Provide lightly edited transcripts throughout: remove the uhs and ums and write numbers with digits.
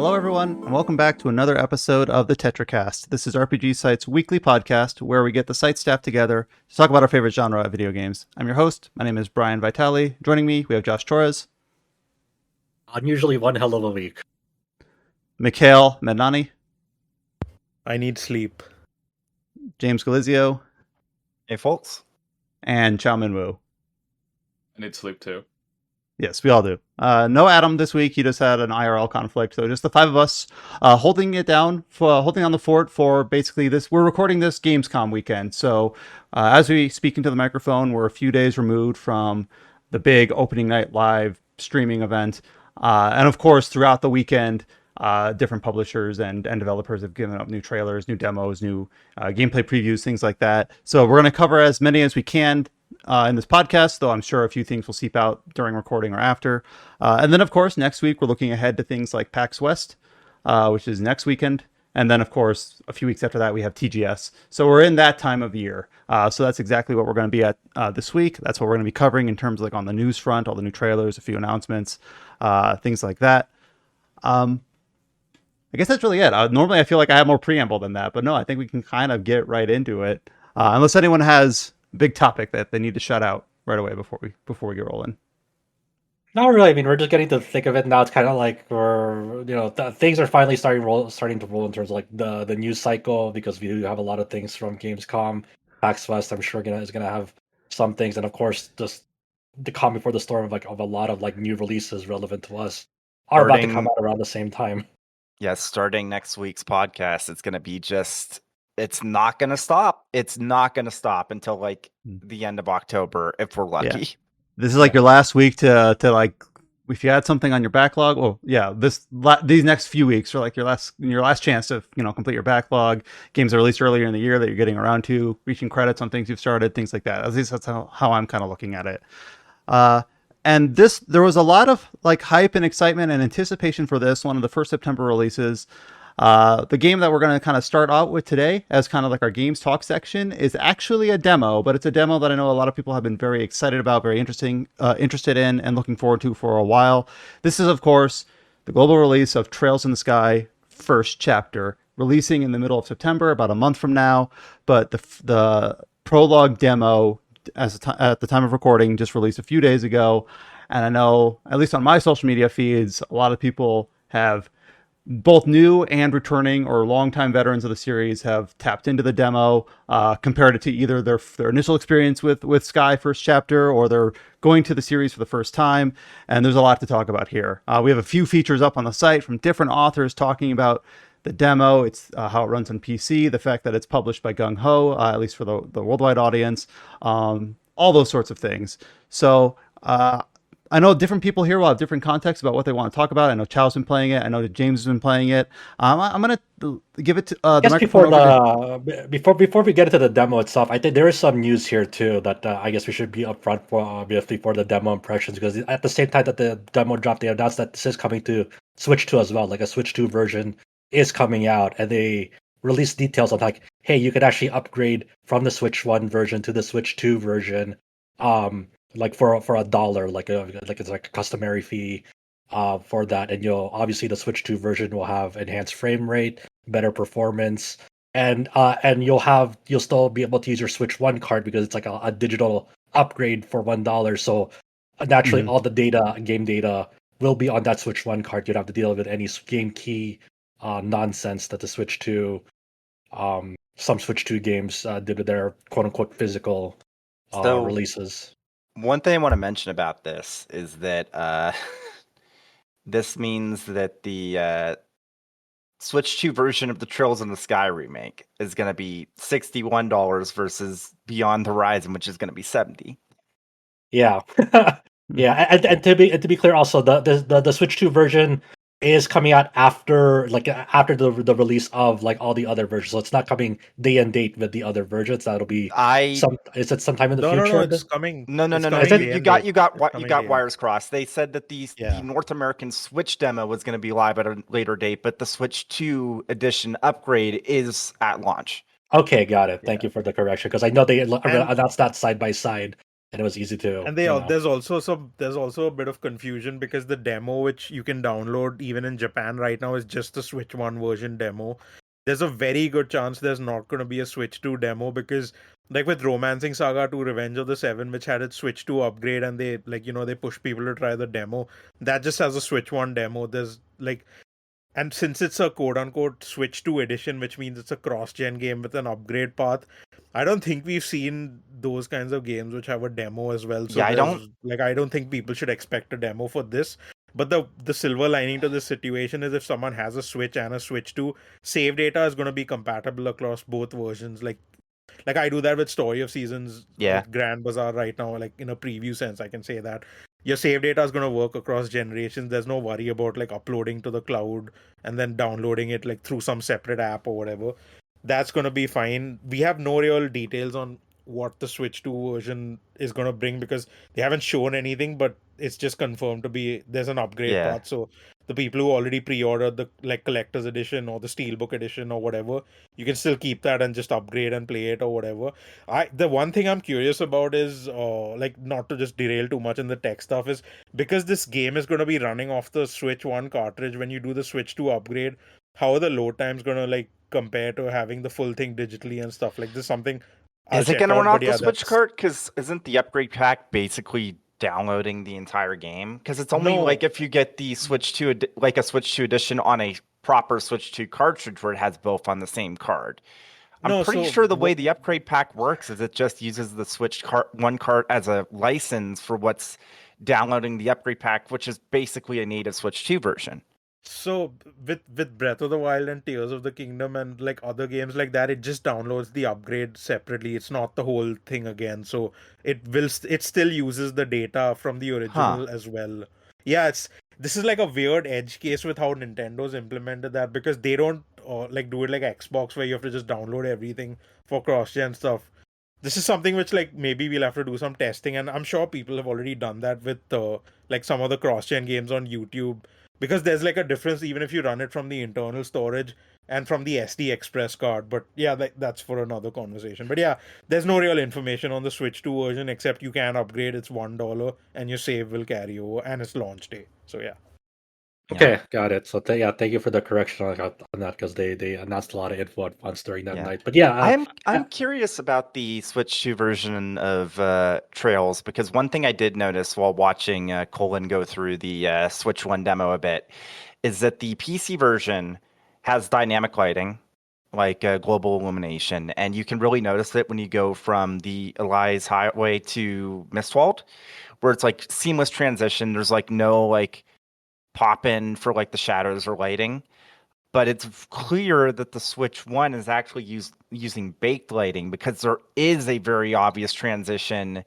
Hello, everyone, and welcome back to another episode of the Tetracast. This is RPG Site's weekly podcast where we get the site staff together to talk about our favorite genre of video games. I'm your host. My name is Brian Vitale. Joining me, we have Josh Torres, Unusually one hell of a week. Mikhail Mednani, I need sleep. James Galizio, Hey, folks. and Chao Minwoo. I need sleep too. Yes, we all do. No Adam this week. He just had an IRL conflict. So just the five of us holding it down, holding on the fort for basically this. We're recording this Gamescom weekend. So as we speak into the microphone, we're a few days removed from the big opening night live streaming event. And of course, throughout the weekend, different publishers and developers have given up new trailers, new demos, new gameplay previews, things like that. So we're going to cover as many as we can in this podcast, though I'm sure a few things will seep out during recording or after. And then, of course, next week, we're looking ahead to things like PAX West, which is next weekend. And then, of course, a few weeks after that, we have TGS. So we're in that time of year. So that's exactly what we're going to be at this week. That's what we're going to be covering in terms of like on the news front, all the new trailers, a few announcements, things like that. I guess that's really it. Normally, I feel like I have more preamble than that, but no, I think we can kind of get right into it. Unless anyone has a big topic that they need to shut out right away before we get rolling. Not really. I mean, we're just getting to the thick of it now. It's kind of like things are finally starting to roll in terms of like the news cycle, because we do have a lot of things from Gamescom, PAX West. I'm sure is gonna have some things, and of course, just the calm before the storm of a lot of like new releases relevant to us are about to come out around the same time. Yes, starting next week's podcast, it's going to be it's not going to stop. It's not going to stop until like the end of October, if we're lucky. Yeah. This is like your last week to like, if you had something on your backlog. Well, yeah, these next few weeks are like your last chance to complete your backlog. Games are released earlier in the year that you're getting around to, reaching credits on things you've started, things like that. At least that's how I'm kind of looking at it. And there was a lot of like hype and excitement and anticipation for this, one of the first September releases. The game that we're going to kind of start out with today as kind of like our games talk section is actually a demo, but it's a demo that I know a lot of people have been very excited about, very interested in, and looking forward to for a while. This is, of course, the global release of Trails in the Sky First Chapter, releasing in the middle of September, about a month from now. But the prologue demo at the time of recording just released a few days ago, and I know at least on my social media feeds a lot of people have, both new and returning or longtime veterans of the series, have tapped into the demo, compared it to either their initial experience with Sky First Chapter, or they're going to the series for the first time. And there's a lot to talk about here. We have a few features up on the site from different authors talking about the demo. It's how it runs on PC, the fact that it's published by Gung Ho, at least for the worldwide audience, all those sorts of things. So I know different people here will have different contexts about what they want to talk about. I know Chao's been playing it. I know that James has been playing it. I'm going to give it to the microphone before we get into the demo itself, I think there is some news here too that I guess we should be upfront for, obviously, for the demo impressions, because at the same time that the demo dropped, they announced that this is coming to Switch 2 as well. Like a Switch 2 version is coming out, and they released details on like, hey, you could actually upgrade from the Switch 1 version to the Switch 2 version, like for $1, like it's like a customary fee for that. And obviously the Switch 2 version will have enhanced frame rate, better performance, and you'll still be able to use your Switch 1 card because it's like a digital upgrade for $1. So naturally, all the game data will be on that Switch 1 card. You don't have to deal with any game key nonsense that the Switch 2, some Switch 2 games did with their quote-unquote physical releases. One thing I want to mention about this is that this means that the Switch 2 version of the Trails in the Sky remake is going to be $61 versus Beyond Horizon, which is going to be $70. Yeah. Yeah, and to be clear, also the Switch 2 version is coming out after the release of like all the other versions, so it's not coming day and date with the other versions. That'll be is it sometime in the future? No, it's coming. No. You got wires crossed. They said that the North American Switch demo was going to be live at a later date, but the Switch 2 edition upgrade is at launch. Okay, got it. Thank you for the correction, because I know they announced that side by side. and it was easy to. And there's also a bit of confusion because the demo which you can download even in Japan right now is just the Switch 1 version demo. There's a very good chance there's not going to be a Switch 2 demo because like with Romancing Saga 2 Revenge of the Seven, which had its Switch 2 upgrade and they they push people to try the demo, that just has a Switch 1 demo. There's and since it's a quote unquote Switch 2 edition, which means it's a cross gen game with an upgrade path, I don't think we've seen those kinds of games which have a demo as well. So Yeah, I don't think people should expect a demo for this. But the silver lining to this situation is if someone has a Switch and a Switch 2, save data is going to be compatible across both versions. Like I do that with Story of Seasons Yeah. with Grand Bazaar right now, like in a preview sense, I can say that your save data is going to work across generations. There's no worry about like uploading to the cloud and then downloading it like through some separate app or whatever. That's going to be fine. We have no real details on what the Switch 2 version is going to bring because they haven't shown anything, but it's just confirmed to be there's an upgrade Yeah. path. So the people who already pre-ordered the like collector's edition or the steelbook edition or whatever, you can still keep that and just upgrade and play it or whatever. The one thing I'm curious about is like not to just derail too much in the tech stuff is because this game is going to be running off the Switch 1 cartridge. When you do the Switch 2 upgrade, how are the load times going to like compare to having the full thing digitally and stuff like this? Something Is it going to run off the Switch cart? Because isn't the upgrade pack basically downloading the entire game? Because it's only like if you get the Switch 2, like a Switch 2 edition on a proper Switch 2 cartridge where it has both on the same card. I'm pretty sure the way the upgrade pack works is it just uses the Switch 1 cart as a license for what's downloading the upgrade pack, which is basically a native Switch 2 version. So with Breath of the Wild and Tears of the Kingdom and like other games like that, it just downloads the upgrade separately. It's not the whole thing again. So it still uses the data from the original as well. Yeah, this is like a weird edge case with how Nintendo's implemented that because they don't like do it like Xbox where you have to just download everything for cross-gen stuff. This is something which like maybe we'll have to do some testing, and I'm sure people have already done that with like some of the cross-gen games on YouTube. Because there's like a difference even if you run it from the internal storage and from the SD Express card. But yeah, that's for another conversation. But yeah, there's no real information on the Switch 2 version except you can upgrade. It's $1 and your save will carry over and it's launch day. So yeah. Okay, got it. So thank you for the correction on that because they announced a lot of info at once during that night. But yeah, I'm curious about the Switch 2 version of Trails because one thing I did notice while watching Colin go through the Switch 1 demo a bit is that the PC version has dynamic lighting, like global illumination, and you can really notice it when you go from the Elias Highway to Mistwald, where it's like seamless transition. There's like no like pop in for like the shadows or lighting, but it's clear that the Switch 1 is actually using baked lighting because there is a very obvious transition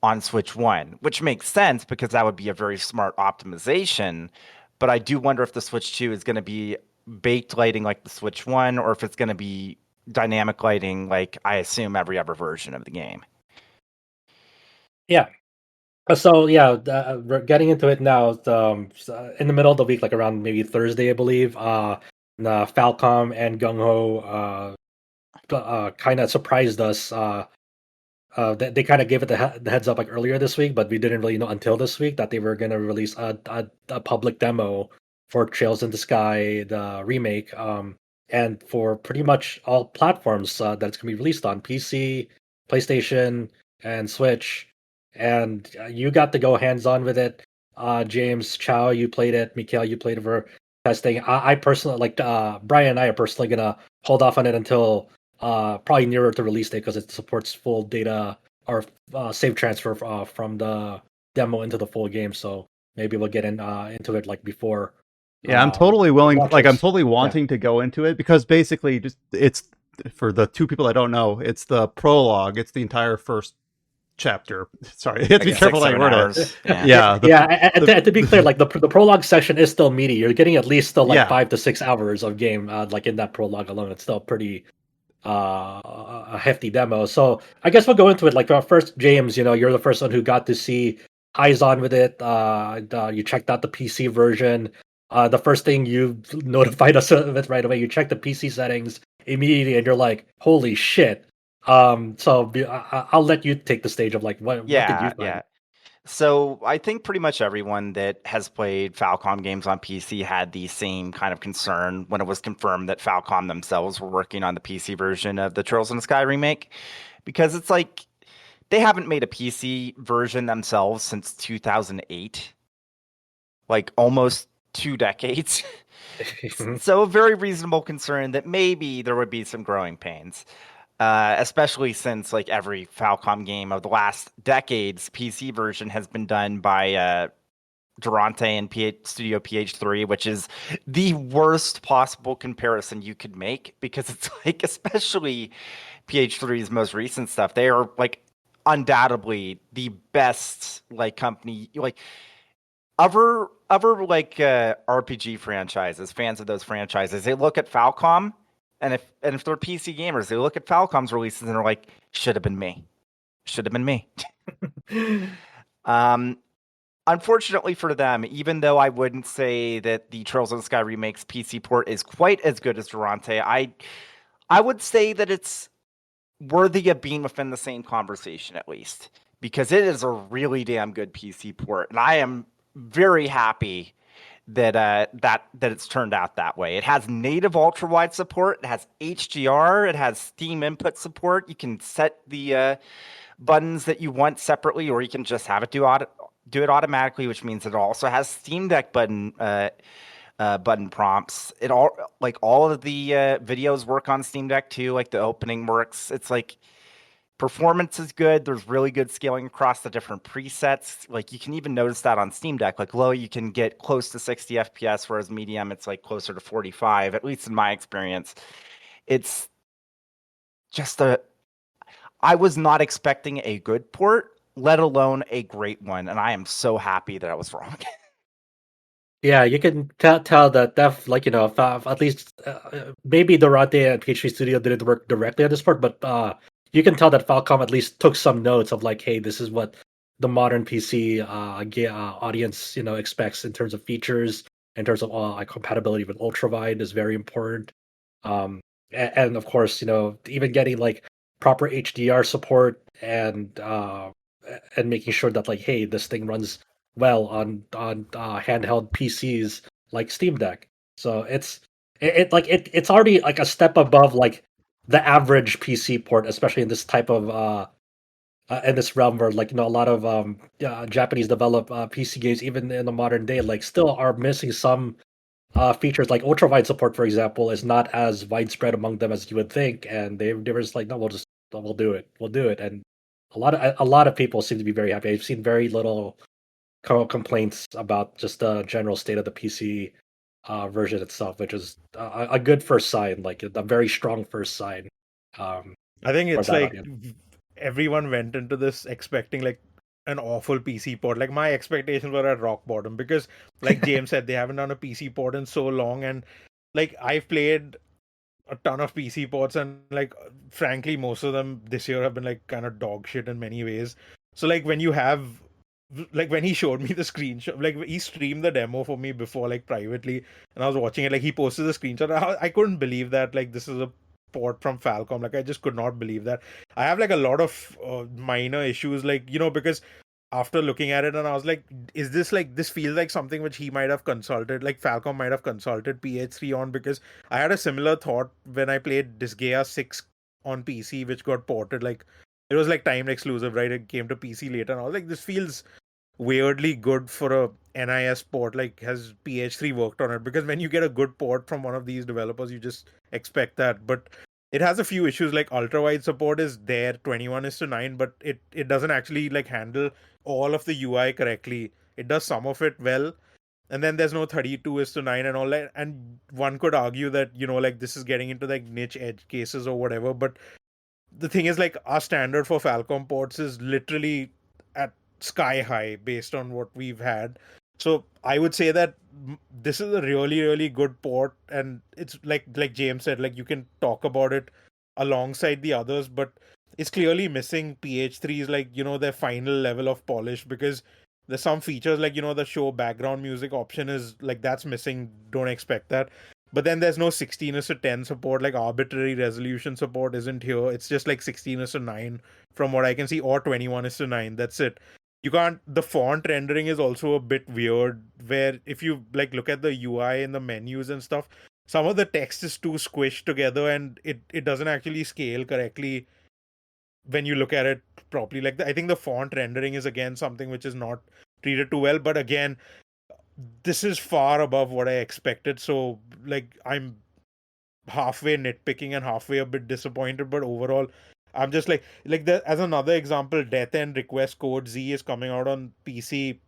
on Switch 1, which makes sense because that would be a very smart optimization. But I do wonder if the Switch 2 is going to be baked lighting like the Switch 1 or if it's going to be dynamic lighting like I assume every other version of the game. Yeah. So yeah, we're getting into it now. In the middle of the week, like around maybe Thursday, I believe. Falcom and Gung Ho kind of surprised us. They kind of gave it the heads up like earlier this week, but we didn't really know until this week that they were going to release a public demo for Trails in the Sky, the remake, and for pretty much all platforms that it's going to be released on PC, PlayStation, and Switch. And you got to go hands-on with it. James, Chow, you played it. Mikhail, you played it for testing. I personally, like Brian and I are personally going to hold off on it until probably nearer to release date because it supports full data or save transfer from the demo into the full game. So maybe we'll get into it like before. Yeah, I'm totally willing. Like, I'm totally wanting to go into it because basically, just it's for the two people that don't know, it's the prologue. It's the entire first chapter. Sorry, you have to be careful how you word it. And to be clear, like the prologue section is still meaty. You're getting at least still like 5 to 6 hours of game, like in that prologue alone. It's still pretty a hefty demo. So I guess we'll go into it. Like first, James, you're the first one who got to see eyes on with it. You checked out the PC version. The first thing you notified us of it right away. You checked the PC settings immediately, and you're like, "Holy shit! I'll let you take the stage of like what did you find? Yeah. So I think pretty much everyone that has played Falcom games on PC had the same kind of concern when it was confirmed that Falcom themselves were working on the PC version of the Trails in the Sky remake, because it's like they haven't made a PC version themselves since 2008, like almost 2 decades. So a very reasonable concern that maybe there would be some growing pains. Especially since like every Falcom game of the last decades, PC version has been done by Durante and Studio PH3, which is the worst possible comparison you could make, because it's like, especially PH3's most recent stuff, they are like undoubtedly the best like company, like other like RPG franchises, fans of those franchises, they look at Falcom, and if they're PC gamers, they look at Falcom's releases and they're like, should have been me. Should have been me. Unfortunately for them, even though I wouldn't say that the Trails of the Sky remake's PC port is quite as good as Durante, I would say that it's worthy of being within the same conversation at least, because it is a really damn good PC port, and I am very happy that that it's turned out that way. It has native ultra wide support, it has HDR, it has Steam input support. You can set the buttons that you want separately, or you can just have it do it automatically, which means it also has Steam Deck button prompts. It all of the videos work on Steam Deck too. Like the opening works. It's like performance is good. There's really good scaling across the different presets. Like you can even notice that on Steam Deck. Like low, you can get close to 60 FPS, whereas medium, it's like closer to 45. At least in my experience, it's just I was not expecting a good port, let alone a great one, and I am so happy that I was wrong. Yeah, you can tell that like at least maybe Durante and PhD Studio didn't work directly on this part, but you can tell that Falcom at least took some notes of like, hey, this is what the modern PC audience expects in terms of features, in terms of like compatibility with ultrawide is very important. And of course, even getting like proper HDR support and making sure that like, hey, this thing runs well on handheld PCs like Steam Deck. So it's already like a step above like the average PC port, especially in this type of in this realm where like a lot of Japanese developed PC games even in the modern day like still are missing some features like ultrawide support, for example, is not as widespread among them as you would think, and they were just like, no, we'll do it, and a lot of people seem to be very happy. I've seen very little complaints about just the general state of the PC version itself, which is a good first sign, like a very strong first sign. I think For it's that like audience. everyone went into this expecting like an awful PC port. Like my expectations were at rock bottom because, like James said, they haven't done a PC port in so long, and like I've played a ton of PC ports, and like frankly, most of them this year have been like kind of dog shit in many ways. So like when you have like when he showed me the screenshot, like he streamed the demo for me before like privately, and I was watching it. Like he posted the screenshot. I couldn't believe that like this is a port from Falcom. Like I just could not believe that. I have like a lot of minor issues, like because after looking at it, and I was like, is this like this feels like something which he might have consulted, like Falcom might have consulted PH3 on, because I had a similar thought when I played Disgaea 6 on PC, which got ported. Like it was like timed exclusive, right? It came to PC later, and I was like, this feels weirdly good for a NIS port. Like has PH3 worked on it? Because when you get a good port from one of these developers, you just expect that. But it has a few issues, like ultra wide support is there 21:9, but it doesn't actually like handle all of the UI correctly. It does some of it well, and then there's no 32:9 and all that. And one could argue that like this is getting into like niche edge cases or whatever, but the thing is, like, our standard for Falcom ports is literally at sky high based on what we've had. So I would say that this is a really, really good port, and it's like James said, like you can talk about it alongside the others, but it's clearly missing PH3's like their final level of polish, because there's some features like the show background music option is like that's missing. Don't expect that. But then there's no 16:10 support, like arbitrary resolution support isn't here. It's just like 16:9 from what I can see, or 21:9. That's it. You can't. The font rendering is also a bit weird. Where if you like look at the UI and the menus and stuff, some of the text is too squished together, and it doesn't actually scale correctly when you look at it properly. Like I think the font rendering is again something which is not treated too well. But again, this is far above what I expected. So like I'm halfway nitpicking and halfway a bit disappointed, but overall I'm just like as another example, Death End Request Code Z is coming out on PC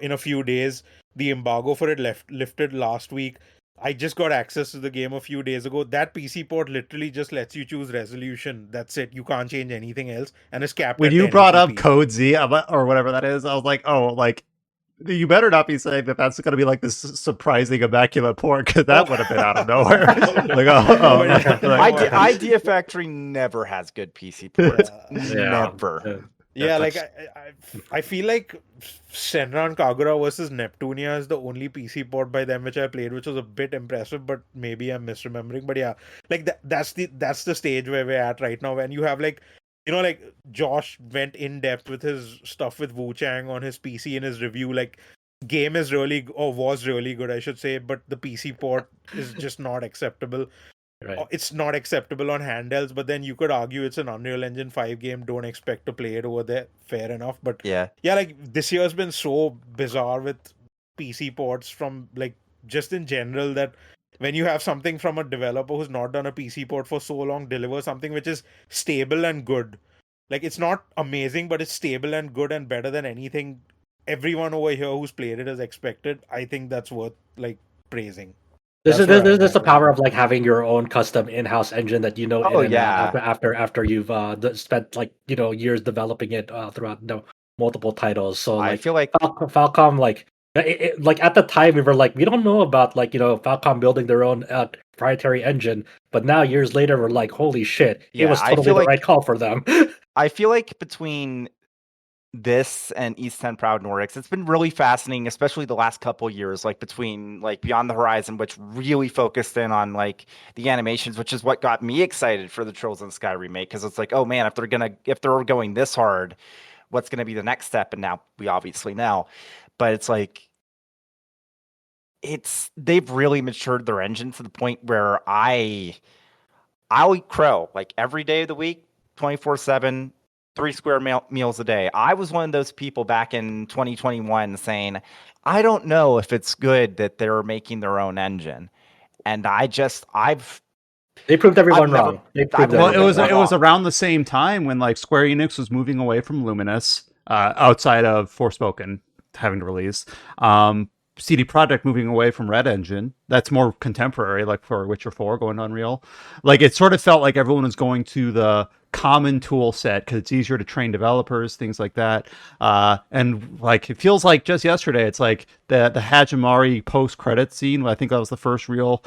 in a few days. The embargo for it lifted last week. I just got access to the game a few days ago. That PC port literally just lets you choose resolution. That's it. You can't change anything else, and it's capped When at you brought up 1080p. Code Z or whatever that is, I was like, oh, like you better not be saying that that's going to be like this surprising immaculate port, because that would have been out of nowhere. Idea Factory never has good PC ports. Never. Yeah, like I feel like Senran Kagura versus Neptunia is the only PC port by them which I played, which was a bit impressive, but maybe I'm misremembering. But yeah, like that's the stage where we're at right now. When you have like, like Josh went in depth with his stuff with Wu Chang on his PC in his review. Like, game is really, or was really good, I should say, but the PC port is just not acceptable. Right. It's not acceptable on handhelds, but then you could argue it's an Unreal Engine 5 game. Don't expect to play it over there. Fair enough. But yeah, like this year's been so bizarre with PC ports from like just in general, that when you have something from a developer who's not done a PC port for so long deliver something which is stable and good. Like, it's not amazing, but it's stable and good and better than anything everyone over here who's played it has expected. I think that's worth like praising. This That's is where I'm this at the right power now. of like having your own custom in-house engine that you know Oh, in and out yeah. after you've spent like years developing it throughout multiple titles. So I like feel like Falcom, like like at the time we were like, we don't know about like Falcom building their own proprietary engine, but now years later we're like, holy shit, it Yeah, was I totally feel the like- right call for them. I feel like between this and East 10 Proud Nordics, it's been really fascinating, especially the last couple years, like between like Beyond the Horizon, which really focused in on like the animations, which is what got me excited for the Trails in the Sky remake, because it's like, oh man, if they're going this hard, what's gonna be the next step? And now we obviously know, but it's like they've really matured their engine to the point where I'll eat crow like every day of the week, 24/7. 3 square meals a day. I was one of those people back in 2021 saying, I don't know if it's good that they're making their own engine. And They proved everyone never- wrong. They proved Well, everyone it was wrong. around the same time when like Square Enix was moving away from Luminous, outside of Forspoken having to release. CD Projekt moving away from Red Engine. That's more contemporary, like for Witcher 4 going to Unreal. Like, it sort of felt like everyone was going to the common tool set because it's easier to train developers, things like that. And like, it feels like just yesterday, it's like the Hajimari post-credit scene. I think that was the first real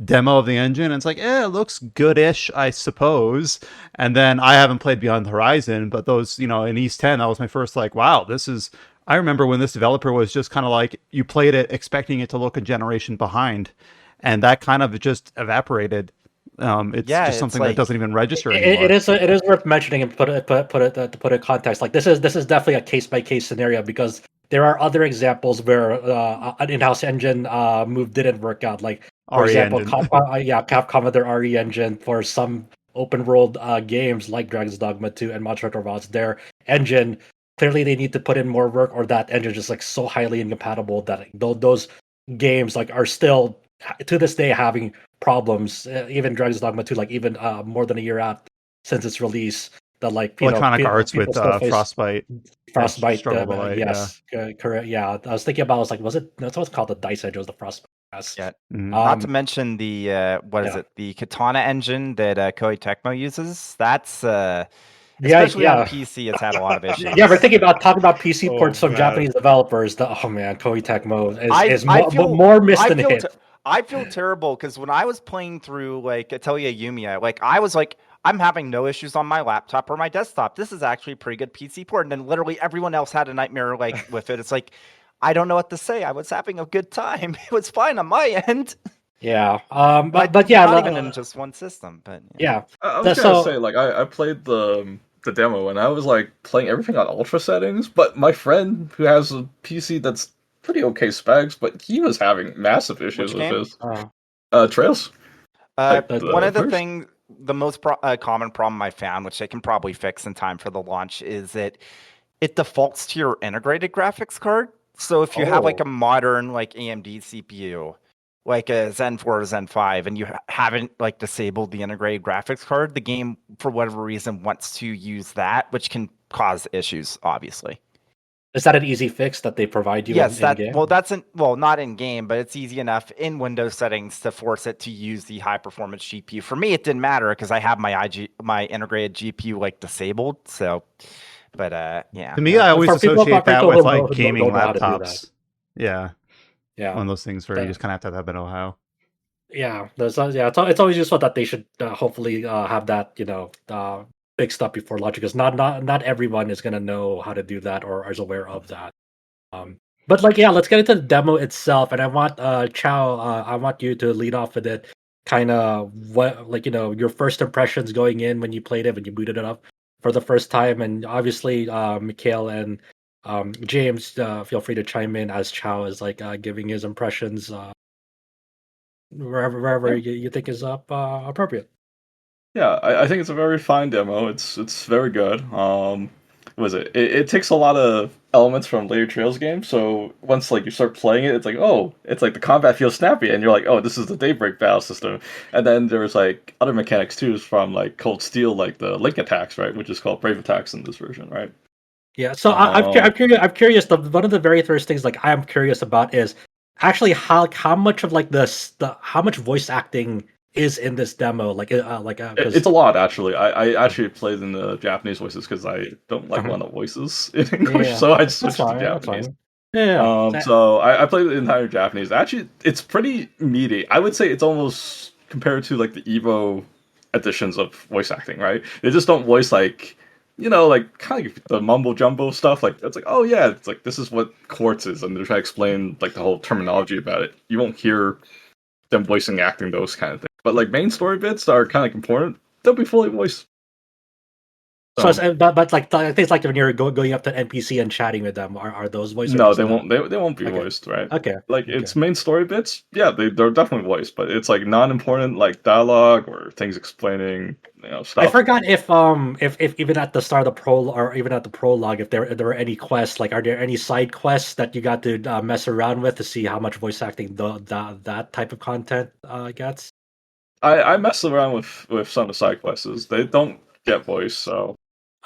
demo of the engine, and it's like, it looks goodish, I suppose. And then I haven't played Beyond the Horizon, but those, in East 10, that was my first like, wow, this is. I remember when this developer was just kind of like, you played it expecting it to look a generation behind, and that kind of just evaporated. It's just something that doesn't even register anymore. It is worth mentioning, and to put it in context. Like, this is definitely a case by case scenario, because there are other examples where an in-house engine move didn't work out. Like, for RE example, engine. Capcom with their RE engine for some open world games like Dragon's Dogma 2 and Monster Hunter Wilds. Their engine, clearly they need to put in more work, or that engine is like so highly incompatible that those games like are still to this day having problems. Even Dragon's Dogma 2, like even more than a year out since its release, that like Electronic Arts with still face Frostbite. Frostbite, Light, yes, correct. Yeah, I was thinking about. I was like, was it? That's what's called the Dice Edge. It was the Frostbite. Yes. Yeah. Mhm. Not to mention the what is it? The Katana engine that Koei Tecmo uses. That's especially on PC, it's had a lot of issues. Yeah, we're thinking about talking about PC ports from man. Japanese developers. Oh man, Koei Tecmo is I feel- more missed than hit. I feel terrible because when I was playing through like Atelier Yumiya, like I was like, I'm having no issues on my laptop or my desktop. This is actually a pretty good PC port. And then literally everyone else had a nightmare like with it. It's like, I don't know what to say. I was having a good time. It was fine on my end. Yeah. But yeah, not even in just one system. But yeah. I was So- gonna say, like, I played the demo and I was like playing everything on ultra settings, but my friend who has a PC that's pretty okay specs, but he was having massive issues Which with game? his Trails. Like One of the first. things, the most common problem I found, which they can probably fix in time for the launch, is that it defaults to your integrated graphics card. So if you have like a modern like AMD CPU, like a Zen 4 or Zen 5, and you haven't like disabled the integrated graphics card, the game for whatever reason wants to use that, which can cause issues, obviously. Is that an easy fix that they provide you Yes, in game? Not in game, but it's easy enough in Windows settings to force it to use the high performance GPU. For me, it didn't matter because I have my integrated GPU like disabled. So, but yeah. To me, I always For people associate that who with don't like know- who gaming don't know how to do that. laptops. Yeah, Yeah. one of those things where you just kind of have to have that know-how. Yeah, it's always useful that they should hopefully have that fixed up before launch, because not everyone is gonna know how to do that or is aware of that. But like, yeah, let's get into the demo itself, and I want Chow, I want you to lead off with it. Kind of what, like, your first impressions going in when you played it, when you booted it up for the first time, and obviously Mikhail and James, feel free to chime in as Chow is like giving his impressions. Wherever you think is appropriate. Yeah, I think it's a very fine demo. It's very good. What was it? It takes a lot of elements from later Trails games. So once like you start playing it, it's like, oh, it's like the combat feels snappy, and you're like, oh, this is the Daybreak battle system. And then there's like other mechanics too from like Cold Steel, like the link attacks, right, which is called Brave attacks in this version, right? Yeah. So I'm curious. I'm curious. One of the very first things like I'm curious about is actually how much of like the how much voice acting is in this demo. It's a lot actually. I actually played in the Japanese voices because I don't like one of the voices in English, Yeah, so I that's switched fine. to That's Japanese. fine. Yeah. So I played the entire Japanese. Actually, it's pretty meaty. I would say it's almost compared to like the Evo editions of voice acting, right? They just don't voice like, like kind of the mumbo jumbo stuff. Like it's like, oh yeah, it's like this is what quartz is, and they're trying to explain like the whole terminology about it. You won't hear them voicing acting those kind of things. But like main story bits that are kind of important, they'll be fully voiced. So, but like things like when you're going up to NPC and chatting with them, are those voiced? No, they won't. They won't be Okay. voiced, right? Okay. Like it's main story bits. Yeah, they're definitely voiced, but it's like non-important like dialogue or things explaining stuff. I forgot if even at the start of the or even at the prologue, if there were any quests, like are there any side quests that you got to mess around with to see how much voice acting that type of content gets? I mess around with some of the side quests. They don't get voice, so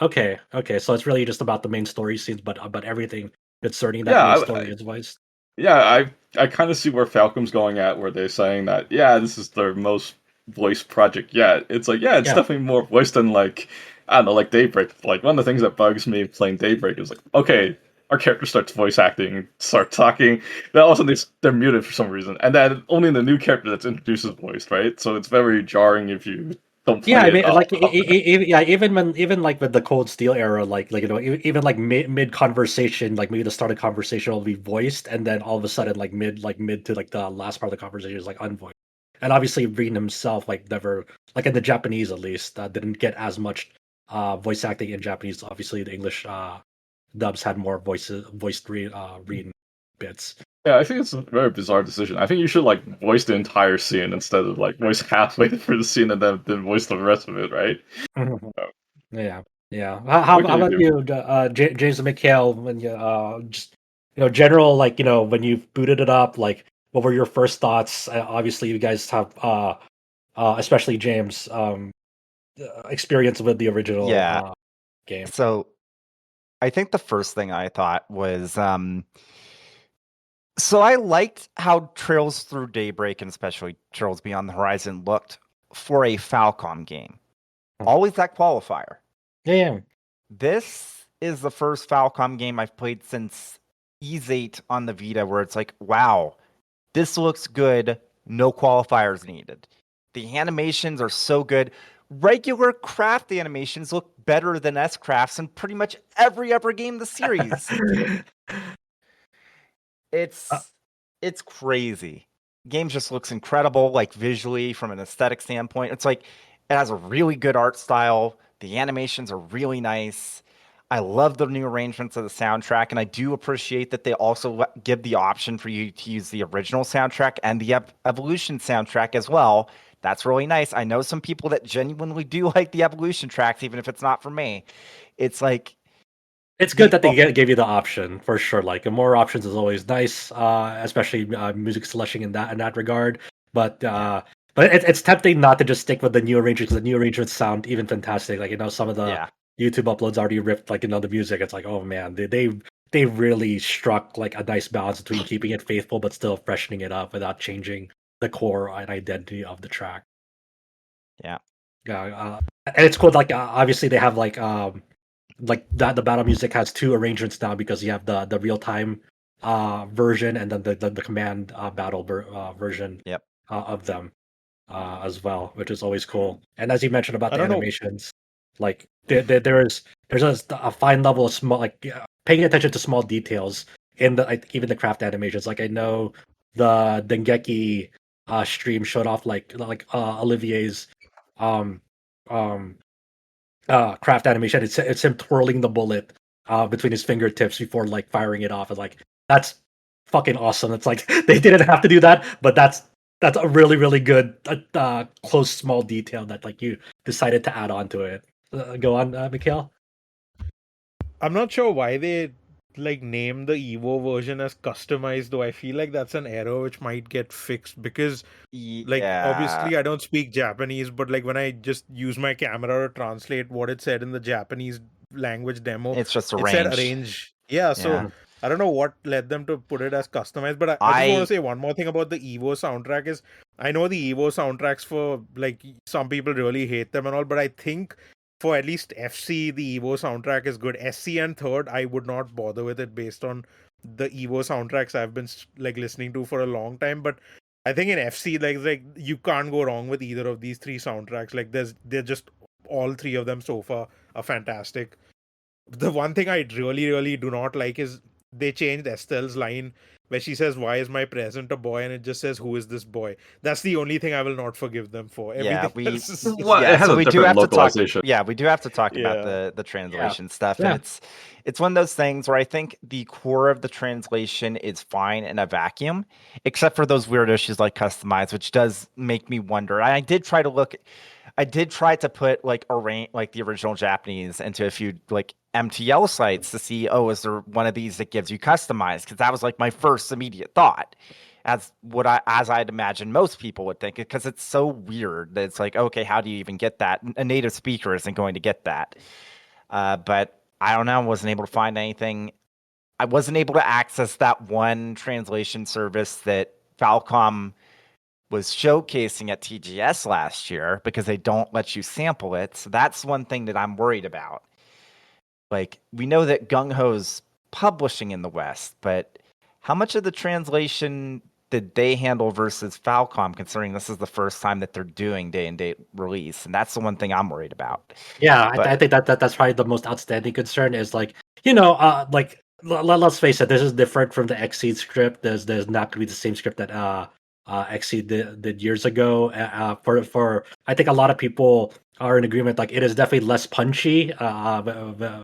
Okay, so it's really just about the main story scenes, but everything concerning that yeah, main story is voiced. yeah. I kind of see where Falcom's going at, where they're saying that this is their most voiced project yet. It's like it's definitely more voiced than like I don't know, like Daybreak. Like one of the things that bugs me playing Daybreak is like, okay, our character starts voice acting, start talking, then all of a sudden they're muted for some reason, and then only the new character that's introduced is voiced, right? So it's very jarring if you don't play I it mean, up. like, even like with the Cold Steel era, like even like mid conversation, like maybe the start of conversation will be voiced, and then all of a sudden, like mid to like the last part of the conversation is like unvoiced. And obviously, Reed himself, like never, like in the Japanese at least, didn't get as much voice acting in Japanese. Obviously, the English dubs had more voiced Reed bits. Yeah, I think it's a very bizarre decision. I think you should like voice the entire scene instead of like voice halfway through the scene and then voice the rest of it, right? Yeah. How What can about you you, James and Mikhail? When you just general, like, when you booted it up, like what were your first thoughts? Obviously, you guys have especially James experience with the original game. So I think the first thing I thought was so I liked how Trails Through Daybreak and especially Trails Beyond the Horizon looked for a Falcom game. Always that qualifier. Yeah. This is the first Falcom game I've played since Ys 8 on the Vita where it's like, wow, this looks good. No qualifiers needed. The animations are so good. Regular craft animations look better than S-Crafts in pretty much every other game in the series. It's crazy. game just looks incredible, like visually from an aesthetic standpoint. It's like it has a really good art style. The animations are really nice. I love the new arrangements of the soundtrack, and I do appreciate that they also give the option for you to use the original soundtrack and the Evolution soundtrack as well. That's really nice. I know some people that genuinely do like the Evolution tracks, even if it's not for me. It's like It's good that they gave you the option for sure. Like more options is always nice, especially music selection in that regard. But it's tempting not to just stick with the new arrangements because the new arrangements sound even fantastic. Like some of the YouTube uploads already ripped like the music. It's like, oh man, they really struck like a nice balance between keeping it faithful but still freshening it up without changing the core and identity of the track. Yeah, and it's cool. Like obviously they have like that the battle music has two arrangements now because you have the real time version and then the command battle version of them as well, which is always cool. And as you mentioned about the animations, like there's a fine level of small paying attention to small details in the even the craft animations. Like I know the Dengeki stream showed off like Olivier's um um craft animation. It's him twirling the bullet between his fingertips before like firing it off. And like that's fucking awesome. It's like they didn't have to do that, but that's a really really good close small detail that like you decided to add on to it. Go on, Mikhail. I'm not sure why they like name the Evo version as customized, though. I feel like that's an error which might get fixed because like obviously I don't speak Japanese, but like when I just use my camera to translate what it said in the Japanese language demo, it's just arranged. It said arrange. Yeah, so I don't know what led them to put it as customized, but I just want to say one more thing about the Evo soundtrack is I know the Evo soundtracks for like some people really hate them and all, but I think for at least FC, the Evo soundtrack is good. SC and third, I would not bother with it based on the Evo soundtracks I've been like listening to for a long time. But I think in FC, like you can't go wrong with either of these three soundtracks. Like they're just all three of them so far are fantastic. The one thing I really, really do not like is they changed Estelle's line where she says, "Why is my present a boy?" and it just says, "Who is this boy?" That's the only thing I will not forgive them for. Everything else is... it has a different localization. We do have to talk about the translation stuff, and it's one of those things where I think the core of the translation is fine in a vacuum, except for those weird issues like customized, which does make me wonder. I did try to put like the original Japanese into a few like MTL sites to see, is there one of these that gives you customized? Because that was like my first immediate thought, as I'd imagine most people would think, because it's so weird that it's like, okay, how do you even get that? A native speaker isn't going to get that. But I don't know. I wasn't able to find anything. I wasn't able to access that one translation service that Falcom was showcasing at TGS last year because they don't let you sample it. So that's one thing that I'm worried about. Like, we know that Gung Ho's publishing in the West, but how much of the translation did they handle versus Falcom, considering this is the first time that they're doing day-and-date release? And that's the one thing I'm worried about. Yeah, I think that's probably the most outstanding concern is like, like, let's face it, this is different from the Xseed script. There's not going to be the same script that Xseed did years ago. For I think a lot of people are in agreement. Like it is definitely less punchy than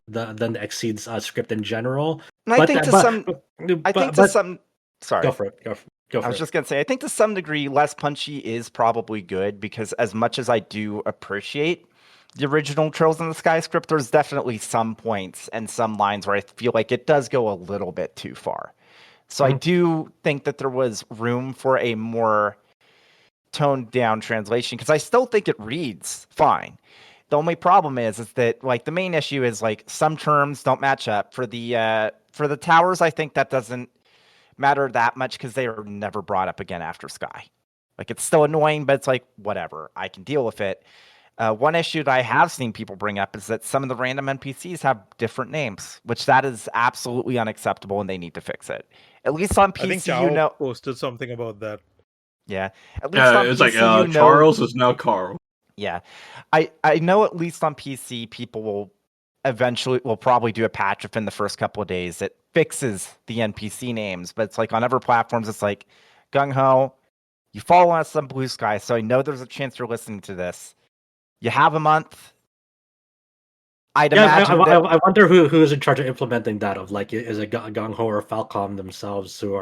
the Xseed's script in general. And I think to some. Sorry, go for it. I was just gonna say, I think to some degree, less punchy is probably good because as much as I do appreciate the original Trails in the Sky script, there's definitely some points and some lines where I feel like it does go a little bit too far. So I do think that there was room for a more toned down translation because I still think it reads fine. The only problem is that like the main issue is like some terms don't match up for the towers. I think that doesn't matter that much because they are never brought up again after Sky. Like it's still annoying, but it's like whatever, I can deal with it. One issue that I have seen people bring up is that some of the random NPCs have different names, which that is absolutely unacceptable, and they need to fix it. At least on PC, I think Chao posted something about that. Yeah, at least on it's PC, like Charles is now Carl. Yeah, I know at least on PC, people will probably do a patch within the first couple of days that fixes the NPC names, but it's like on other platforms, it's like Gung Ho, You follow us on Blue Sky, so I know there's a chance you're listening to this. You have a month. I'd imagine that. I wonder who is in charge of implementing that. Of like, is it Gung Ho or Falcom themselves who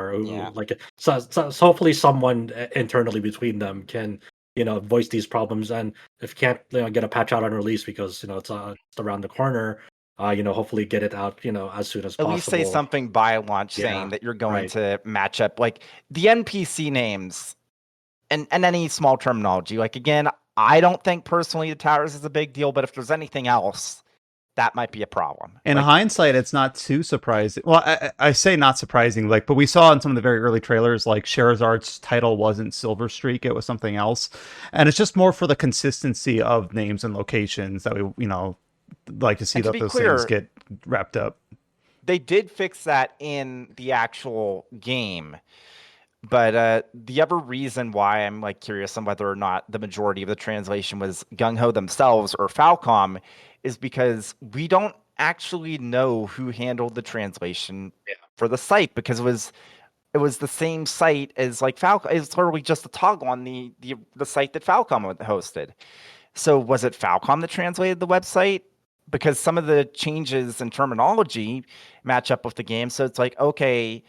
like so hopefully someone internally between them can voice these problems, and if you can't get a patch out on release because it's around the corner, hopefully get it out as soon as possible. At least say something by launch saying that you're going to match up like the NPC names and any small terminology. Like again, I don't think personally the towers is a big deal, but if there's anything else, that might be a problem. In hindsight, it's not too surprising. Well, I say not surprising, but we saw in some of the very early trailers, like Charizard's title wasn't Silver Streak, it was something else. And it's just more for the consistency of names and locations that we, like to see that those things get wrapped up. They did fix that in the actual game. But the other reason why I'm curious on whether or not the majority of the translation was Gung Ho themselves or Falcom is because we don't actually know who handled the translation for the site, because it was the same site as Falcom. It's literally just a toggle on the site that Falcom hosted. So was it Falcom that translated the website? Because some of the changes in terminology match up with the game. So it's okay,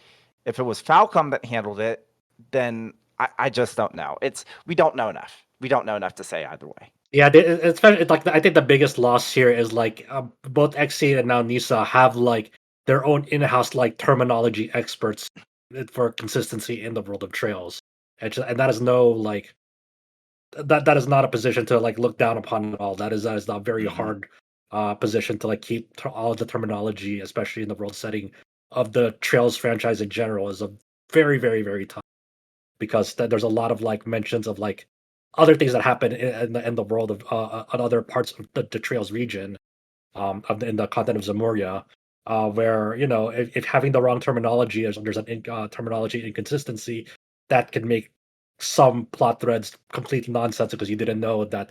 if it was Falcom that handled it, then I just don't know. We don't know enough. We don't know enough to say either way. Yeah, it's I think the biggest loss here is both XC and now NISA have their own in-house terminology experts for consistency in the world of Trails, and that is that is not a position to look down upon at all. That is a very hard position to keep all of the terminology, especially in the world setting of the Trails franchise in general, is a very, very, very tough, because there's a lot of mentions of other things that happen in the world of on other parts of the Trails region, in the continent of Zemuria, where if having the wrong terminology, there's an terminology inconsistency that can make some plot threads complete nonsense because you didn't know that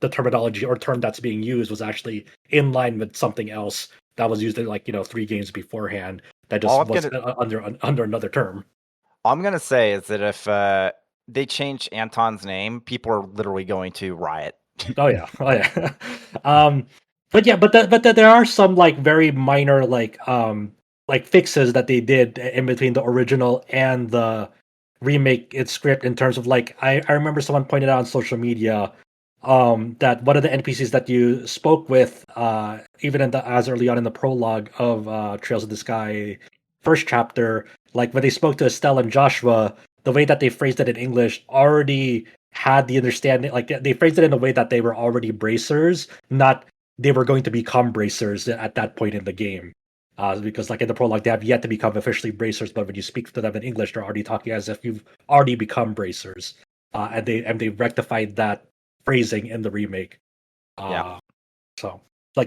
the terminology or term that's being used was actually in line with something else that was used in 3 games beforehand that just was under another term. All I'm gonna say is that if they change Anton's name, people are literally going to riot. Oh yeah. But there are some very minor fixes that they did in between the original and the remake script, in terms of I remember someone pointed out on social media that one of the NPCs that you spoke with even as early on in the prologue of Trails of the Sky first chapter, when they spoke to Estelle and Joshua, the way that they phrased it in English already had the understanding, they phrased it in a way that they were already bracers, not they were going to become bracers at that point in the game. Because in the prologue, they have yet to become officially bracers, but when you speak to them in English, they're already talking as if you've already become bracers. And they rectified that phrasing in the remake. So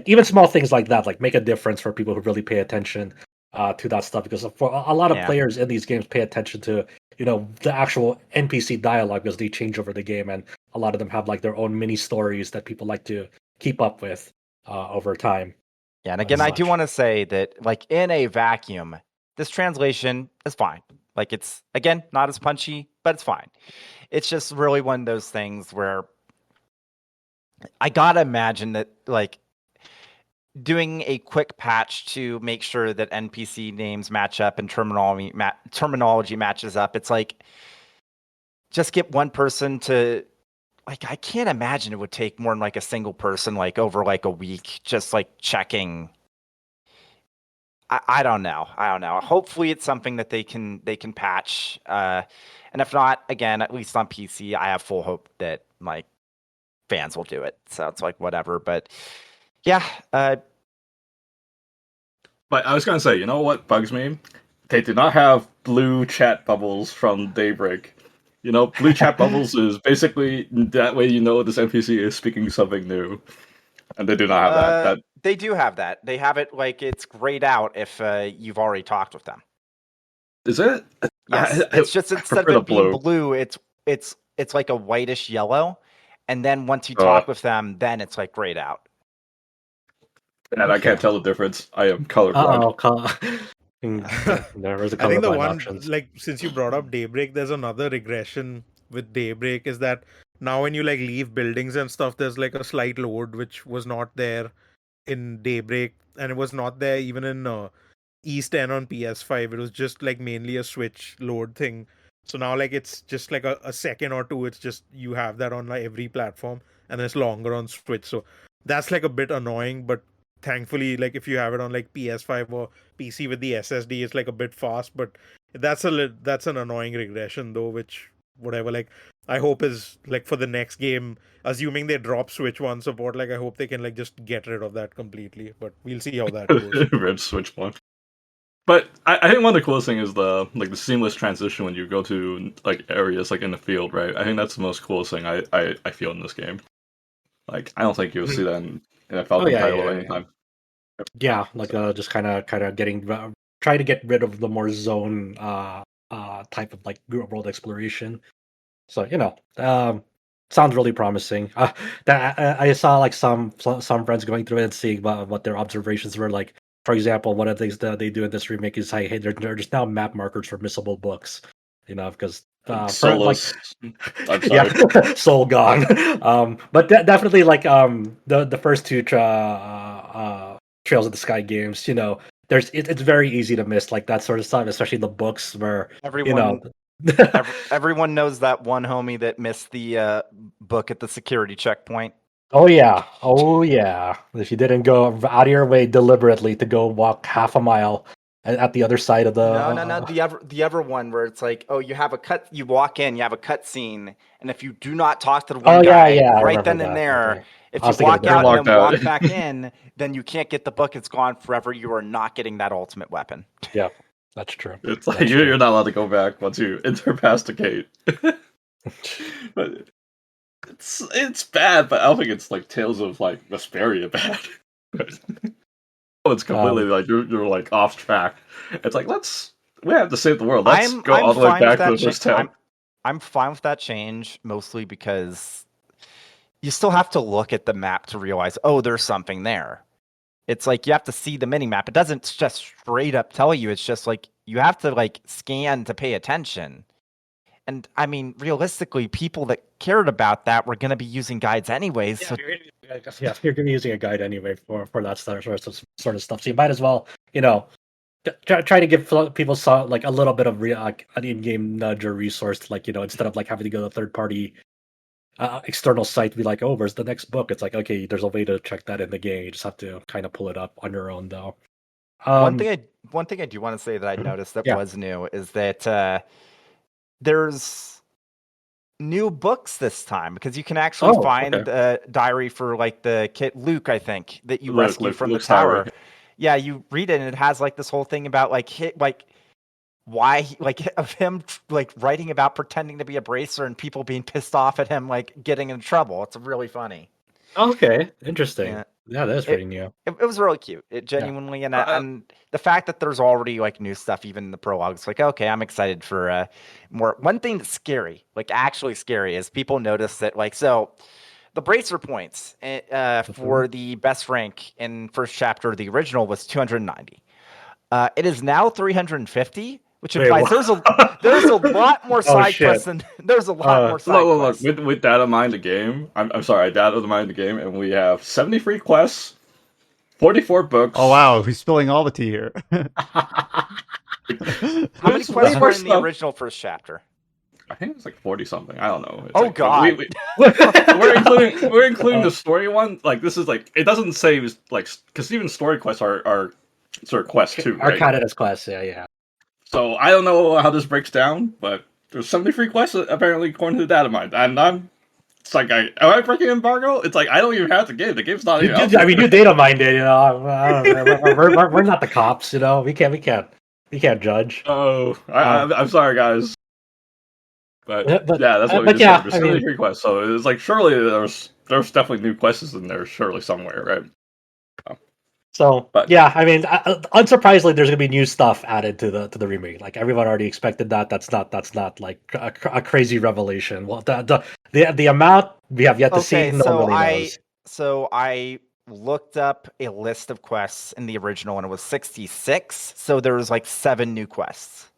even small things like that make a difference for people who really pay attention to that stuff, because for a lot of players in these games pay attention to the actual NPC dialogue, because they change over the game, and a lot of them have their own mini stories that people like to keep up with over time. Yeah, and again, I do want to say that in a vacuum, this translation is fine. It's again not as punchy, but it's fine. It's just really one of those things where I gotta imagine that doing a quick patch to make sure that NPC names match up and terminology matches up. It's just get one person to I can't imagine it would take more than a single person over a week just checking. I don't know. Hopefully it's something that they can patch. And if not, again, at least on PC, I have full hope that fans will do it. So it's whatever. But yeah. But I was gonna say, you know what bugs me? They did not have blue chat bubbles from Daybreak. Blue chat bubbles is basically that way this NPC is speaking something new, and they do not have that. They do have that. They have it it's grayed out if you've already talked with them. Is it? Yes. It's just instead of it being blue, it's like a whitish yellow, and then once you talk with them, then it's grayed out. And I can't tell the difference. I am colorblind. There was a I think the colorblind one options. since you brought up Daybreak, there's another regression with Daybreak is that now when you like leave buildings and stuff, there's like a slight load which was not there in Daybreak, and it was not there even in East End on PS5. It was just like mainly a Switch load thing. So now like it's just like a second or two. It's just you have that on like every platform, and it's longer on Switch. So that's like a bit annoying, but thankfully, like if you have it on like PS5 or PC with the SSD, it's like a bit fast. But that's an annoying regression though, which whatever. Like I hope is like for the next game, assuming they drop Switch One support, like I hope they can like just get rid of that completely. But we'll see how that goes. Red Switch one. But I think one of the coolest thing is the seamless transition when you go to like areas like in the field, right? I think that's the most coolest thing I feel in this game. Like I don't think you'll see that in a Falcon title at any time. Yeah, like just kind of getting try to get rid of the more zone type of like world exploration. So sounds really promising. That I saw like some friends going through it and seeing what their observations were like. For example, one of the things that they do in this remake is hey, there's now map markers for missable books. Because Solos. I'm sorry. yeah, soul gone. But definitely like the first two Trails of the Sky games. It's very easy to miss like that sort of stuff, especially the books where everyone knows that one homie that missed the book at the security checkpoint. Oh yeah. If you didn't go out of your way deliberately to go walk half a mile at the other side of the No. The other one where it's like, oh, you walk in, you have a cut scene, and if you do not talk to the one guy right then and there, okay. if you walk out and then walk back in, then you can't get the book. It's gone forever. You are not getting that ultimate weapon. Yeah, that's true. It's like you're not allowed to go back once you enter past the gate. But it's bad, but I don't think it's like Tales of like Vesperia bad. It's completely like you're like off track. It's like we have to save the world. Let's go all the way back to the first town. I'm fine with that change, mostly because you still have to look at the map to realize, oh, there's something there. It's like you have to see the mini map. It doesn't just straight up tell you. It's just like you have to like scan to pay attention. And I mean, realistically, people that cared about that were going to be using guides anyways. Yeah, you're going to be using a guide anyway for that sort of stuff. So you might as well, try to give people like a little bit of an in-game nudge or resource, like instead of like having to go to a third-party external site to be like, oh, where's the next book? It's like, okay, there's a way to check that in the game. You just have to kind of pull it up on your own, though. One thing I do want to say that I noticed that was new is that there's new books this time because you can actually find a diary for like the kid Luke, I think, that you rescued from the tower. Diary. Yeah, you read it and it has like this whole thing about why of him like writing about pretending to be a bracer and people being pissed off at him like getting in trouble. It's really funny. Okay, interesting. Yeah, that is pretty new. It was really cute. It genuinely and the fact that there's already like new stuff even in the prologues, like okay, I'm excited for more. One thing that's scary, like actually scary, is people notice that like so the bracer points for the best rank in first chapter of the original was 290. It is now 350. Which implies there's a lot more side quests and there's a lot more side quests. Look, with data mine the game, I'm sorry, data mine the game, and we have 70 free quests, 44 books. Oh wow, he's spilling all the tea here. How many quests were in the original first chapter? I think it's like 40 something. I don't know. It's like, God, we're including the story one. Like this is like it doesn't say like because even story quests are sort of quests too. Are counted as quests, yeah. So I don't know how this breaks down, but there's 70 free quests apparently according to the data mine, and it's like, am I breaking embargo? It's like I don't even have the game. The game's not even. I mean, you data mined it, we're not the cops, we can't judge. Oh, I'm sorry, guys. But yeah, that's what we just said. There's 70 free quests, so it's like surely there's definitely new quests in there, surely somewhere, right? So I mean, unsurprisingly, there's gonna be new stuff added to the remake. Like everyone already expected that. That's not like a crazy revelation. Well, the amount we have yet to see. No one really knows. So I looked up a list of quests in the original, and it was 66. So there was like 7 new quests.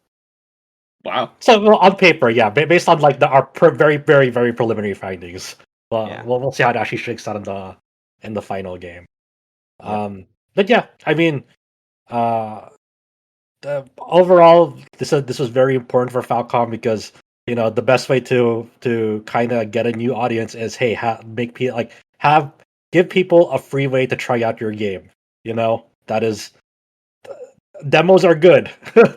Wow. So well, on paper, yeah, based on like our very very very preliminary findings. Yeah. We'll see how it actually shakes out in the final game. Yep. But yeah, I mean, uh, overall, this was very important for Falcom because the best way to kind of get a new audience is hey, make people give people a free way to try out your game. That is demos are good.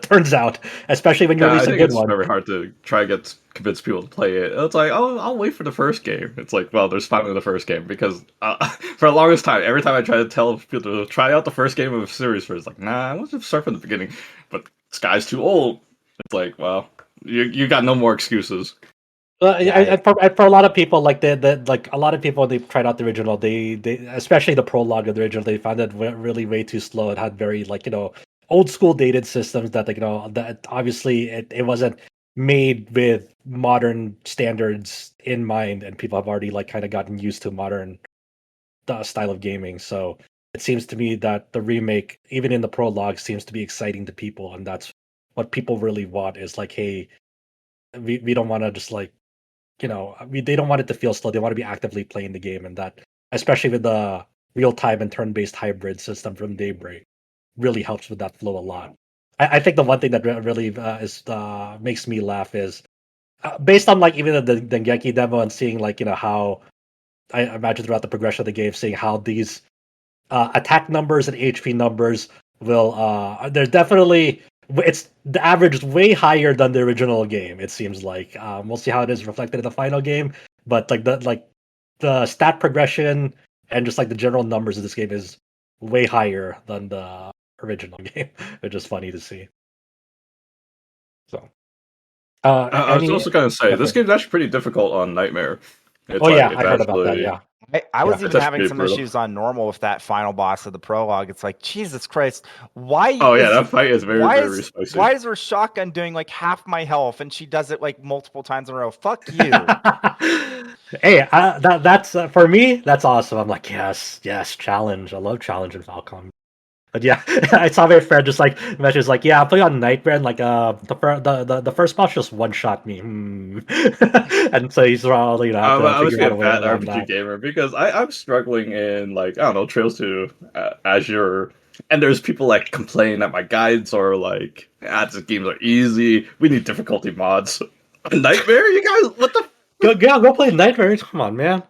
Turns out, especially when you Yeah, I release a think good it's one. very hard to try convince people to play it. It's like, oh, I'll wait for the first game. It's like, well, there's finally the first game because for the longest time, every time I try to tell people to try out the first game of a series, it's like, nah, I want to start from the beginning. But this guy's too old. It's like, well, you got no more excuses. Yeah, and for a lot of people, like a lot of people, they tried out the original. They especially the prologue of the original, they found it really way too slow. It had very old school dated systems that that obviously it wasn't made with modern standards in mind, and people have already kind of gotten used to modern style of gaming. So it seems to me that the remake, even in the prologue, seems to be exciting to people, and that's what people really want. Is like, hey, we don't want to just they don't want it to feel slow. They want to be actively playing the game, and that, especially with the real time and turn based hybrid system from Daybreak, really helps with that flow a lot. I think the one thing that really is makes me laugh is based on even the Dengeki demo and seeing how I imagine throughout the progression of the game, seeing how these attack numbers and HP numbers will they're definitely it's the average is way higher than the original game. It seems like we'll see how it is reflected in the final game, but the stat progression and just the general numbers of this game is way higher than the original game, which is funny to see. So, I was any also gonna say this different? game's actually pretty difficult on Nightmare. Oh It's like yeah, it's I heard about that. actually Yeah, I was yeah. it's even actually having pretty some brutal. issues on normal with that final boss of the prologue. It's like, Jesus Christ, why Oh yeah, is that fight is very why very is spicy. why is her shotgun doing like half my health and she does it like multiple times in a row? Fuck you. Hey, that's for me. That's awesome. I'm like, yes, challenge. I love challenge in Falcom. But yeah, I saw my friend just messages like, yeah, I'm playing on Nightmare, and the first boss just one shot me, and so he's all have to I must figure be out a a way bad around RPG that. gamer because I'm struggling in like I don't know Trails to Azure, and there's people complain that my guides are these games are easy. We need difficulty mods. Nightmare, you guys, what the? Go play Nightmare. Come on, man.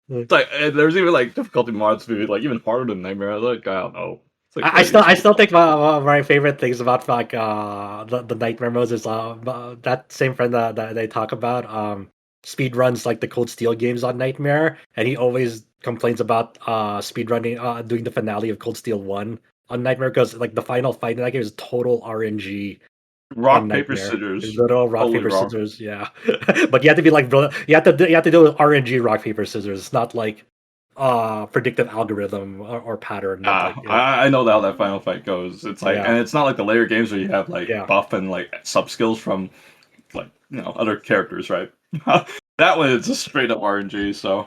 It's like and there's even difficulty mods maybe even harder than Nightmare. I was like, I don't know. It's like I what still is I this? still think my favorite things about the nightmare modes is that same friend that they talk about speed runs the Cold Steel games on Nightmare, and he always complains about speed running doing the finale of Cold Steel 1 on Nightmare because the final fight in that game is total RNG on Rock paper Nightmare. It's scissors. literal rock Totally paper wrong. scissors, yeah. But you have to be you have to do RNG rock paper scissors. It's not predictive algorithm or pattern that I know how that final fight goes. It's yeah. and it's not like the later games where you have Yeah. buff and sub skills from other characters, right? That one it's just straight up RNG. So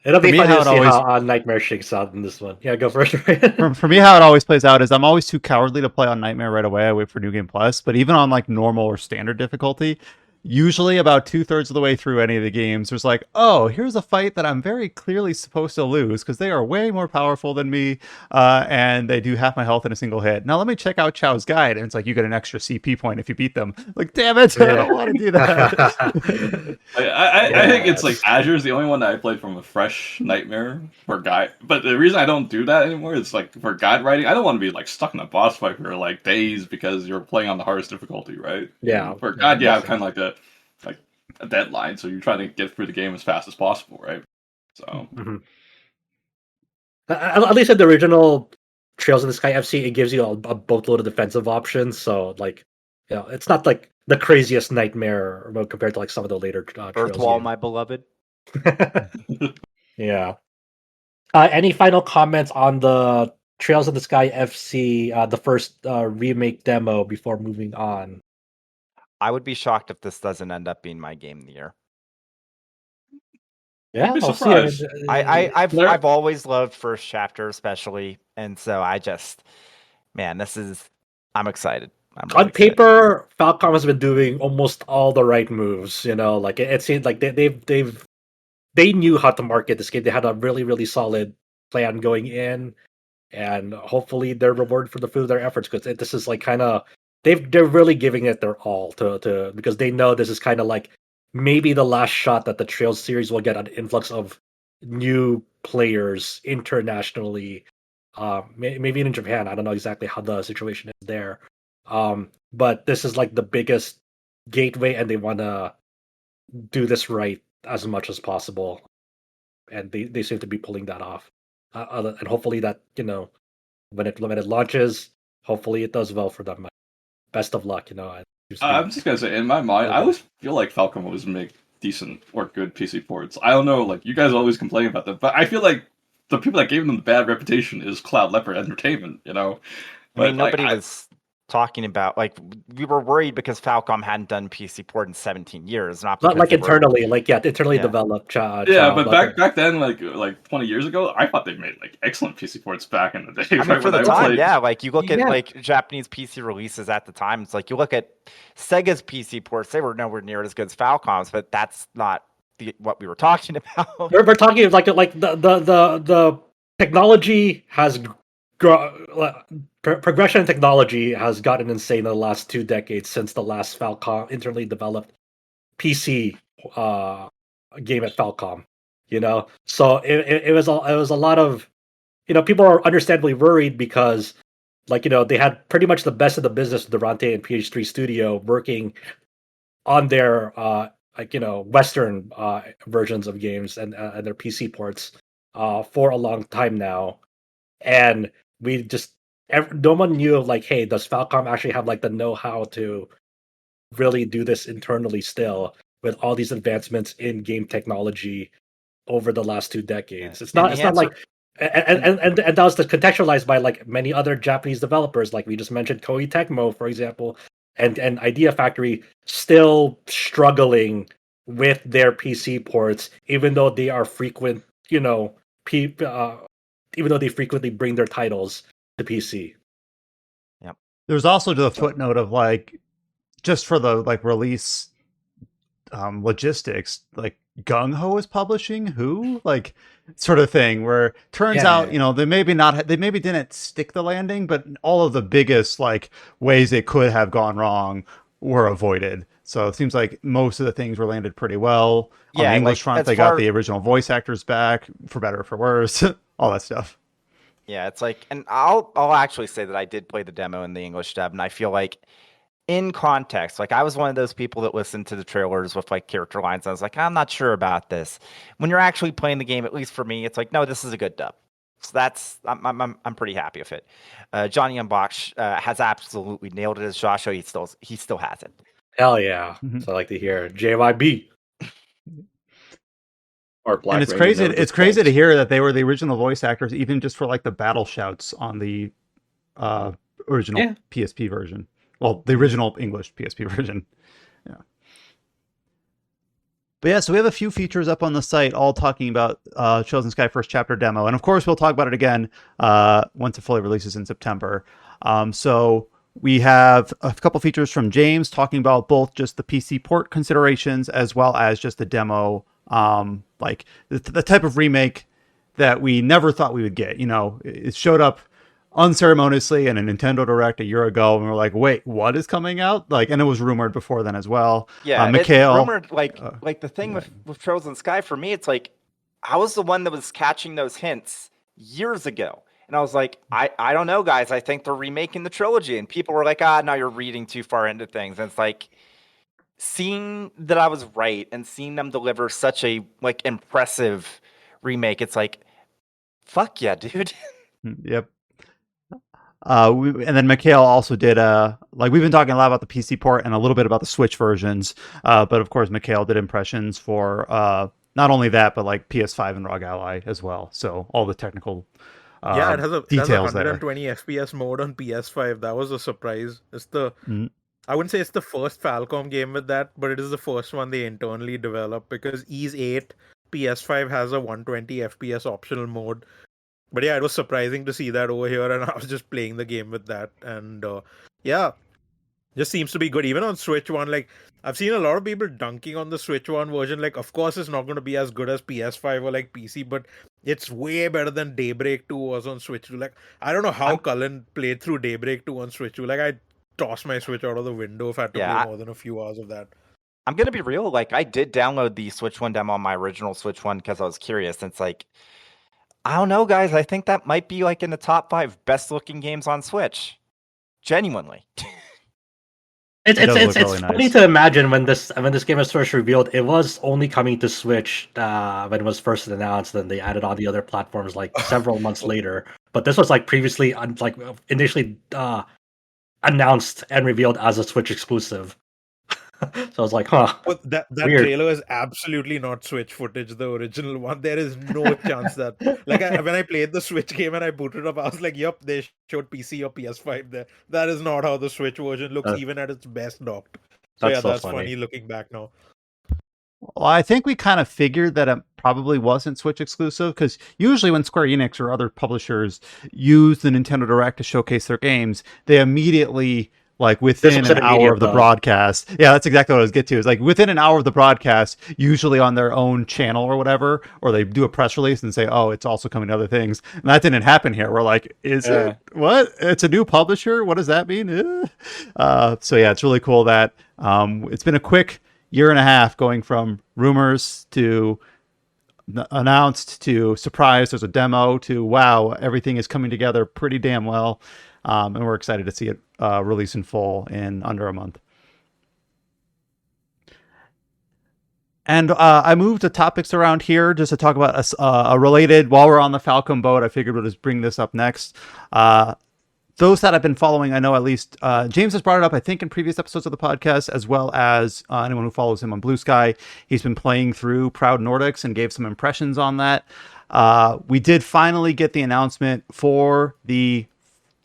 It'll For be me, funny how to it see always how Nightmare shakes out in this one. Yeah, go first, Ryan. for me how it always plays out is I'm always too cowardly to play on Nightmare right away. I wait for New Game Plus, but even on normal or standard difficulty, usually about 2/3 of the way through any of the games, there's oh, here's a fight that I'm very clearly supposed to lose because they are way more powerful than me, and they do half my health in a single hit. Now let me check out Chow's guide, and it's you get an extra CP point if you beat them. Damn it, I don't want to do that. I think it's Yes. Azure's the only one that I played from a fresh Nightmare for guide. But the reason I don't do that anymore is for guide writing. I don't want to be stuck in a boss fight for days because you're playing on the hardest difficulty, right? Yeah. For Yeah, guide, that you makes have sense. kind of a deadline, so you're trying to get through the game as fast as possible, right? So Mhm. At least in the original Trails in the Sky FC, it gives you a boatload of defensive options. So it's not the craziest nightmare mode compared to some of the later Trails Earthwall, games. my beloved. Yeah. Any final comments on the Trails of the Sky FC, the first remake demo before moving on? I would be shocked if this doesn't end up being my game of the year. I'd Yeah, be I'll see. I mean, surprised. I've always loved first chapter especially, and so man, I'm excited. I'm really On excited. paper, Falcom has been doing almost all the right moves. Like it seems like they knew how to market this game. They had a really really solid plan going in, and hopefully they're rewarded for the fruit of their efforts because this is like kind of they're really giving it their all to because they know this is kind of like maybe the last shot that the Trails series will get an influx of new players internationally. Maybe in Japan. I don't know exactly how the situation is there. But this is like the biggest gateway, and they want to do this right as much as possible, and they seem to be pulling that off. And hopefully that when it launches, hopefully it does well for them. Best of luck, and I'm just gonna say, in my mind, I always feel like Falcom always make decent or good PC ports. I don't know, like you guys always complain about them, but I feel like the people that gave them the bad reputation is Cloud Leopard Entertainment, you know. I mean, nobody was talking about, like, we were worried because Falcom hadn't done PC port in 17 years, not because like they were- internally, internally Yeah. developed. Yeah, but back then, like 20 years ago, I thought they made like excellent PC ports back in the day. I mean, for the time, played. yeah. Like you look at Yeah. like Japanese PC releases at the time. It's like you look at Sega's PC ports; they were nowhere near as good as Falcom's, but that's not what we were talking about. We're talking like the technology has progression in technology has gotten insane in the last 2 decades since the last Falcom internally developed PC game at Falcom. So it was a lot of people are understandably worried because they had pretty much the best of the business with Durante and PH3 Studio working on their Western versions of games and their PC ports for a long time now, and we just no one knew like, hey, does Falcom actually have like the know-how to really do this internally still with all these advancements in game technology over the last 2 decades? It's not like and that was contextualized by like many other Japanese developers, like we just mentioned Koei Tecmo, for example, and Idea Factory still struggling with their PC ports, even though they are frequent, even though they frequently bring their titles to PC. There's also the footnote of like, just for the like release logistics, like Gung Ho is publishing who, like, sort of thing, where turns out they maybe didn't stick the landing, but all of the biggest like ways it could have gone wrong were avoided. So it seems like most of the things were landed pretty well. On the English front, they got the original voice actors back, for better or for worse, all that stuff. Yeah, it's like, and I'll actually say that I did play the demo in the English dub, and I feel like in context, like I was one of those people that listened to the trailers with like character lines, and I was like, I'm not sure about this. When you're actually playing the game, at least for me, it's like, no, this is a good dub. So I'm pretty happy with it. Johnny Unbox has absolutely nailed it as Joshua. He still has it. Hell yeah! So I like to hear JYB. And it's crazy. It's crazy to hear that they were the original voice actors, even just for like the battle shouts on the original PSP version. Well, the original English PSP version. Yeah. But yeah, so we have a few features up on the site, all talking about Chosen Sky First Chapter demo, and of course we'll talk about it again once it fully releases in September. So we have a couple features from James talking about both just the PC port considerations as well as just the demo. Like the type of remake that we never thought we would get. It showed up unceremoniously in a Nintendo Direct a year ago, and we're like, wait, what is coming out? Like, and it was rumored before then as well. Yeah, Mikhail, it's rumored, like the thing with Chosen Sky for me, it's like I was the one that was catching those hints years ago. And I was like, I don't know, guys. I think they're remaking the trilogy. And people were like, now you're reading too far into things. And it's like, seeing that I was right and seeing them deliver such a like impressive remake, it's like, fuck yeah, dude. Yep. And then Mikhail also did like we've been talking a lot about the PC port and a little bit about the Switch versions, but of course Mikhail did impressions for not only that, but like PS5 and ROG Ally as well. So all the technical it has a details 120 FPS mode on PS5. That was a surprise. It's I wouldn't say it's the first Falcom game with that, but it is the first one they internally developed, because Ys 8 PS5 has a 120 FPS optional mode. But yeah, it was surprising to see that over here, and I was just playing the game with that. And just seems to be good. Even on Switch One, like I've seen a lot of people dunking on the Switch One version. Like, of course, it's not going to be as good as PS5 or like PC, but it's way better than Daybreak 2 was on Switch 2. Like, I don't know how Cullen played through Daybreak 2 on Switch 2. Like, I tossed my Switch out of the window if I had to play more than a few hours of that. I'm gonna be real. Like, I did download the Switch One demo on my original Switch One because I was curious. And it's like, I don't know, guys. I think that might be like in the top 5 best looking games on Switch. Genuinely. It's really funny nice. to imagine when this game was first revealed. It was only coming to Switch when it was first announced. Then they added on the other platforms like several months later. But this was like previously initially announced and revealed as a Switch exclusive. So I was like, huh. But that weird. trailer is absolutely not Switch footage, the original one. There is no chance that. Like, when I played the Switch game and I booted up, I was like, yup, they showed PC or PS5 there. That is not how the Switch version looks, even at its best docked. So yeah, that's funny looking back now. Well, I think we kind of figured that it probably wasn't Switch exclusive, because usually when Square Enix or other publishers use the Nintendo Direct to showcase their games, they immediately, like within an hour of the broadcast. Yeah, that's exactly what I was getting to. Is like within an hour of the broadcast, usually on their own channel or whatever, or they do a press release and say, "Oh, it's also coming to other things." And that didn't happen here. We're like, "Is it what? It's a new publisher? What does that mean?" So yeah, it's really cool that it's been a quick year and a half going from rumors to announced to surprise there's a demo to wow, everything is coming together pretty damn well. And we're excited to see it release in full in under a month. And I moved the topics around here just to talk about a related, while we're on the Falcon boat, I figured we'll just bring this up next. Those that have been following, I know at least James has brought it up, I think, in previous episodes of the podcast, as well as anyone who follows him on Blue Sky. He's been playing through Proud Nordics and gave some impressions on that. We did finally get the announcement for the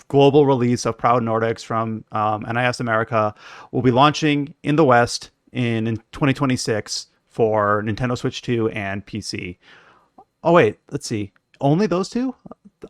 global release of Proud Nordics from NIS America. Will be launching in the West in 2026 for Nintendo Switch 2 and PC. Oh, wait, let's see. Only those two?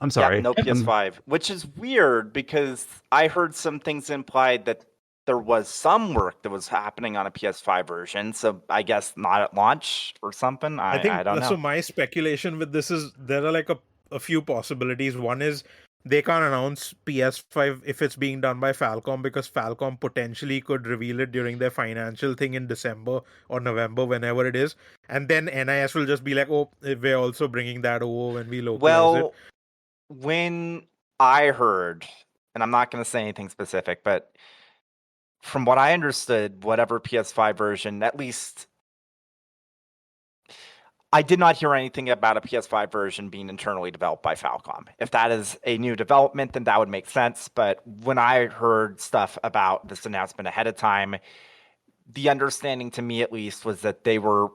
I'm sorry. Yeah, no PS5, which is weird because I heard some things implied that there was some work that was happening on a PS5 version. So I guess not at launch or something. I don't know. So my speculation with this is there are like a few possibilities. One is they can't announce PS5 if it's being done by Falcom, because Falcom potentially could reveal it during their financial thing in December or November, whenever it is. And then NIS will just be like, oh, we're also bringing that over when we localize it. When I heard, and I'm not going to say anything specific, but from what I understood, whatever PS5 version, at least I did not hear anything about a PS5 version being internally developed by Falcom. If that is a new development, then that would make sense. But when I heard stuff about this announcement ahead of time, the understanding to me at least was that they were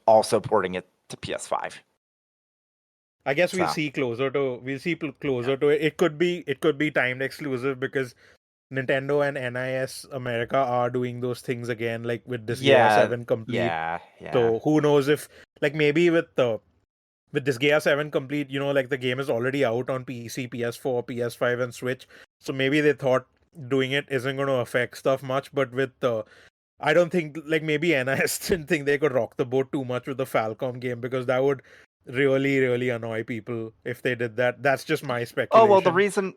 also porting it to PS5. I guess we'll see closer to it. It could be timed exclusive because Nintendo and NIS America are doing those things again, like with this Disgaea 7 Complete. Yeah. So who knows if, like, maybe with Disgaea 7 Complete, like the game is already out on PC, PS4, PS5, and Switch. So maybe they thought doing it isn't going to affect stuff much. But with I don't think, like, maybe NIS didn't think they could rock the boat too much with the Falcom game, because that would really, really annoy people if they did that. That's just my speculation. Oh, well, the reason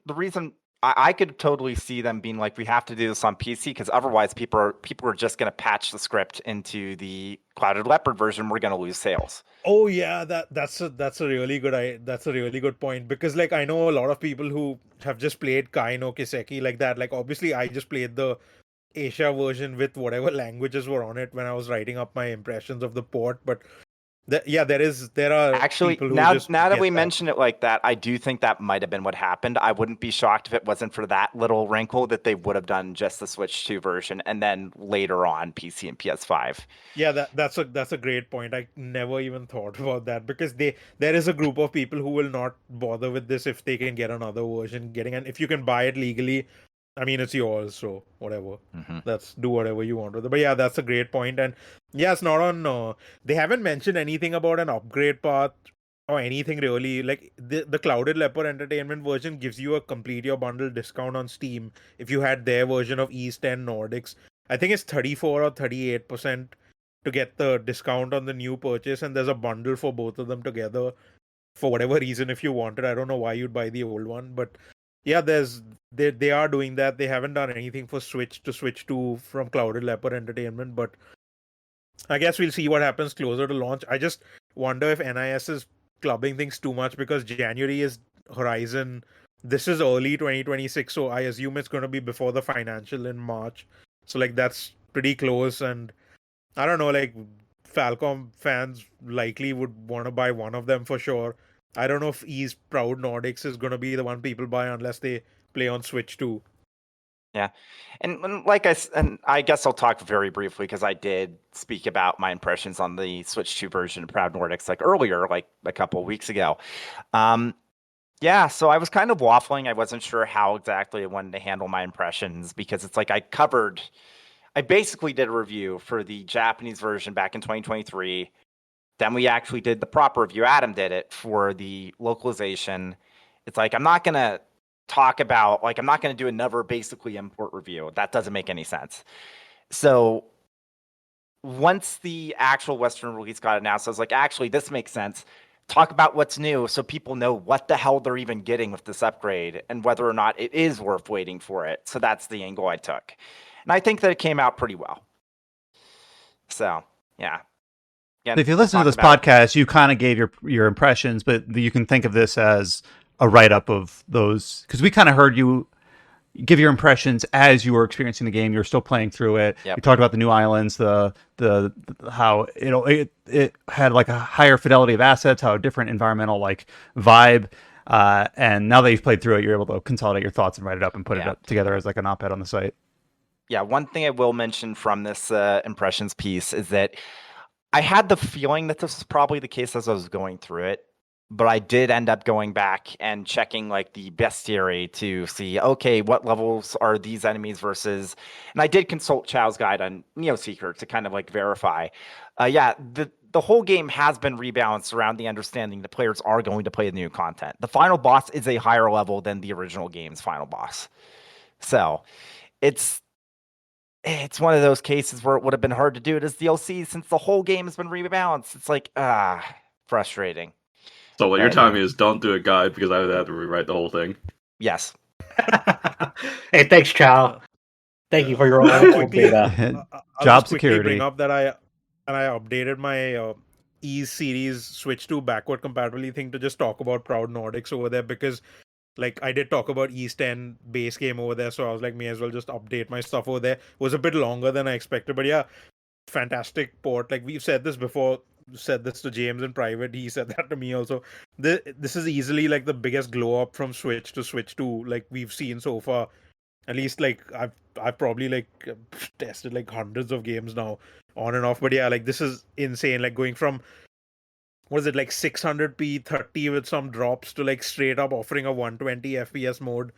I could totally see them being like, we have to do this on PC because otherwise people are just going to patch the script into the Clouded Leopard version. We're going to lose sales. Oh yeah, that's a really good point, because like I know a lot of people who have just played Kai no Kiseki like that. Like obviously I just played the Asia version with whatever languages were on it when I was writing up my impressions of the port, but there are actually people who now just that we mention it like that, I do think that might have been what happened. I wouldn't be shocked if it wasn't for that little wrinkle that they would have done just the Switch 2 version and then later on PC and PS5. Yeah, that's a great point. I never even thought about that, because there is a group of people who will not bother with this if they can get another version. And if you can buy it legally, I mean, it's yours, so whatever. Let's do whatever you want with it. But yeah, that's a great point. And yeah, it's not on. They haven't mentioned anything about an upgrade path or anything really. Like the Clouded Leopard Entertainment version gives you a complete your bundle discount on Steam if you had their version of East End Nordics. I think it's 34 or 38% to get the discount on the new purchase, and there's a bundle for both of them together for whatever reason if you wanted. I don't know why you'd buy the old one, but yeah, they are doing that. They haven't done anything for Switch to switch to from Clouded Leopard Entertainment, but I guess we'll see what happens closer to launch. I just wonder if NIS is clubbing things too much because January is Horizon. This is early 2026, so I assume it's going to be before the financial in March. So like that's pretty close, and I don't know, like Falcom fans likely would want to buy one of them for sure. I don't know if E's Proud Nordics is going to be the one people buy unless they play on Switch too. Yeah, and and I guess I'll talk very briefly because I did speak about my impressions on the Switch 2 version of Proud Nordics like earlier, like a couple of weeks ago. Yeah, so I was kind of waffling. I wasn't sure how exactly I wanted to handle my impressions because it's like I basically did a review for the Japanese version back in 2023. Then we actually did the proper review. Adam did it for the localization. It's like I'm not gonna do another basically import review. That doesn't make any sense. So once the actual Western release got announced, I was like, actually, this makes sense. Talk about what's new so people know what the hell they're even getting with this upgrade and whether or not it is worth waiting for it. So that's the angle I took. And I think that it came out pretty well. So, yeah. Again, If you listen to this podcast, you kind of gave your impressions, but you can think of this as a write-up of those, because we kind of heard you give your impressions as you were experiencing the game. You were still playing through it. Yep. You talked about the new islands, the how it had like a higher fidelity of assets, how a different environmental like vibe. And now that you've played through it, you're able to consolidate your thoughts and write it up and put it up together as like an op-ed on the site. Yeah, one thing I will mention from this impressions piece is that I had the feeling that this was probably the case as I was going through it, but I did end up going back and checking like the bestiary to see, okay, what levels are these enemies versus, and I did consult Chow's guide on Neoseeker to kind of like verify. The whole game has been rebalanced around the understanding that players are going to play the new content. The final boss is a higher level than the original game's final boss. So it's one of those cases where it would have been hard to do it as DLC since the whole game has been rebalanced. It's like, frustrating. So what you're telling me is don't do a guide because I would have to rewrite the whole thing. Yes. Hey, thanks, Chow. Thank you for your old data. Job I'll security. Bring up that I updated my Ease series switch to backward compatibility thing to just talk about Proud Nordics over there because like I did talk about East End base game over there, so I was like, may as well just update my stuff over there. It was a bit longer than I expected, but yeah, fantastic port. Like we've said this before, said this to James in private. He said that to me also. This is easily like the biggest glow up from Switch to Switch 2 like we've seen so far. At least like I've probably like tested like hundreds of games now on and off. But yeah, like this is insane. Like going from what is it like 600p 30 with some drops to like straight up offering a 120 FPS mode,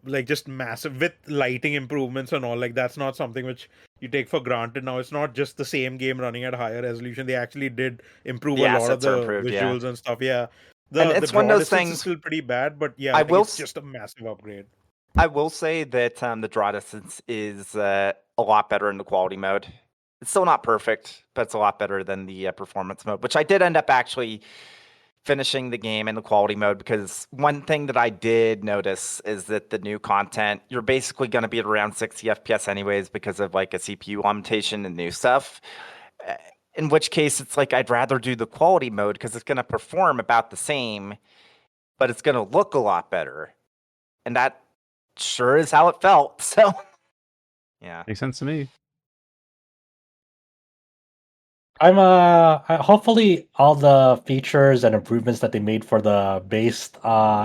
like just massive with lighting improvements and all. Like that's not something which you take for granted now. It's not just the same game running at higher resolution. They actually did improve a lot of the visuals and stuff. Yeah, it's one of those things is still pretty bad, but yeah, it's just a massive upgrade. I will say that the draw distance is a lot better in the quality mode. It's still not perfect, but it's a lot better than the performance mode, which I did end up actually finishing the game in the quality mode because one thing that I did notice is that the new content, you're basically going to be at around 60 FPS anyways because of like a CPU limitation and new stuff. In which case, it's like I'd rather do the quality mode because it's going to perform about the same, but it's going to look a lot better. And that sure is how it felt. So, yeah. Makes sense to me. Hopefully all the features and improvements that they made for the base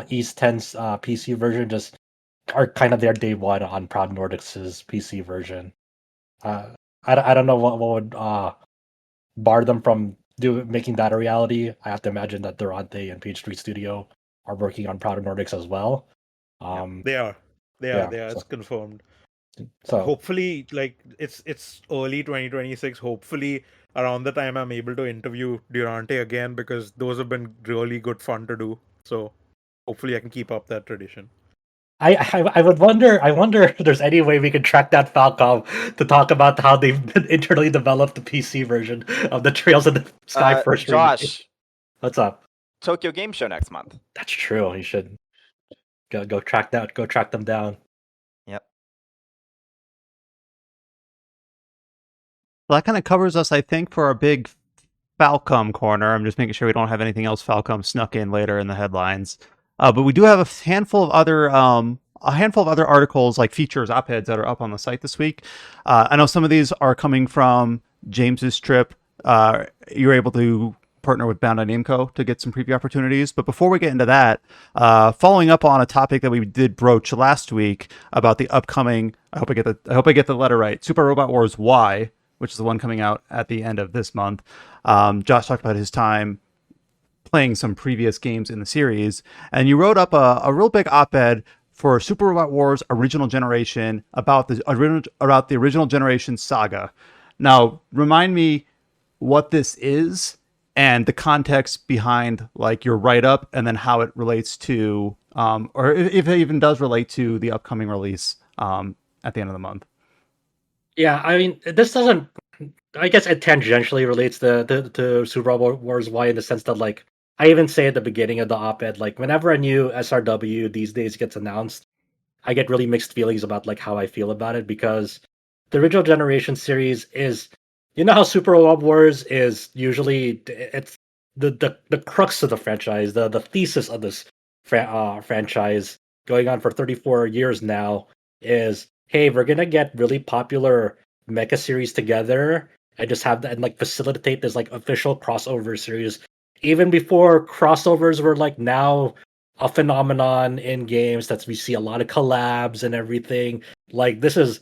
East 10's PC version just are kind of there day one on Proud Nordics' PC version. I don't know what would bar them from making that a reality. I have to imagine that Durante and Page 3 Studio are working on Proud Nordics as well. They are. It's confirmed. So hopefully, like it's early 2026. Hopefully, around the time I'm able to interview Durante again, because those have been really good fun to do. So hopefully I can keep up that tradition. I would wonder. I wonder if there's any way we could track that Falcom to talk about how they've internally developed the PC version of the Trails of the Sky first remake. Josh, What's up? Tokyo Game Show next month. That's true. You should go track that. Go track them down. Yep. Well, that kind of covers us, I think, for our big Falcom corner. I'm just making sure we don't have anything else Falcom snuck in later in the headlines. But we do have a handful of other articles, like features, op-eds that are up on the site this week. I know some of these are coming from James's trip. You were able to partner with Bandai Namco to get some preview opportunities. But before we get into that, following up on a topic that we did broach last week about the upcoming, I hope I get the letter right, Super Robot Wars Y, which is the one coming out at the end of this month. Josh talked about his time playing some previous games in the series, and you wrote up a real big op-ed for Super Robot Wars Original Generation about the original generation saga. Now, remind me what this is and the context behind like your write-up, and then how it relates to, or if it even does relate to the upcoming release at the end of the month. Yeah, I mean, this doesn't. I guess it tangentially relates to Super Robot Wars Y in the sense that, like, I even say at the beginning of the op-ed, like, whenever a new SRW these days gets announced, I get really mixed feelings about like how I feel about it, because the original generation series is, you know how Super Robot Wars is usually, it's the crux of the franchise, the thesis of this franchise going on for 34 years now is, hey, we're gonna get really popular mecha series together and just have that and like facilitate this like official crossover series. Even before crossovers were like now a phenomenon in games, that we see a lot of collabs and everything. Like this is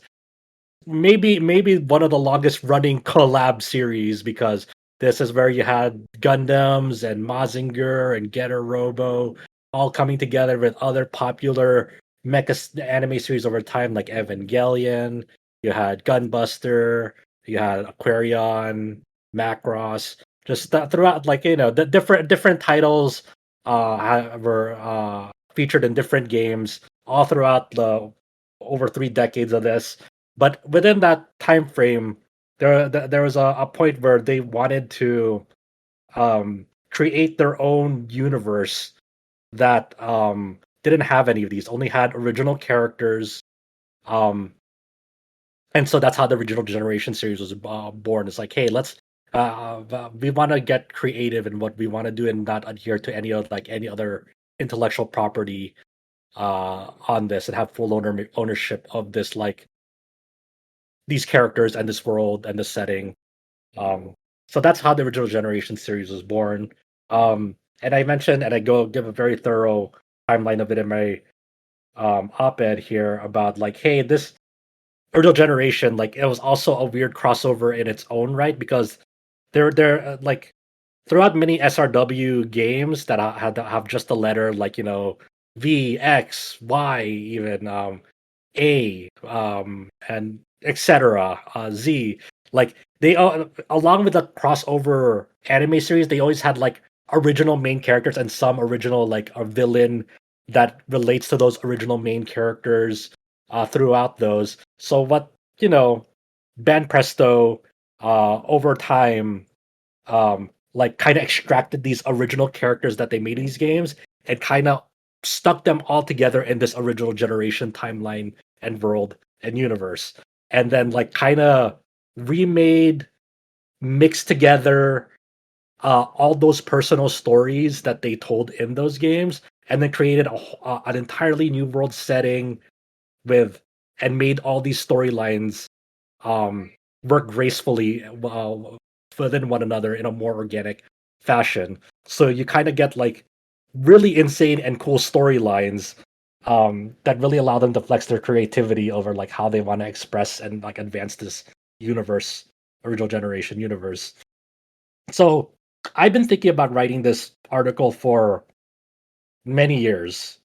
maybe one of the longest running collab series, because this is where you had Gundams and Mazinger and Getter Robo all coming together with other popular anime series over time, like Evangelion. You had Gunbuster, you had Aquarion, Macross. Just throughout, like, you know, the different titles were featured in different games all throughout the over 3 decades of this. But within that time frame, there was a point where they wanted to create their own universe that didn't have any of these, only had original characters. Um, and so that's how the original generation series was born. It's like, hey, let's we want to get creative in what we want to do and not adhere to any other intellectual property on this, and have full ownership of this, like these characters and this world and this setting. So that's how the original generation series was born. And I mentioned, and I go give a very thorough timeline of it in my op-ed here about like, hey, this original generation, like, it was also a weird crossover in its own right, because they're like throughout many SRW games that have just the letter, like, you know, V, X, Y, even A, and etc. Z. Like they along with the crossover anime series, they always had like original main characters and some original like a villain that relates to those original main characters throughout those. So what, you know, Ben Presto over time like kind of extracted these original characters that they made in these games and kind of stuck them all together in this original generation timeline and world and universe, and then like kind of remade, mixed together all those personal stories that they told in those games, and then created an entirely new world setting with, and made all these storylines work gracefully within one another in a more organic fashion. So you kind of get like really insane and cool storylines that really allow them to flex their creativity over like how they want to express and like advance this universe, original generation universe. So I've been thinking about writing this article for many years,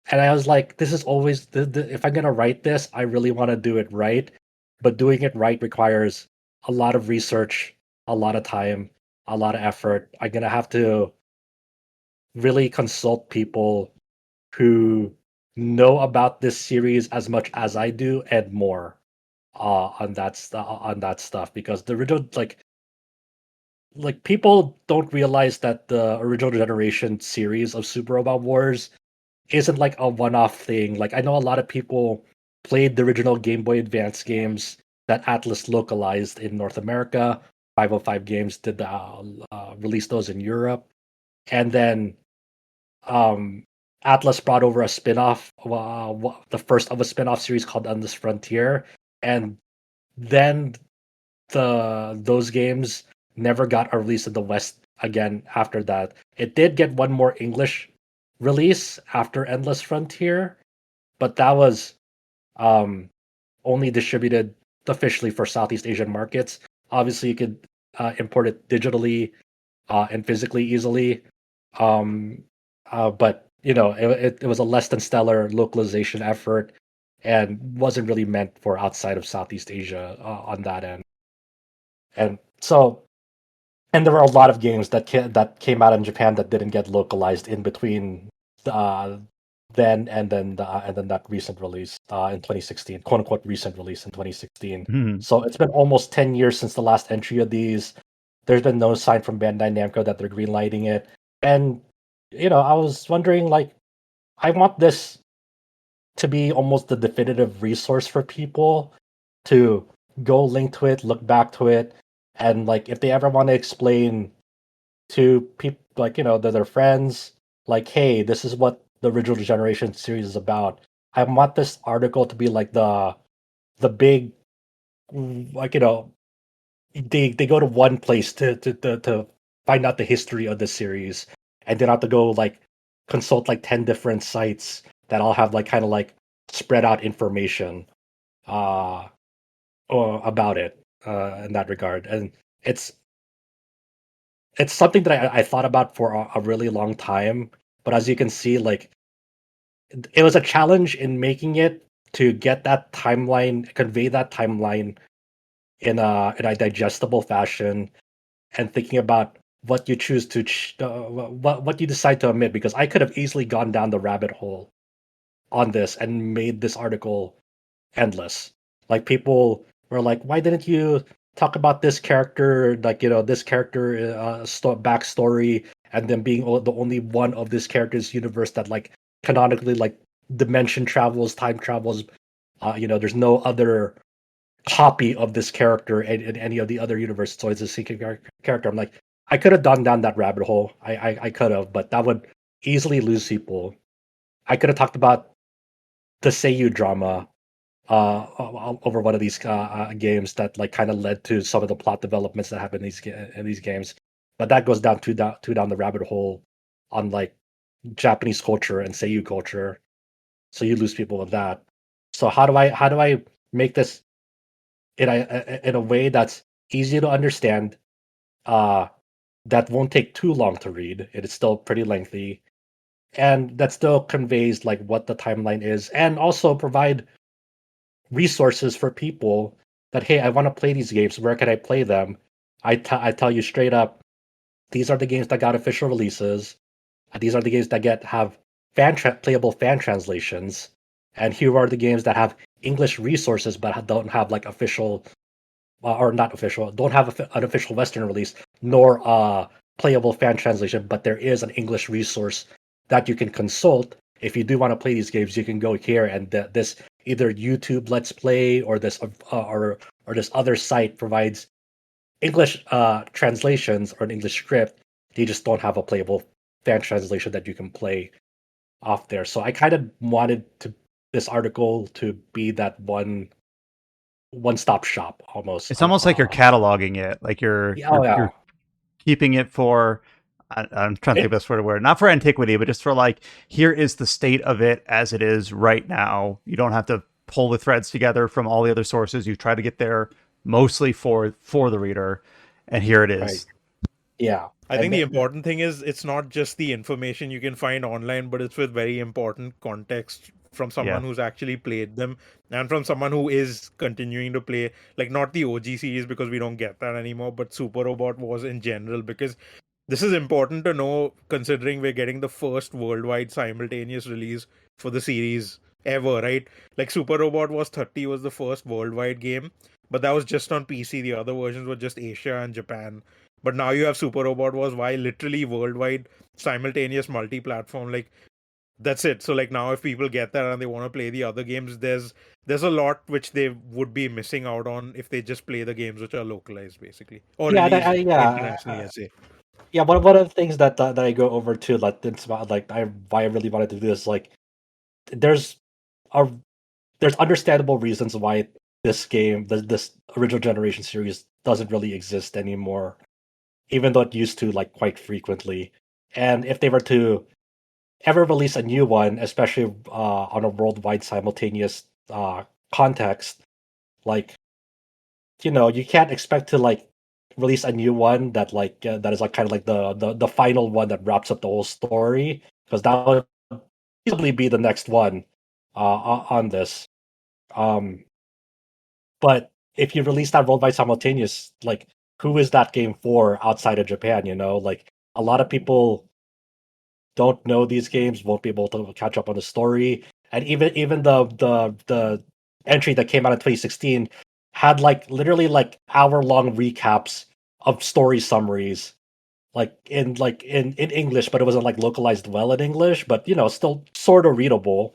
and I was like, this is always if I'm gonna write this, I really want to do it right, but doing it right requires a lot of research a lot of time, a lot of effort. I'm gonna have to really consult people who know about this series as much as I do and more on that stuff, because the original, like people don't realize that the original generation series of Super Robot Wars isn't like a one-off thing. Like I know a lot of people played the original Game Boy Advance games that Atlas localized in North America. 505 Games did release those in Europe, and then um, Atlas brought over a spin-off, the first of a spin-off series called Endless Frontier, and then those games never got a release in the West again after that. It did get one more English release after Endless Frontier, but that was um, only distributed officially for Southeast Asian markets. Obviously, you could import it digitally and physically easily, um, but it was a less than stellar localization effort and wasn't really meant for outside of Southeast Asia on that end. And so, and there were a lot of games that came out in Japan that didn't get localized in between uh, then and then that recent release in 2016, quote unquote recent release in 2016. Hmm. So it's been almost 10 years since the last entry of these. There's been no sign from Bandai Namco that they're greenlighting it, and I was wondering, like, I want this to be almost the definitive resource for people to go link to it, look back to it, and like if they ever want to explain to people, like their friends, like, hey, this is what the original generation series is about. I want this article to be like the big, like they go to one place to find out the history of the series, and they don't have to go like consult like 10 different sites that all have like kind of like spread out information uh or about it in that regard. And it's it's something that I thought about for a really long time, but as you can see, like it was a challenge in making it to get that timeline, convey that timeline in a digestible fashion, and thinking about what you choose to what you decide to omit, because I could have easily gone down the rabbit hole on this and made this article endless. Like people were like, "Why didn't you talk about this character? Like this character backstory, and then being the only one of this character's universe that like canonically like dimension travels, time travels. There's no other copy of this character in any of the other universes. So it's a secret character." I'm like, I could have gone down that rabbit hole. I could have, but that would easily lose people. I could have talked about the Seiyu drama over one of these games that like kind of led to some of the plot developments that happen in these games, but that goes too down the rabbit hole on like Japanese culture and Seiyu culture, so you lose people with that. So how do I make this in a way that's easy to understand, uh, that won't take too long to read. It is still pretty lengthy, and that still conveys like what the timeline is, and also provide resources for people that, hey, I want to play these games. Where can I play them? I tell you straight up, these are the games that got official releases. These are the games that have playable fan translations, and here are the games that have English resources but don't have like official, or not official, don't have an official Western release, nor a playable fan translation, but there is an English resource that you can consult. If you do want to play these games, you can go here, and this either YouTube Let's Play or this other site provides English translations or an English script. They just don't have a playable fan translation that you can play off there. So I kind of wanted this article to be that one-stop shop almost. It's almost like you're cataloging it, like you're Yeah, oh yeah. you're keeping it for. I'm trying to think of the best word, not for antiquity, but just for like, here is the state of it as it is right now. You don't have to pull the threads together from all the other sources. You try to get there mostly for the reader, and here it is. Right. Yeah. I think the important thing is it's not just the information you can find online, but it's with very important context from someone who's actually played them, and from someone who is continuing to play, like, not the OG series because we don't get that anymore, but Super Robot Wars in general, because this is important to know considering we're getting the first worldwide simultaneous release for the series ever, right? Like, Super Robot Wars 30 was the first worldwide game, but that was just on PC. The other versions were just Asia and Japan. But now you have Super Robot Wars Y, literally worldwide simultaneous multi-platform. Like, that's it. So, like, now if people get that and they want to play the other games, there's a lot which they would be missing out on if they just play the games which are localized, basically, or Yeah, released yeah, internationally, let's say. yeah. One of the things that I go over to, like, it's about, like, why I really wanted to do this, like, there's a there's understandable reasons why this game, this original generation series, doesn't really exist anymore, even though it used to, like, quite frequently. And if they were to ever release a new one, especially on a worldwide simultaneous context, like, you can't expect to, like, release a new one that, like, that is, like, kind of like the final one that wraps up the whole story, because that would easily be the next one on this. Um, but if you release that worldwide simultaneous, like, who is that game for outside of Japan? Like, a lot of people don't know these games, won't be able to catch up on the story, and even the entry that came out in 2016 had, like, literally, like, hour-long recaps of story summaries, in English, but it wasn't, like, localized well in English, but still sort of readable.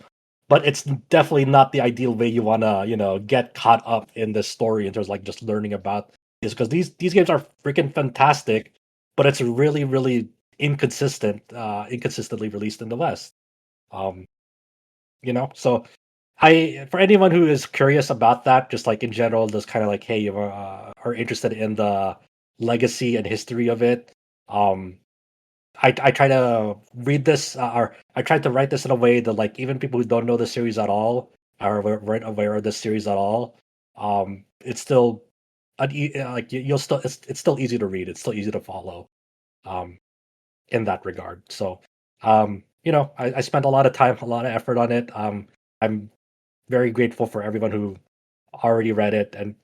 But it's definitely not the ideal way you wanna get caught up in this story in terms of, like, just learning about this, because these games are freaking fantastic, but it's really, really inconsistently released in the West. Um, so for anyone who is curious about that, just, like, in general, just kind of like, hey, you are interested in the legacy and history of it. Um, I try to read this, or I tried to write this in a way that, like, even people who don't know the series at all weren't aware of this series at all. It's still like, you'll still it's still easy to read. It's still easy to follow. Um, in that regard. So, I spent a lot of time, a lot of effort on it. I'm very grateful for everyone who already read it and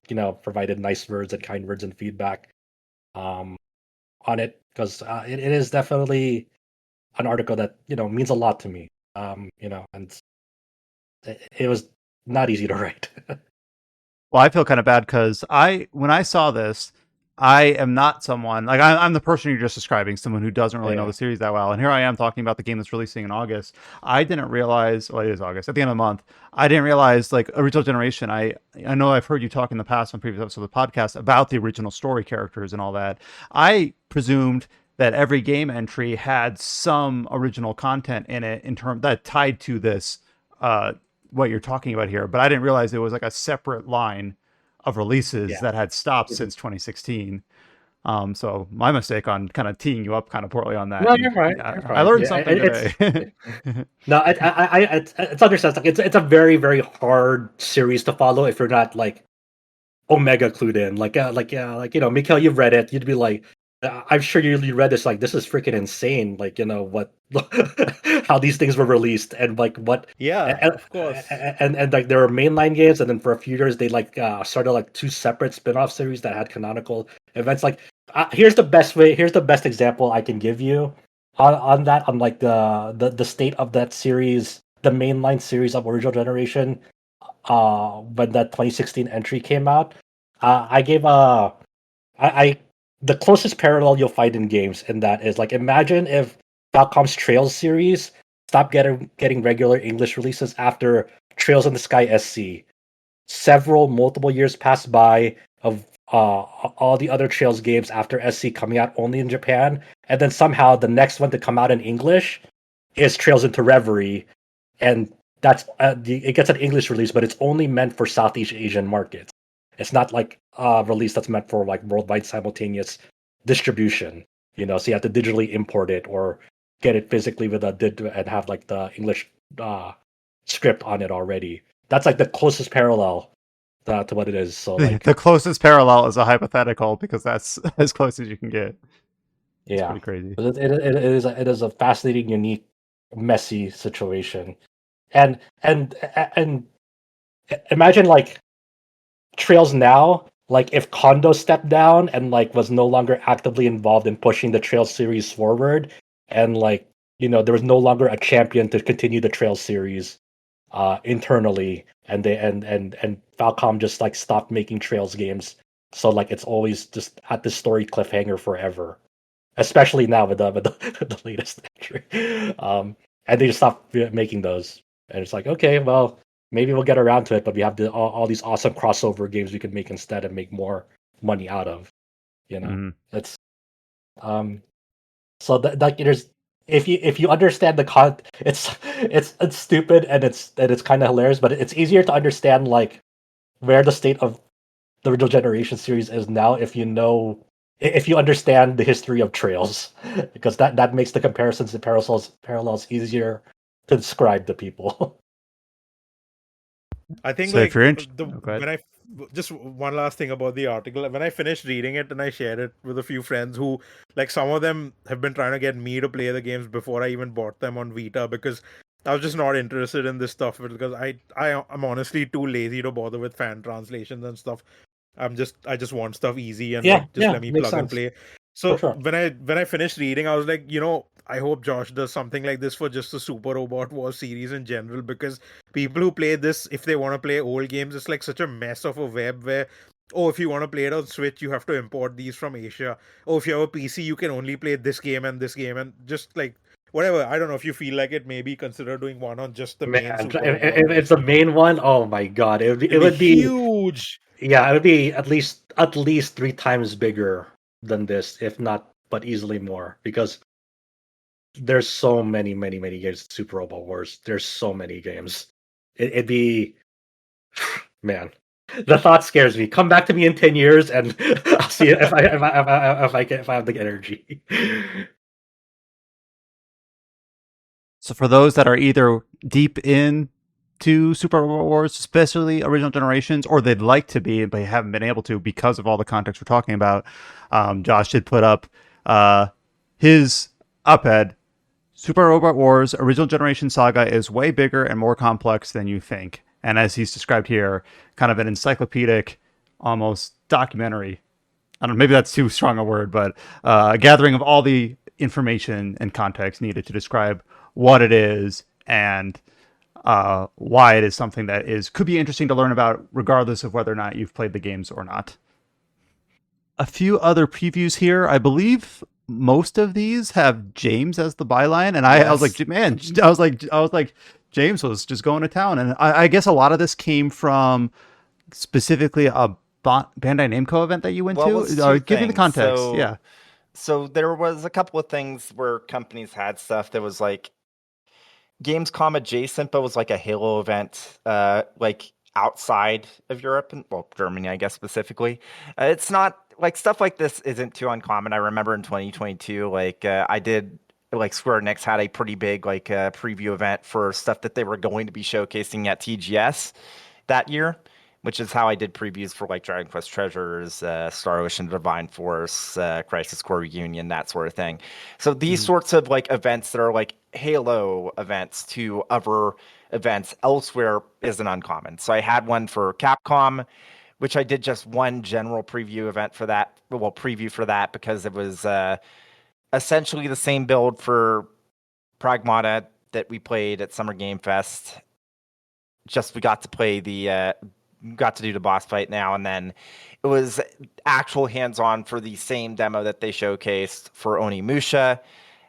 provided nice words and kind words and feedback um, on it, because it is definitely an article that means a lot to me. And it was not easy to write. Well, I feel kind of bad because when I saw this, I am not someone like I'm the person you're just describing, someone who doesn't really know Yeah. the series that well. And here I am talking about the game that's releasing in August. I didn't realize, well, it is August at the end of the month. I didn't realize, like, original generation. I know I've heard you talk in the past on previous episodes of the podcast about the original story characters and all that. I presumed that every game entry had some original content in it in term that tied to this what you're talking about here, but I didn't realize it was like a separate line of releases Yeah. that had stopped Mhm. since 2016. So my mistake on kind of teeing you up kind of poorly on that. No, And, you're right. yeah, You're I fine. learned Yeah, something it's today. no, it's understandable. It's a very, very hard series to follow if you're not, like, Omega clued in. Mikhail, you've read it. You'd be like, I'm sure you read this. Like, this is freaking insane. Like, what, how these things were released, and, like, what. Yeah, and, of course. and like, there were mainline games, and then for a few years they, like, started, like, two separate spin-off series that had canonical events. Like, here's the best example I can give you on that, on, like, the state of that series, the mainline series of original generation. When that 2016 entry came out, I gave I the closest parallel you'll find in games in that is, like, imagine if Falcom's Trails series stopped getting regular English releases after Trails in the Sky SC. Multiple years passed by of all the other Trails games after SC coming out only in Japan, and then somehow the next one to come out in English is Trails into Reverie, and that's it gets an English release, but it's only meant for Southeast Asian markets. It's not like a release that's meant for, like, worldwide simultaneous distribution. So you have to digitally import it or get it physically and have, like, the English script on it already. That's, like, the closest parallel to what it is. So, like, The closest parallel is a hypothetical because that's as close as you can get. It's yeah, pretty crazy. but it is a fascinating, unique, messy situation. and imagine like Trails now, like if Kondo stepped down and like was no longer actively involved in pushing the Trails series forward, and like there was no longer a champion to continue the Trails series internally, and they and Falcom just like stopped making Trails games, so like it's always just at the story cliffhanger forever, especially now with the latest entry. And they just stopped making those, and it's like, okay, well, maybe we'll get around to it, but we have all these awesome crossover games we can make instead and make more money out of. It's so that like there's if you understand the it's stupid and it's kind of hilarious, but it's easier to understand like where the state of the original generation series is now if you understand the history of Trails, because that makes the comparisons and parallels easier to describe to people. I think So if like you're go ahead. when I just one last thing about the article, when I finished reading it and I shared it with a few friends who, like, some of them have been trying to get me to play the games before I even bought them on Vita, because I was just not interested in this stuff, because I'm honestly too lazy to bother with fan translations and stuff. I just want stuff easy and like just let me Makes plug and sense play. for So sure. when I finished reading, I was like, I hope Josh does something like this for just the Super Robot Wars series in general, because people who play this, if they want to play old games, it's like such a mess of a web where, oh, if you want to play it on Switch, you have to import these from Asia. Oh, if you have a PC, you can only play this game and just like whatever. I don't know if you feel like it. Maybe consider doing one on just the main Man, Super Robot if it's Wars. the main one, oh my god, it It'd be would be huge. yeah, it would be at least 3 times bigger than this, if not, but easily more, because there's so many games. Super Robot Wars. There's so many games. It'd be man. The thought scares me. Come back to me in 10 years, and I'll see if I have the energy. So for those that are either deep into Super Robot Wars, especially original generations, or they'd like to be but haven't been able to because of all the context we're talking about, Josh did put up his op-ed. Super Robot Wars original generation saga is way bigger and more complex than you think, and as he's described here, kind of an encyclopedic, almost documentary. I don't know, maybe that's too strong a word, but a gathering of all the information and context needed to describe what it is and why it is something that could be interesting to learn about, regardless of whether or not you've played the games or not. A few other previews here. I believe most of these have James as the byline, and I was Yes. like, man, I was like, James was just going to town, and I guess a lot of this came from specifically a Bandai Namco event that you went Well, it to. was two Give me the things. context. Yeah. So there was a couple of things where companies had stuff that was like Gamescom adjacent, but was like a Halo event, like outside of Europe and well, Germany, I guess specifically. It's not like stuff like this isn't too uncommon. I remember in 2022, like I did. Like Square Enix had a pretty big like preview event for stuff that they were going to be showcasing at TGS that year, which is how I did previews for like Dragon Quest Treasures, Star Ocean Divine Force, Crisis Core Reunion, that sort of thing. So these sorts of like events that are like Halo events to other events elsewhere isn't uncommon. So I had one for Capcom, which I did just one general preview event for that. Well, preview for that because it was essentially the same build for Pragmata that we played at Summer Game Fest. Just we got to play got to do the boss fight now, and then it was actual hands-on for the same demo that they showcased for Onimusha,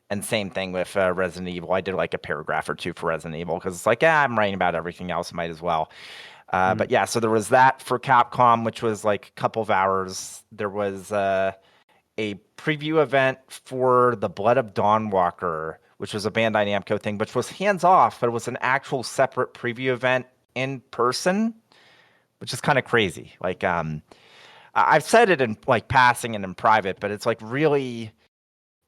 and same thing with Resident Evil. I did like a paragraph or two for Resident Evil because it's like, I'm writing about everything else, might as well. But yeah, so there was that for Capcom, which was like a couple of hours. There was a preview event for The Blood of Dawnwalker, which was a Bandai Namco thing, which was hands-off, but it was an actual separate preview event in person, which is kind of crazy. Like, I've said it in like passing and in private, but it's like really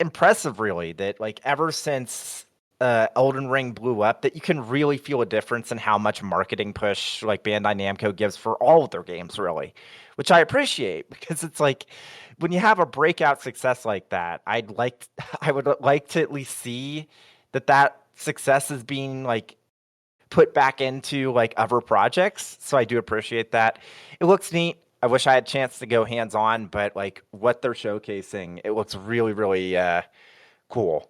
impressive, really, that like ever since Elden Ring blew up, that you can really feel a difference in how much marketing push like Bandai Namco gives for all of their games, really, which I appreciate because it's like when you have a breakout success like that, I would like to at least see that success is being like put back into like other projects. So I do appreciate that. It looks neat. I wish I had a chance to go hands on, but like what they're showcasing, it looks really, really cool.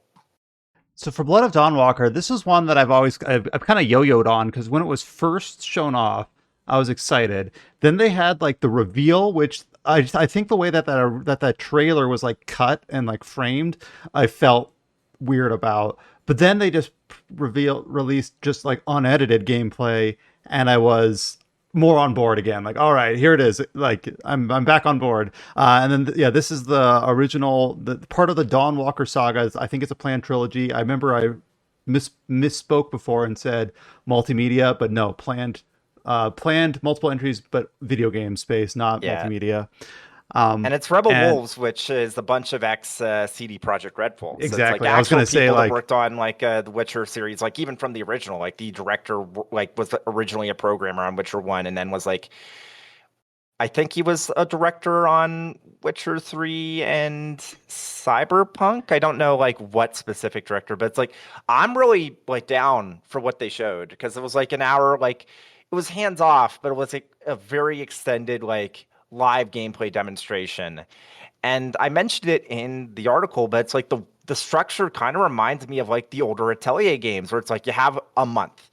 So for Blood of Dawnwalker, this is one that I've kind of yo-yoed on, because when it was first shown off, I was excited. Then they had like the reveal, which I think the way that trailer was like cut and like framed, I felt weird about. But then they just released just like unedited gameplay, and I was more on board again. Like, all right, here it is. Like, I'm back on board. And then yeah, this is the original, the part of the Dawnwalker saga. I think it's a planned trilogy. I remember I misspoke before and said multimedia, but no, planned multiple entries, but video game space, not multimedia. And it's Rebel Wolves, which is a bunch of ex CD Projekt Red folks. Exactly. So it's like I was going to say, people like, that worked on like the Witcher series, like even from the original, like the director like was originally a programmer on Witcher 1, and then was like, I think he was a director on Witcher 3 and Cyberpunk. I don't know like what specific director, but it's like I'm really like down for what they showed, because it was like an hour, like it was hands off, but it was like a very extended like live gameplay demonstration. And I mentioned it in the article, but it's like the structure kind of reminds me of like the older Atelier games, where it's like you have a month.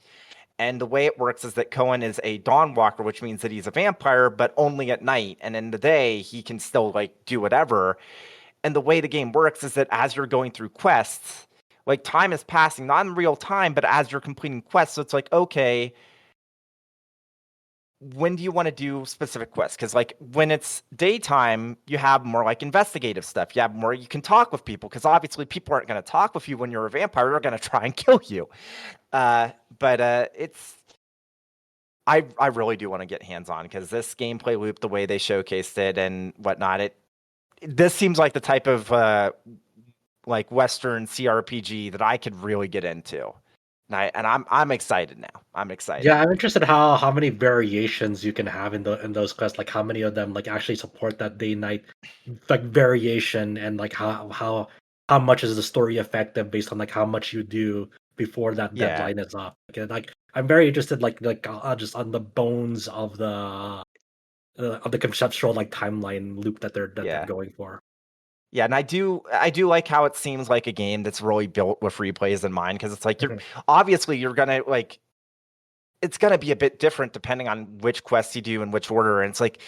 And the way it works is that Cohen is a Dawnwalker, which means that he's a vampire, but only at night. And in the day, he can still like do whatever. And the way the game works is that as you're going through quests, like time is passing, not in real time, but as you're completing quests. So it's like, okay, when do you want to do specific quests? Because like when it's daytime, you have more like investigative stuff. You have more, you can talk with people, because obviously people aren't going to talk with you when you're a vampire. They're going to try and kill you. But it's, I really do want to get hands on, because this gameplay loop, the way they showcased it and whatnot, this seems like the type of like Western CRPG that I could really get into. And I'm excited now. I'm excited. Yeah, I'm interested how many variations you can have in those quests. Like how many of them like actually support that day night like variation, and like how much is the story effective based on like how much you do before that deadline is up. Like I'm very interested like just on the bones of the conceptual like timeline loop that they're going for. Yeah, and I do like how it seems like a game that's really built with replays in mind, because it's like you're gonna like, it's gonna be a bit different depending on which quests you do in which order, and it's like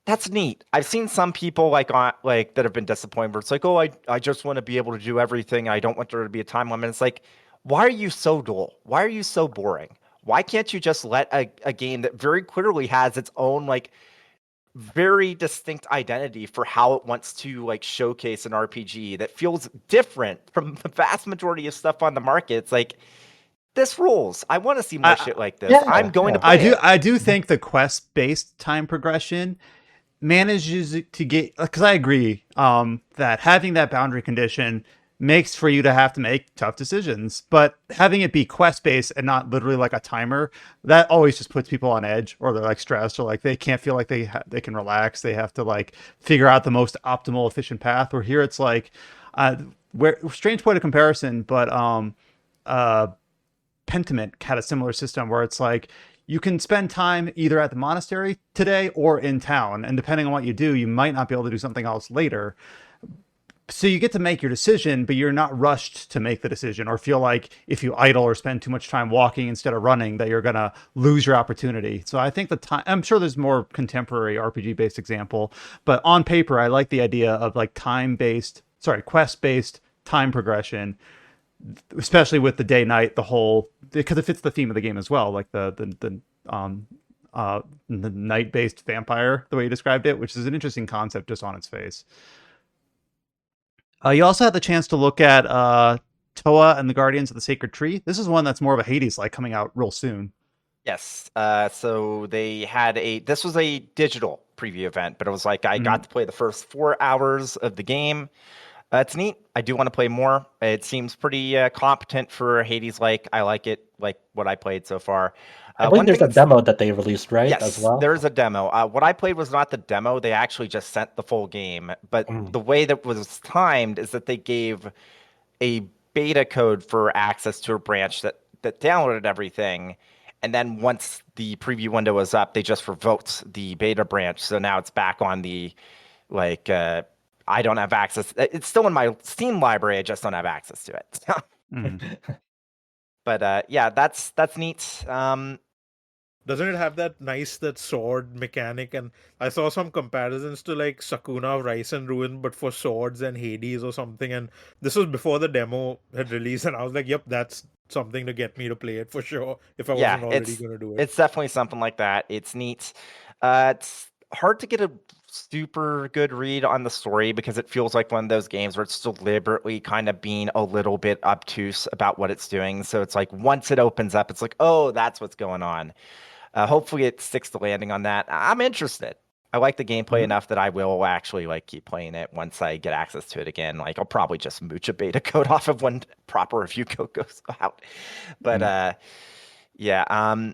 that's neat. I've seen some people like that have been disappointed, where it's like, oh, I just want to be able to do everything. I don't want there to be a time limit. It's like, why are you so dull? Why are you so boring? Why can't you just let a game that very clearly has its own like very distinct identity for how it wants to like showcase an RPG that feels different from the vast majority of stuff on the market? It's like, this rules. I want to see more shit like this. I'm going to play it. I do think the quest-based time progression manages to get, because I agree that having that boundary condition makes for you to have to make tough decisions, but having it be quest-based and not literally like a timer, that always just puts people on edge, or they're like stressed, or like they can't feel like they can relax. They have to like figure out the most optimal efficient path. Or here it's like strange point of comparison, but Pentiment had a similar system where it's like you can spend time either at the monastery today or in town, and depending on what you do, you might not be able to do something else later. So you get to make your decision, but you're not rushed to make the decision, or feel like if you idle or spend too much time walking instead of running, that you're going to lose your opportunity. So I think I'm sure there's more contemporary RPG based example, but on paper, I like the idea of like quest based time progression, especially with the day night, because it fits the theme of the game as well. Like the night based vampire, the way you described it, which is an interesting concept just on its face. You also had the chance to look at Towa and the Guardians of the Sacred Tree. This is one that's more of a Hades-like, coming out real soon. Yes. So they had this was a digital preview event, but it was like I got to play the first 4 hours of the game. It's neat. I do want to play more. It seems pretty competent for Hades-like. I like it, like what I played so far. I believe there's a demo that they released, right? Yes, as well. There's a demo. What I played was not the demo. They actually just sent the full game. But the way that was timed is that they gave a beta code for access to a branch that downloaded everything. And then once the preview window was up, they just revoked the beta branch. So now it's back on the like I don't have access. It's still in my Steam library. I just don't have access to it. But yeah, that's neat. Doesn't it have that sword mechanic? And I saw some comparisons to like Sakuna of Rise and Ruin, but for swords and Hades or something. And this was before the demo had released, and I was like, "Yep, that's something to get me to play it for sure." If I wasn't already going to do it, it's definitely something like that. It's neat. It's hard to get a super good read on the story because it feels like one of those games where it's deliberately kind of being a little bit obtuse about what it's doing. So it's like once it opens up, it's like, oh, that's what's going on. Hopefully it sticks the landing on that. I'm interested. I like the gameplay enough that I will actually like keep playing it once I get access to it again. Like I'll probably just mooch a beta code off of when proper review code goes out. But yeah,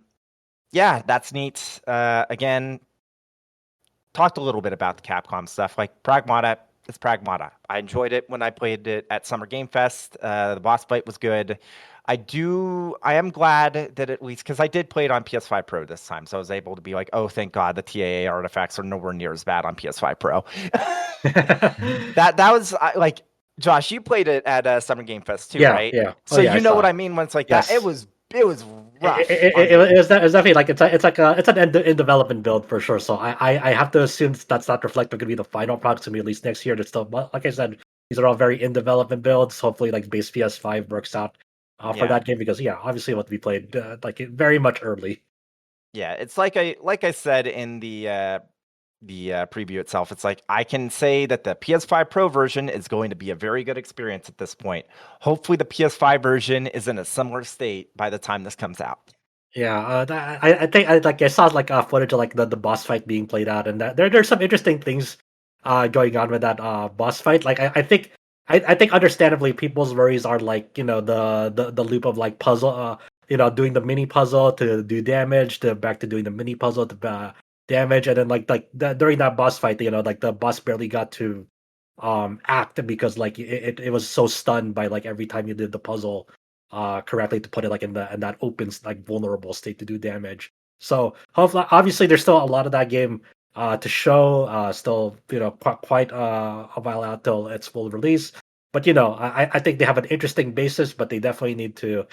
that's neat. Again, talked a little bit about the Capcom stuff. Like Pragmata, it's Pragmata. I enjoyed it when I played it at Summer Game Fest. The boss fight was good. I am glad that at least, because I did play it on PS5 Pro this time, so I was able to be like, oh, thank God the TAA artifacts are nowhere near as bad on PS5 Pro. that was like, Josh, you played it at Summer Game Fest too, right? Yeah. So you know what I mean when it's like that. It was rough. It's definitely like it's an in development build for sure. So I have to assume that's not reflected going to be the final product to me at least next year. It's still, like I said, these are all very in development builds. Hopefully, like base PS5 works out for that game because obviously what we played like very much early. Yeah, it's like I said in the preview itself. It's like I can say that the PS5 Pro version is going to be a very good experience at this point. Hopefully, the PS5 version is in a similar state by the time this comes out. Yeah, I think I saw like footage of like the boss fight being played out, and there's some interesting things going on with that boss fight. Like I think understandably people's worries are like the loop of like puzzle doing the mini puzzle to do damage to back to doing the mini puzzle to damage, and then during that boss fight like the boss barely got to act because like it was so stunned by like every time you did the puzzle correctly to put it like in that open like vulnerable state to do damage. So hopefully, obviously there's still a lot of that game to show. Still quite a while out till its full release. But I think they have an interesting basis, but they definitely need to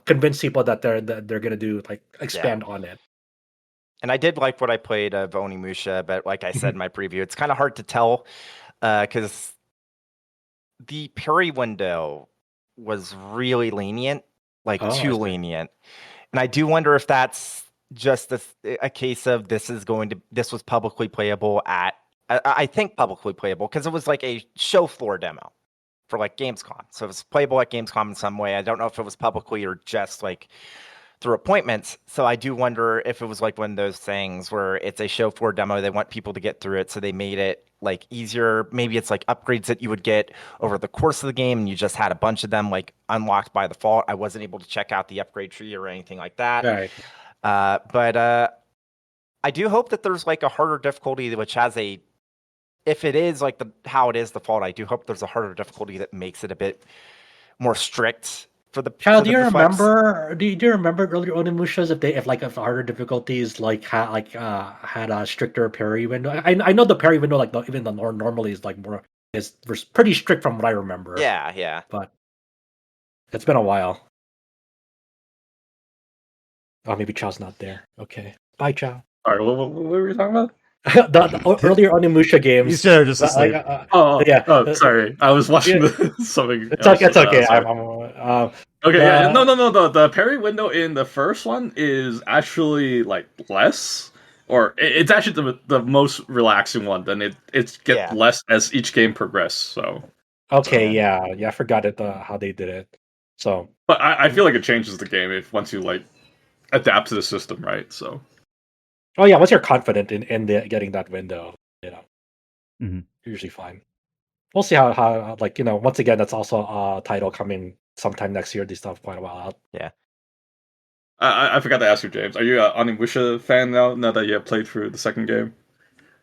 convince people that they're gonna do like expand on it. And I did like what I played of Onimusha, but like I said in my preview, it's kind of hard to tell because the parry window was really lenient, like too lenient. And I do wonder if that's just a case of this was publicly playable at, I think publicly playable, because it was like a show floor demo for like Gamescom. So it was playable at Gamescom in some way. I don't know if it was publicly or just like through appointments. So I do wonder if it was like one of those things where it's a show floor demo. They want people to get through it. So they made it like easier. Maybe it's like upgrades that you would get over the course of the game. And you just had a bunch of them like unlocked by default. I wasn't able to check out the upgrade tree or anything like that. Right. But I do hope that there's like a harder difficulty, which has if it is like how it is default, I do hope there's a harder difficulty that makes it a bit more strict. Child, do you remember? Do you remember earlier Onimushas if harder difficulties had a stricter parry window? I know the parry window even the normally is like more is pretty strict from what I remember. Yeah. But it's been a while. Oh, maybe Chow's not there. Okay, bye, Chow. All right, what were we talking about? the earlier Onimusha games. He's just asleep. Oh, sorry. I was watching something. It's okay. It's okay. Okay, no. The parry window in the first one is actually like less, or it's actually the most relaxing one. Then it gets less as each game progresses. So okay, yeah, I forgot how they did it. So, but I feel like it changes the game once you like adapt to the system, right? So. Oh yeah, once you're confident in getting that window, usually fine. We'll see how once again that's also a title coming sometime next year. They still have quite a while out. Yeah. I forgot to ask you, James. Are you an Onimusha fan now that you have played through the second game?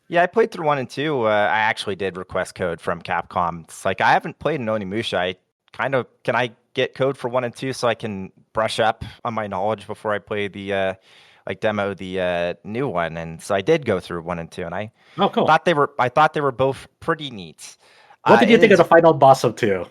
Yeah, I played through 1 and 2. I actually did request code from Capcom. It's like I haven't played an Onimusha. I kind of, can I get code for 1 and 2 so I can brush up on my knowledge before I play the demo the new one? And so I did go through 1 and 2, and I cool. thought they were both pretty neat. What did you think of the final boss of 2?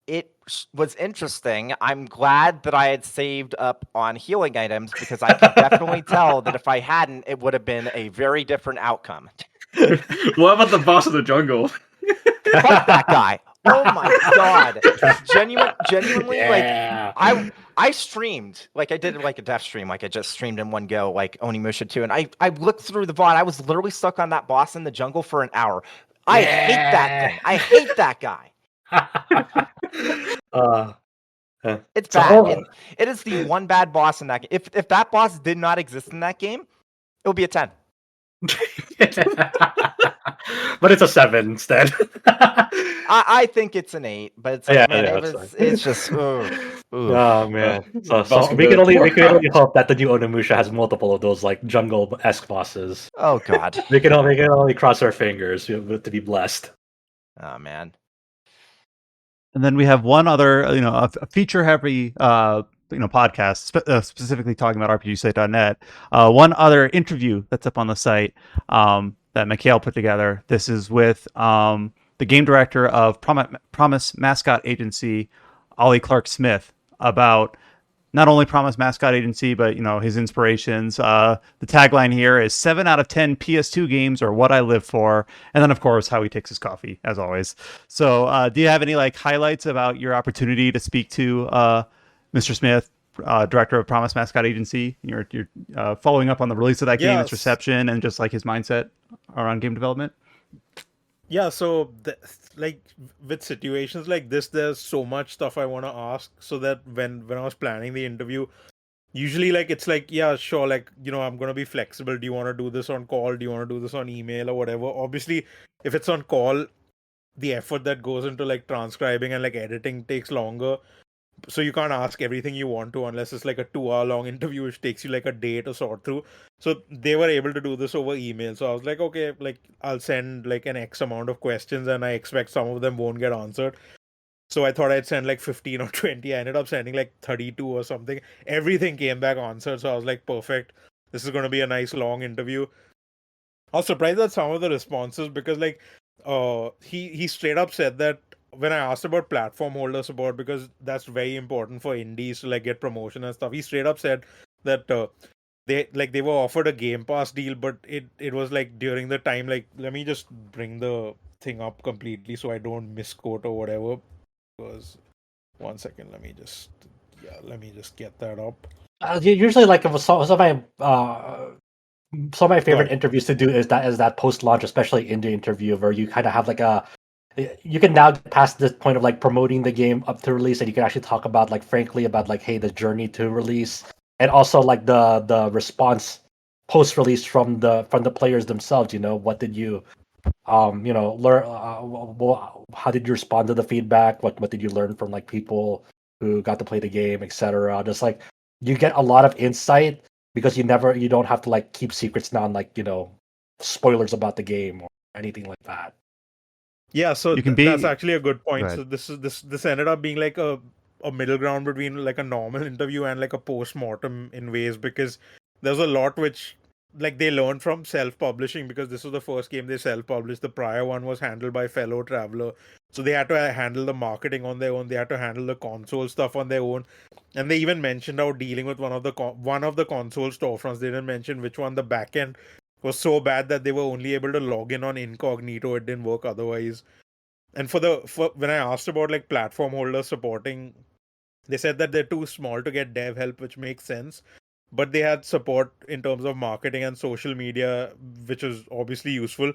It was interesting. I'm glad that I had saved up on healing items because I could definitely tell that if I hadn't, it would have been a very different outcome. What about the boss of the jungle? Fuck that guy. Oh my god. Genuinely, Yeah. like I streamed, like I did like a death stream, like I just streamed in one go, like Onimusha 2, and I looked through the VOD. I was literally stuck on that boss in the jungle for an hour. I hate that thing. I hate that guy. It's bad. It is the one bad boss in that game. If that boss did not exist in that game, it would be a 10. But it's a 7 instead. I think it's an 8, but it's like, man, it's just oh man. So we can only hope that the new Onimusha has multiple of those like jungle-esque bosses. Oh god. we can only cross our fingers to be blessed. Oh man. And then we have one other, a feature-heavy, podcast specifically talking about RPGsite.net. One other interview that's up on the site that Mikhail put together. This is with the game director of Promise Mascot Agency, Ollie Clarke Smith, about not only Promise Mascot Agency, but his inspirations. The tagline here is 7 out of 10 PS2 games are what I live for. And then, of course, how he takes his coffee, as always. So do you have any highlights about your opportunity to speak to Mr. Smith, director of Promise Mascot Agency? You're following up on the release of that game, its reception, and just his mindset around game development? Yeah, so with situations like this, there's so much stuff I want to ask, so that when I was planning the interview, usually it's yeah, sure, I'm gonna be flexible. Do you want to do this on call? Do you want to do this on email or whatever? Obviously, if it's on call, the effort that goes into transcribing and editing takes longer. So you can't ask everything you want to unless it's a 2-hour long interview, which takes you a day to sort through. So they were able to do this over email. So I was okay, I'll send an X amount of questions, and I expect some of them won't get answered. So I thought I'd send 15 or 20. I ended up sending 32 or something. Everything came back answered. So I was perfect. This is going to be a nice long interview. I was surprised at some of the responses because he straight up said that when I asked about platform holder support, because that's very important for indies to get promotion and stuff, he straight up said that they were offered a Game Pass deal, but it was during the time let me just bring the thing up completely so I don't misquote or whatever. Because 1 second, let me just get that up. Usually, some of my favorite interviews to do is that post-launch, especially indie interview, where you kind of have you can now get past this point of promoting the game up to release, and you can actually talk about frankly about hey, the journey to release, and also the response post-release from the players themselves. What did you learn? How did you respond to the feedback? What did you learn from people who got to play the game, etc.? Just you get a lot of insight because you don't have to keep secrets now and spoilers about the game or anything like that. Yeah, so that's actually a good point. So this ended up being a middle ground between a normal interview and a post-mortem in ways, because there's a lot which they learned from self-publishing, because this was the first game they self-published. The prior one was handled by Fellow Traveler, so they had to handle the marketing on their own. They had to handle the console stuff on their own, and they even mentioned how dealing with one of the console storefronts, they didn't mention which one, the back end was so bad that they were only able to log in on incognito. It didn't work otherwise. And for when I asked about platform holders supporting, they said that they're too small to get dev help, which makes sense. But they had support in terms of marketing and social media, which is obviously useful.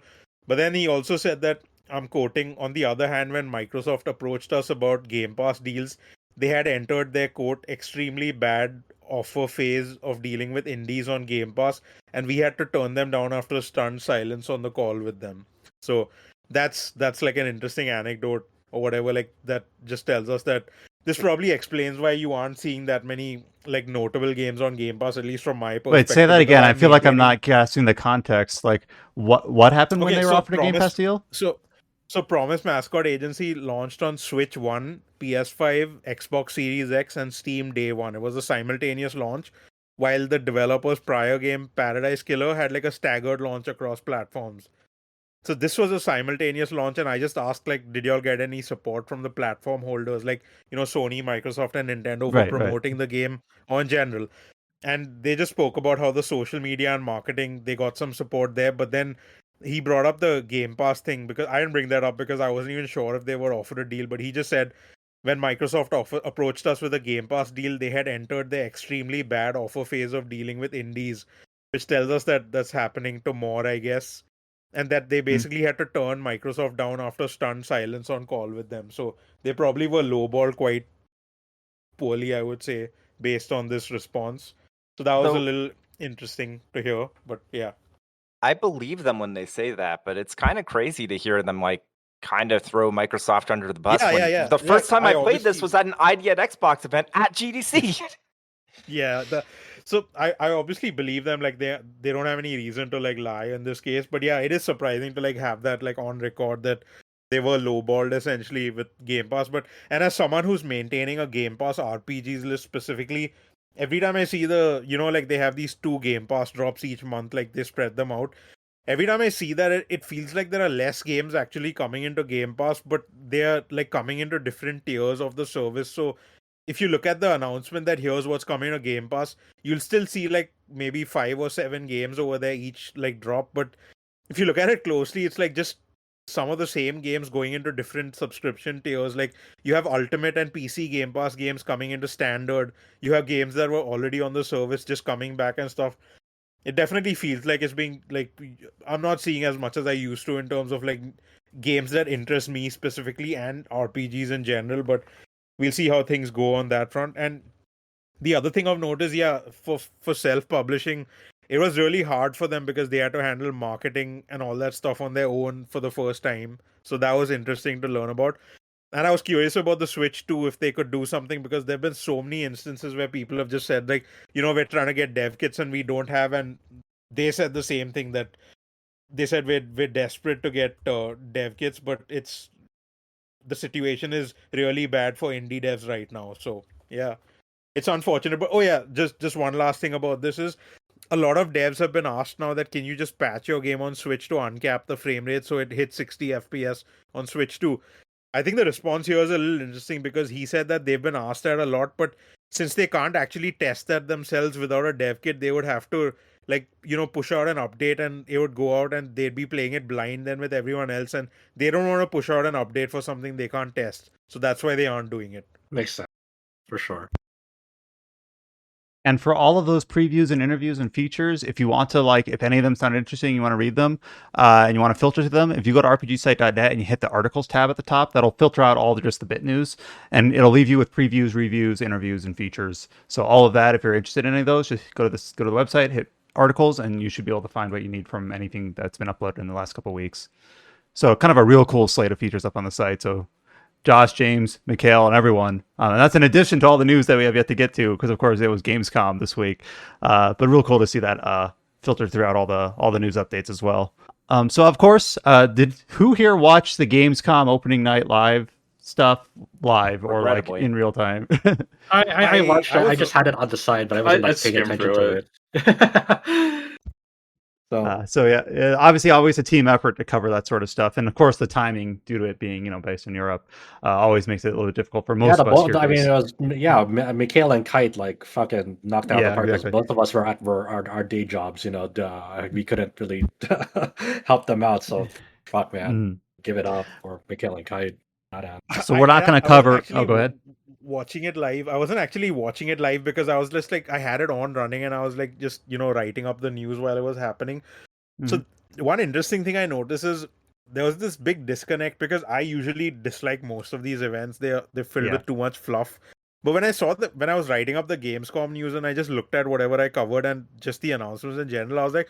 But then he also said that, I'm quoting, on the other hand, when Microsoft approached us about Game Pass deals, they had entered their, quote, extremely bad offer phase of dealing with indies on Game Pass, and we had to turn them down after a stunned silence on the call with them. So that's an interesting anecdote or whatever, that just tells us that this probably explains why you aren't seeing that many notable games on Game Pass, at least from my perspective. Wait, say that again. I feel like I'm not guessing the context. What happened when they were offered a Game Pass deal? So Promise Mascot Agency launched on Switch 1, PS5, Xbox Series X, and Steam day one. It was a simultaneous launch, while the developer's prior game, Paradise Killer, had like a staggered launch across platforms. So this was a simultaneous launch, and I just asked, like, did y'all get any support from the platform holders, like, Sony, Microsoft, and Nintendo for Right. promoting the game on general? And they just spoke about how the social media and marketing, they got some support there. But then he brought up the Game Pass thing, because I didn't bring that up because I wasn't even sure if they were offered a deal. But he just said when Microsoft approached us with a Game Pass deal, they had entered the extremely bad offer phase of dealing with indies, which tells us that that's happening to more, I guess. And that they basically had to turn Microsoft down after stunned silence on call with them. So they probably were lowballed quite poorly, I would say, based on this response. So that was a So- little interesting to hear. But yeah. I believe them when they say that, but it's kind of crazy to hear them like kind of throw Microsoft under the bus. Yeah, when yeah. The first time I I played this obviously- was at an ID at Xbox event at GDC. Yeah, so I obviously believe them, like they don't have any reason to like lie in this case. But yeah, it is surprising to like have that like on record that they were lowballed essentially with Game Pass. But and as someone who's maintaining a Game Pass RPGs list specifically, every time I see the like they have these 2 Game Pass drops each month, like they spread them out. Every time I see that, it feels like there are less games actually coming into Game Pass, but they are like coming into different tiers of the service. So if you look at the announcement that here's what's coming to Game Pass, you'll still see like maybe 5 or 7 games over there each like drop. But if you look at it closely, it's like just some of the same games going into different subscription tiers. Like you have Ultimate and PC Game Pass games coming into Standard. You have games that were already on the service just coming back and stuff. It definitely feels like it's being like, I'm not seeing as much as I used to in terms of like games that interest me specifically and RPGs in general. But we'll see how things go on that front. And the other thing I've noticed, yeah, for self-publishing, it was really hard for them because they had to handle marketing and all that stuff on their own for the first time. So that was interesting to learn about. And I was curious about the Switch too, if they could do something, because there have been so many instances where people have just said, like, we're trying to get dev kits and we don't have. And they said the same thing, that they said we're desperate to get dev kits, but the situation is really bad for indie devs right now. So yeah, it's unfortunate. But oh yeah, just one last thing about this is, a lot of devs have been asked now that can you just patch your game on Switch to uncap the frame rate so it hits 60 FPS on Switch too. I think the response here is a little interesting, because he said that they've been asked that a lot, but since they can't actually test that themselves without a dev kit, they would have to push out an update, and it would go out and they'd be playing it blind then with everyone else, and they don't want to push out an update for something they can't test. So that's why they aren't doing it. Makes sense, for sure. And for all of those previews and interviews and features, if you want to, like, if any of them sound interesting, you want to read them, and you want to filter to them, if you go to rpgsite.net and you hit the articles tab at the top, that'll filter out all just the bit news, and it'll leave you with previews, reviews, interviews, and features. So all of that, if you're interested in any of those, just go to the website, hit articles, and you should be able to find what you need from anything that's been uploaded in the last couple of weeks. So kind of a real cool slate of features up on the site. So Josh, James, Mikhail, and everyone. And that's in addition to all the news that we have yet to get to, because of course it was Gamescom this week. But real cool to see that filtered throughout all the news updates as well. So of course, did who here watch the Gamescom opening night live stuff live or like Regrettably. in real time? I watched it. I was- just had it on the side, but I wasn't I like paying skimmed attention through to it. So yeah, obviously always a team effort to cover that sort of stuff, and of course the timing, due to it being based in Europe, always makes it a little bit difficult for most of us. I mean, it was Mikhail and Kite like fucking knocked out Yeah, the park. 'Cause exactly. both of us were at our day jobs. We couldn't really help them out. So fuck, man, give it up for Mikhail and Kite. So we're not going to cover. Oh, go ahead. Watching it live, I wasn't actually watching it live because I was just like, I had it on running and I was like just writing up the news while it was happening. So one interesting thing I noticed is there was this big disconnect, because I usually dislike most of these events. They're filled with too much fluff. But when I was writing up the Gamescom news and I just looked at whatever I covered and just the announcements in general, I was like,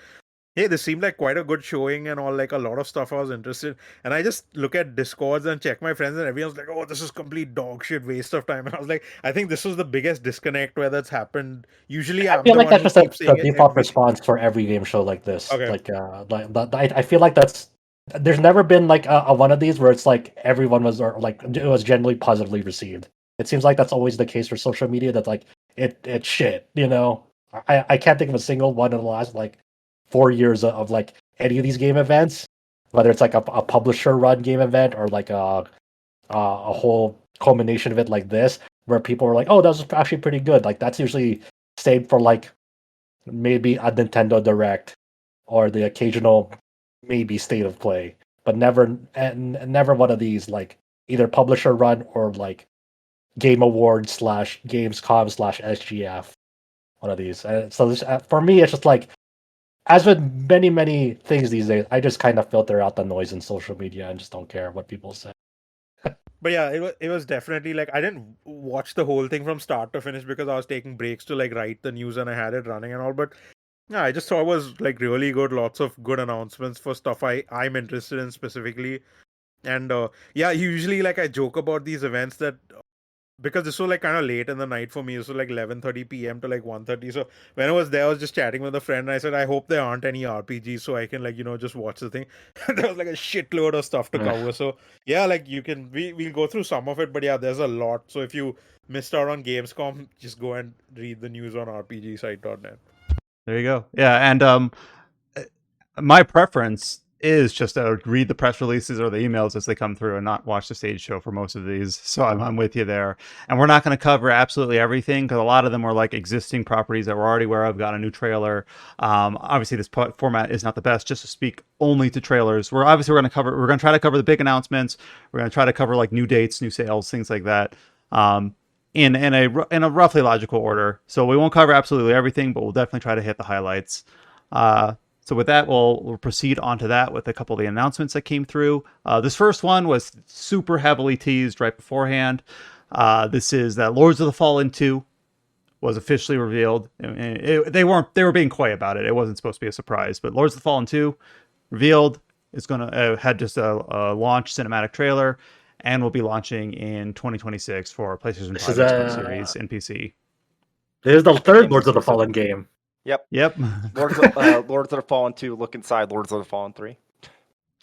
hey, this seemed like quite a good showing and all, like a lot of stuff I was interested in. And I just look at Discords and check my friends, and everyone's like, oh, this is complete dog shit, waste of time. And I was like, I think this was the biggest disconnect where that's happened. Usually I I'm feel the like one that's who just keeps the saying it default every- response for every game show like this. Okay. I feel like that's there's never been like a one of these where it's like everyone was or like it was generally positively received. It seems like that's always the case for social media. That's like it's shit. I can't think of a single one in the last like 4 years of like any of these game events, whether it's like a publisher run game event or like a whole culmination of it like this, where people were like, "Oh, that was actually pretty good." Like that's usually saved for like maybe a Nintendo Direct or the occasional maybe state of play, but never one of these like either publisher run or like Game Awards slash Gamescom slash SGF. One of these. So this, for me, it's just like as with many things these days, I just kind of filter out the noise in social media and just don't care what people say. But yeah, it was definitely like I didn't watch the whole thing from start to finish because I was taking breaks to like write the news and I had it running and all. But yeah, I just thought it was like really good. Lots of good announcements for stuff I'm interested in specifically. And yeah, usually like I joke about these events that because this was like kind of late in the night for me. It was like 11:30 p.m. to like 1:30. So when I was there, I was just chatting with a friend and I said, I hope there aren't any RPGs so I can like, just watch the thing. There was like a shitload of stuff to cover. So yeah, like we'll go through some of it, but yeah, there's a lot. So if you missed out on Gamescom, just go and read the news on rpgsite.net. There you go. Yeah, and my preference is just to read the press releases or the emails as they come through and not watch the stage show for most of these. So I'm with you there. And we're not going to cover absolutely everything because a lot of them are like existing properties that we're already aware of, got a new trailer. Obviously, this format is not the best just to speak only to trailers. We're going to try to cover the big announcements. We're going to try to cover like new dates, new sales, things like that. In a roughly logical order. So we won't cover absolutely everything, but we'll definitely try to hit the highlights. So with that, we'll proceed on to that with a couple of the announcements that came through. This first one was super heavily teased right beforehand. This is that Lords of the Fallen 2 was officially revealed. They were being coy about it. It wasn't supposed to be a surprise, but Lords of the Fallen 2 revealed. It's gonna had just a launch cinematic trailer, and will be launching in 2026 for PlayStation 5, Xbox Series, and PC. This is the third Games Lords of the exclusive. Fallen game. Yep. Lords of the Fallen 2, look inside Lords of the Fallen 3.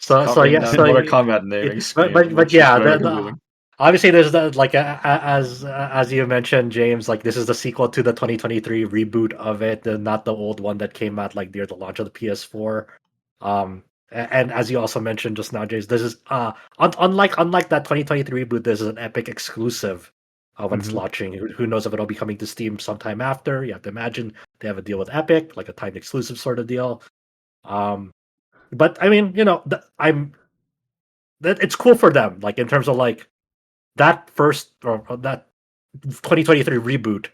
Another combat naming scheme. But yeah, obviously there's like as you mentioned, James, like this is the sequel to the 2023 reboot of it, not the old one that came out like near the launch of the PS4. And as you also mentioned just now, James, this is unlike that 2023 reboot, this is an Epic exclusive when it's launching. Who knows if it'll be coming to Steam sometime after? You have to imagine they have a deal with Epic, like a timed exclusive sort of deal. But I mean, it's cool for them, like in terms of like that first or that 2023 reboot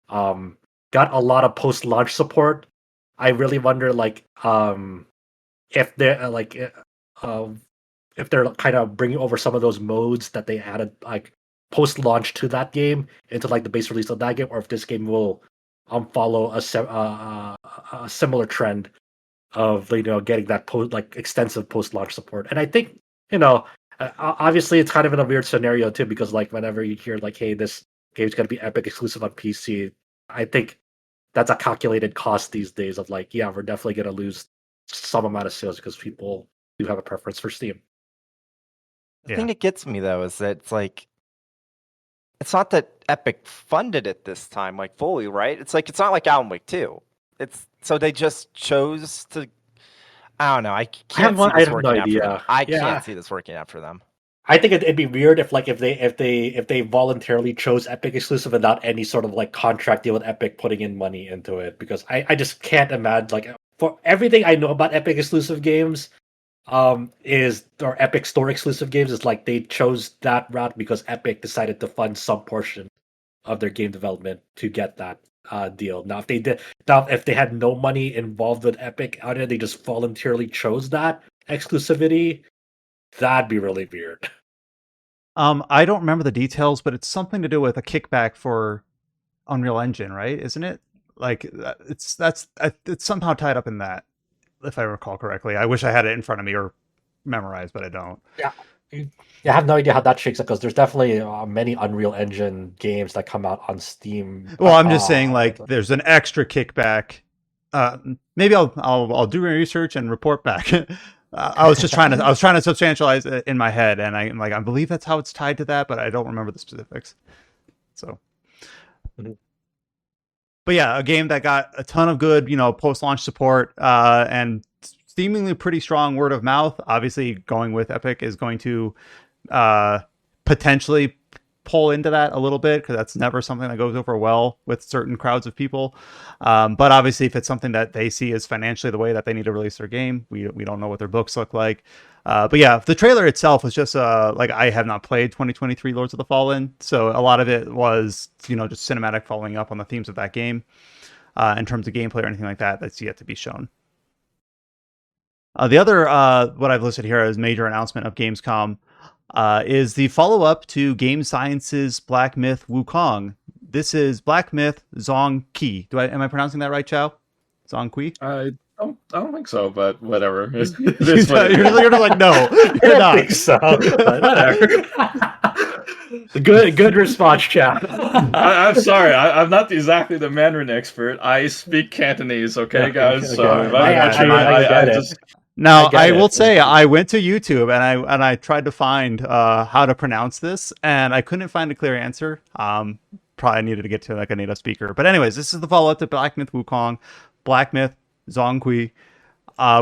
got a lot of post-launch support. I really wonder like if they're if they're kind of bringing over some of those modes that they added like post-launch to that game into like the base release of that game, or if this game will follow a similar trend of getting that extensive post-launch support. And I think obviously it's kind of in a weird scenario too, because like whenever you hear like, hey, this game's going to be Epic exclusive on PC, I think that's a calculated cost these days of like, yeah, we're definitely going to lose some amount of sales because people do have a preference for Steam. The thing that gets me though is that it's like, it's not that Epic funded it this time like fully, right? It's not like Alan Wake 2. So they just chose to. I don't know. I can't see this working out for them. I can't see this working out for them. I think it'd be weird if they voluntarily chose Epic exclusive without any sort of like contract deal with Epic putting in money into it, because I just can't imagine, like, for everything I know about Epic exclusive games, or Epic Store exclusive games, is like they chose that route because Epic decided to fund some portion of their game development to get that deal. Now, if they had no money involved with Epic, how did they just voluntarily chose that exclusivity? That'd be really weird. I don't remember the details, but it's something to do with a kickback for Unreal Engine, right? Isn't it? Like it's somehow tied up in that, if I recall correctly. I wish I had it in front of me or memorized, but I don't. Yeah. I have no idea how that shakes out, because there's definitely many Unreal Engine games that come out on Steam. Well, I'm just saying, like, there's an extra kickback. Maybe I'll do my research and report back. I was just trying to substantialize it in my head, and I believe that's how it's tied to that, but I don't remember the specifics. So, but yeah, a game that got a ton of good, post-launch support, and seemingly pretty strong word of mouth. Obviously, going with Epic is going to potentially pull into that a little bit, because that's never something that goes over well with certain crowds of people. But obviously, if it's something that they see as financially the way that they need to release their game, we don't know what their books look like. But yeah, the trailer itself was just I have not played 2023 Lords of the Fallen, so a lot of it was just cinematic following up on the themes of that game. In terms of gameplay or anything like that, that's yet to be shown. The other what I've listed here as major announcement of Gamescom is the follow-up to Game Science's Black Myth Wukong. This is Black Myth Zhong Kui. Am I pronouncing that right, Chow? Zhong Kui? I don't think so, but whatever. You're just like, no, you're not. I think so. But whatever. Good response, chat. I'm sorry. I'm not exactly the Mandarin expert. I speak Cantonese, okay, guys? Okay. So if I just... Now, I will say, I went to YouTube and I tried to find how to pronounce this, and I couldn't find a clear answer. Probably needed to get to a native speaker. But anyways, this is the follow-up to Black Myth Wukong, Black Myth Zhong Kui.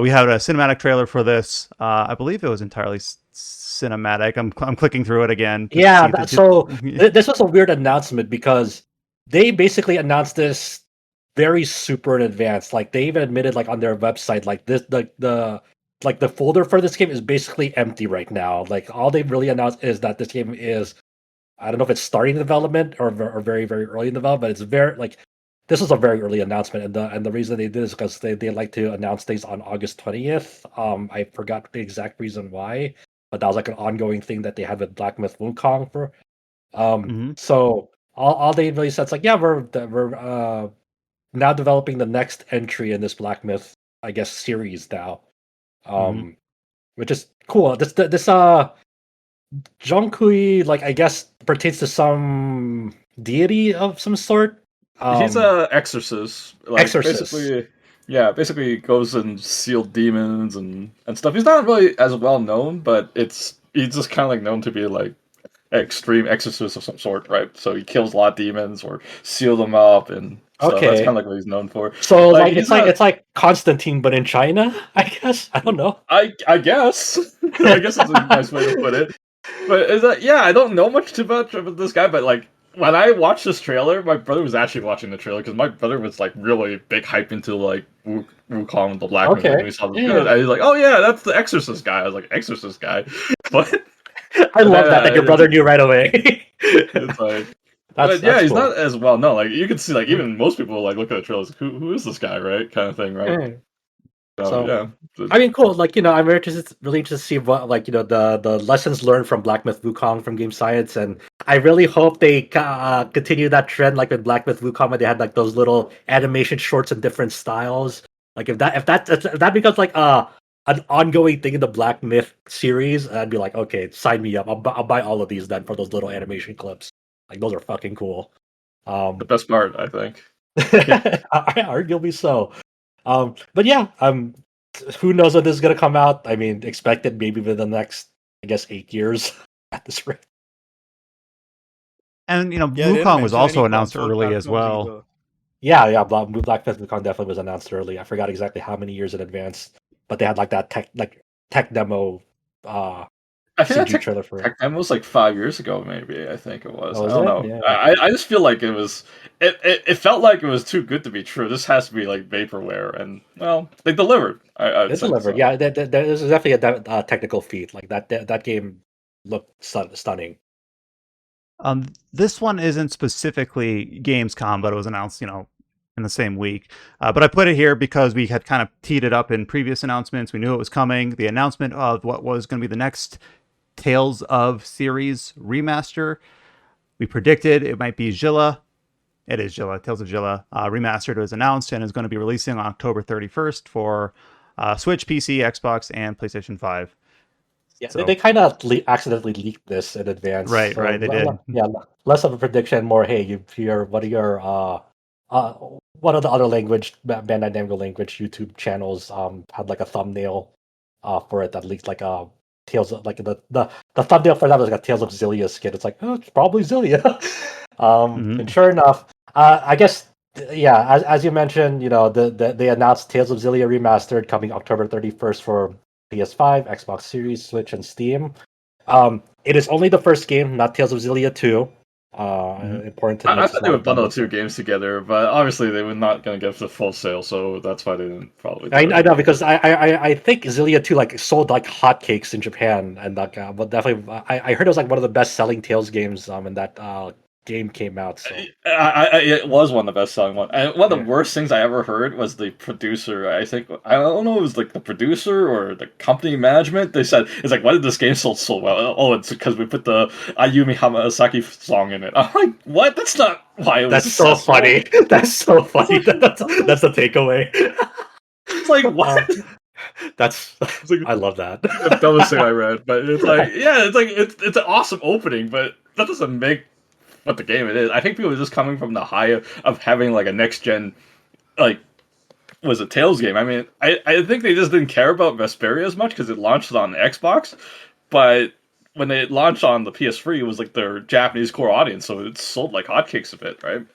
We had a cinematic trailer for this. I believe it was entirely cinematic. I'm clicking through it again. Yeah, this was a weird announcement because they basically announced this very super in advance. Like they even admitted on their website, the folder for this game is basically empty right now. Like all they really announced is that this game is, I don't know if it's starting development or very, very early in development, but it's very this was a very early announcement, and the reason they did is because they like to announce things on August 20th. I forgot the exact reason why, but that was an ongoing thing that they had with Black Myth Wukong for. So all they really said is we're now developing the next entry in this Black Myth, I guess, series now, which is cool. This Zhong Kui, I guess, pertains to some deity of some sort. He's a exorcist. Exorcist. Basically goes and sealed demons and stuff. He's not really as well known, but he's just kind of known to be extreme exorcist of some sort, right? So he kills a lot of demons or seal them up, and so that's kind of what he's known for. So it's like Constantine, but in China, I guess. I don't know. I guess. I guess that's a nice way to put it. But I don't know much about this guy, but when I watched this trailer, my brother was actually watching the trailer because my brother was really big hype into Wukong the Black Myth. And we saw this trailer, and he's like, "Oh yeah, that's the Exorcist guy." I was like, "Exorcist guy," but I love that your brother knew right away. It's that's he's cool. Not as well known. You can see even most people look at the trailers, who is this guy, right? Kind of thing, right? So yeah, I mean, cool. I'm really interested to see what the lessons learned from Black Myth Wukong from Game Science, and I really hope they continue that trend with Black Myth Wukong, where they had those little animation shorts in different styles. If that becomes an ongoing thing in the Black Myth series, I'd be okay, sign me up. I'll buy all of these then for those little animation clips. Those are fucking cool. The best part, I think. Arguably so. But yeah, who knows when this is gonna come out? I mean, expect it maybe within the next, 8 years at this rate. And Wukong was also announced early as well. Either. Yeah, Black Myth Wukong definitely was announced early. I forgot exactly how many years in advance, but they had that tech demo. I think CG trailer for it. That was 5 years ago, maybe. I think it was. Oh, I don't know. Yeah. I just feel like it was. It felt like it was too good to be true. This has to be vaporware, and they delivered. They delivered. So. Yeah, this is definitely a technical feat. That game looked stunning. This one isn't specifically Gamescom, but it was announced, in the same week. But I put it here because we had kind of teed it up in previous announcements. We knew it was coming. The announcement of what was going to be the next Tales of series remaster. We predicted it might be Xillia. It is Xillia. Tales of Xillia Remastered was announced and is going to be releasing on October 31st for Switch, PC, Xbox, and PlayStation 5. Yeah, so, they kind of accidentally leaked this in advance. Right, so, right, they did. Yeah, less of a prediction, more, hey, what are your one of the other Bandai Namco language YouTube channels had a thumbnail for it that leaks like Tales of like the thumbnail for that was like a Tales of Xillia skin. It's like, oh, it's probably Xillia. Mhm. And sure enough, I guess yeah, as you mentioned, they announced Tales of Xillia Remastered coming October 31st for PS5, Xbox Series, Switch, and Steam. It is only the first game, not Tales of Xillia 2. Important to I note. thought they would bundle two games together, but obviously they were not going to get the full sale, so that's why they didn't probably. I know because I think Xillia 2 like sold like hotcakes in Japan, and like but definitely I heard it was like one of the best selling Tales games when that game came out. So It was one of the best selling one. And one of Yeah. the worst things I ever heard was the producer. I don't know if it was like the producer or the company management. They said it's like, why did this game sell so well? Oh, it's because we put the Ayumi Hamasaki song in it. I'm like, what? That's not why it was. That's so successful. funny. That's so funny. That's the takeaway. It's like what? That's like- I love that. The dumbest thing I read, but it's like, yeah, it's like it's an awesome opening, but that doesn't make what the game it is. I think people are just coming from the high of having like a next gen, like, was a Tales game. I mean, I think they just didn't care about Vesperia as much because it launched on Xbox, but when it launched on the PS3, it was like their Japanese core audience, so it sold like hotcakes a bit, right?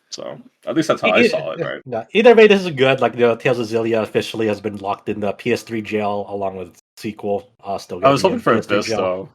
So at least that's how I saw it, right? No, either way, this is good. Like Tales of Xillia officially has been locked in the PS3 jail along with sequel. Still, I was gonna be hoping in for PS3 this jail. though.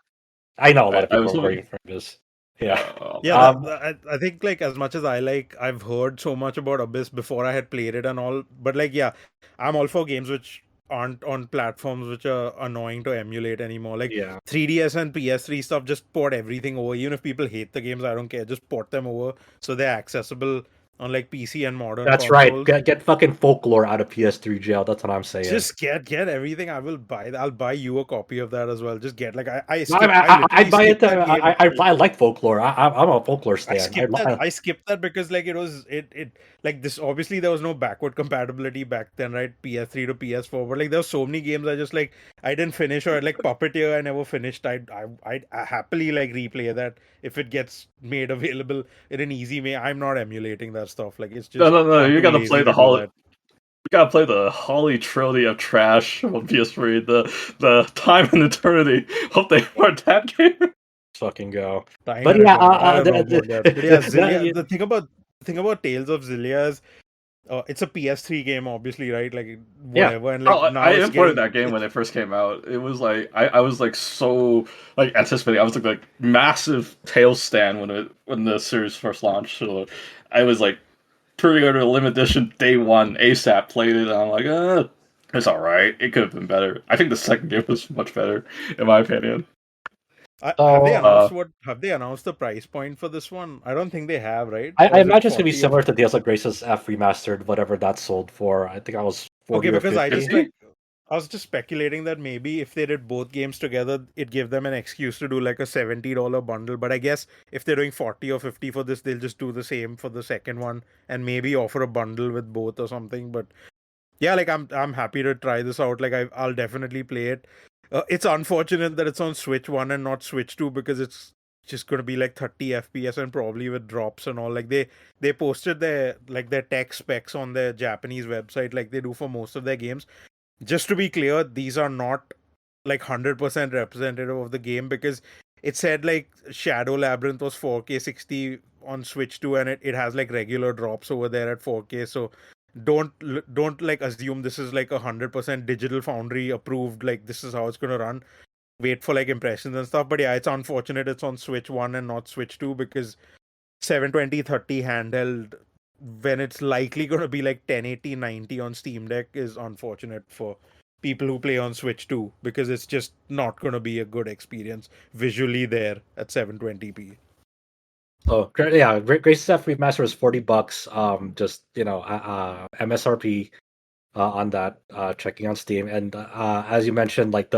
I know a lot of I people was are hoping- waiting for this. Yeah. Yeah, Um, I think like as much as I've heard so much about Abyss before I had played it and all, but like yeah, I'm all for games which aren't on platforms which are annoying to emulate anymore. Like yeah. 3DS and PS3 stuff, just port everything over. Even if people hate the games, I don't care. Just port them over so they're accessible on like PC and modern That's consoles. right. Get fucking Folklore out of PS3 jail. That's what I'm saying. Just get everything. I will buy. I'll buy you a copy of that as well. Just get like I No, skipped. I'd buy it. That game. I like Folklore. I'm a Folklore I stan. skipped that. I skipped that because like it like this. Obviously, there was no backward compatibility back then, right? PS3 to PS4. But like there were so many games I just like I didn't finish, or like Puppeteer I never finished. I'd happily like replay that if it gets made available in an easy way. I'm not emulating that stuff. Like it's just No. I'm You too gotta lazy play to the do whole. that. We gotta play the Holly Trilogy of Trash on PS3. The Time and Eternity. Hope they port that game. fucking go. Time But and yeah, Eternity. I don't know about that. But yeah, Xillia. the- The thing about Tales of Xillia is it's a PS3 game, obviously, right? Like Yeah. whatever, and like now I it's imported getting, that game when it first came out. It was like I was like so like anticipating. I was like massive Tales stan when the series first launched. So I was like pre-order the limited edition day one ASAP. Played it. And I'm like, it's all right. It could have been better. I think the second game was much better, in my opinion. have they announced the price point for this one? I don't think they have, right? I Or is it imagine it's gonna be 40 or similar to Tales of Grace's F remastered, whatever that sold for. I think I was 40 Okay, or because 50. I was just speculating that maybe if they did both games together, it gave them an excuse to do like a $70 bundle. But I guess if they're doing 40 or 50 for this, they'll just do the same for the second one and maybe offer a bundle with both or something. But yeah, like I'm happy to try this out. Like I'll definitely play it. It's unfortunate that it's on Switch 1 and not Switch 2 because it's just going to be like 30 FPS and probably with drops and all. Like they posted their tech specs on their Japanese website like they do for most of their games. Just to be clear, these are not like 100% representative of the game because it said like Shadow Labyrinth was 4K 60 on Switch 2 and it has like regular drops over there at 4K. So don't like assume this is like 100% Digital Foundry approved, like this is how it's gonna run. Wait for like impressions and stuff. But yeah, it's unfortunate it's on Switch 1 and not Switch 2 because 720/30 handheld when it's likely gonna be like 1080/90 on Steam Deck is unfortunate for people who play on Switch 2 because it's just not gonna be a good experience visually there at 720p. So yeah, Grace's F remaster is $40. Just MSRP on that. Checking on Steam, and as you mentioned, like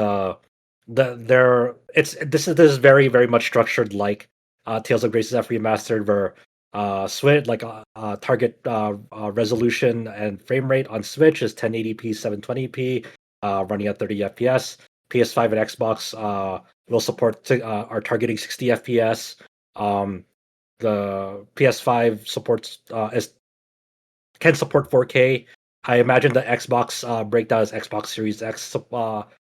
this is very very much structured like Tales of Grace's F remastered, where Switch target resolution and frame rate on Switch is 1080p 720p, running at 30 FPS. PS5 and Xbox will support are targeting 60 FPS. The PS5 supports can support 4K. I imagine the Xbox breakdown is Xbox Series X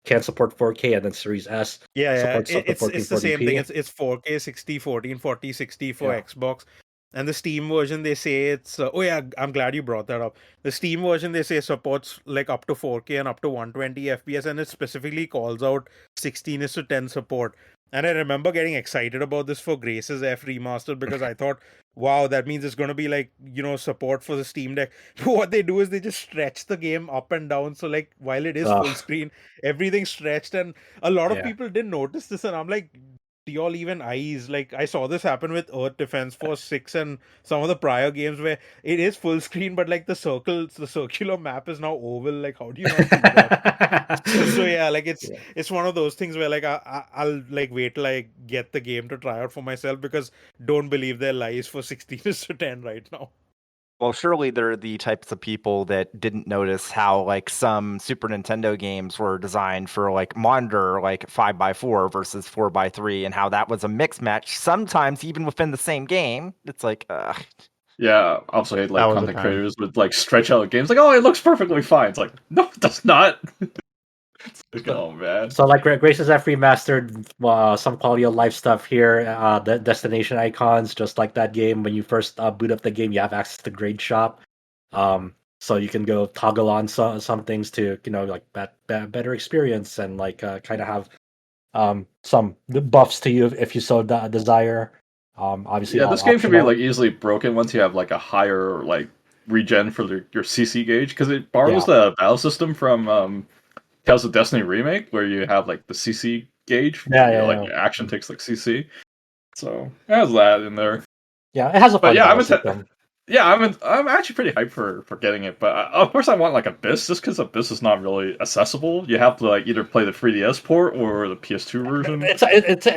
can support 4K, and then Series S supports up to It's the same thing. 1440p. It's 4K 60 1440 60 for Yeah. Xbox. And the Steam version, they say it's oh yeah, I'm glad you brought that up. The Steam version, they say, supports like up to 4K and up to 120 FPS, and it specifically calls out 16:10 support. And I remember getting excited about this for Grace's F Remastered because I thought, wow, that means it's going to be like, support for the Steam Deck. But what they do is they just stretch the game up and down. So, like, while it is full screen, everything's stretched. And a lot of Yeah. people didn't notice this. And I'm like, do y'all even eyes? Like, I saw this happen with Earth Defense Force 6 and some of the prior games where it is full screen, but like the circular map is now oval. Like, how do you not see that? So yeah, like it's one of those things where like I'll like wait till I get the game to try out for myself, because don't believe their lies for 16:10 right now. Well, surely they're the types of people that didn't notice how like some Super Nintendo games were designed for like monitor like 5x4 versus 4x3, and how that was a mix match. Sometimes even within the same game, it's like, Yeah, I also hate like That was the content time. creators with like stretch out games. Like, oh, it looks perfectly fine. It's like, no, it does not. It's like, oh man. So like Grace's F Remastered, some quality of life stuff here. The destination icons, just like that game. When you first boot up the game, you have access to Grade Shop. So you can go toggle on some things to like better experience, and like kind of have some buffs to you if you so desire. Obviously, Yeah, all this game can be optional. like easily broken once you have like a higher like regen for your CC gauge, because it borrows the battle system from Tales of Destiny Remake, where you have like the CC gauge. Like your action takes like CC. So it has that in there. Yeah, it has a fun But yeah, battle system. I'm actually pretty hyped for getting it, but of course I want like Abyss, just because Abyss is not really accessible. You have to like either play the 3DS port or the PS2 version. It's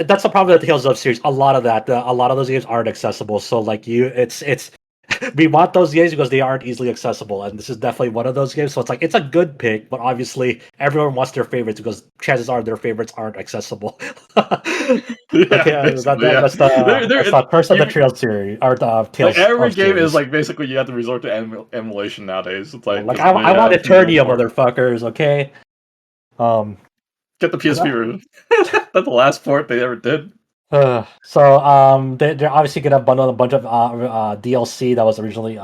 that's the problem with the Tales of series. A lot of those games aren't accessible. So like it's we want those games because they aren't easily accessible, and this is definitely one of those games. So it's like it's a good pick, but obviously everyone wants their favorites because chances are their favorites aren't accessible. That's the curse of the Trails series or the Tales. Like every of game series. is like basically you have to resort to emulation nowadays. It's like I want Eternia, motherfuckers. Okay. Get the PSP version. That's the last port they ever did. They're obviously gonna bundle a bunch of DLC that was originally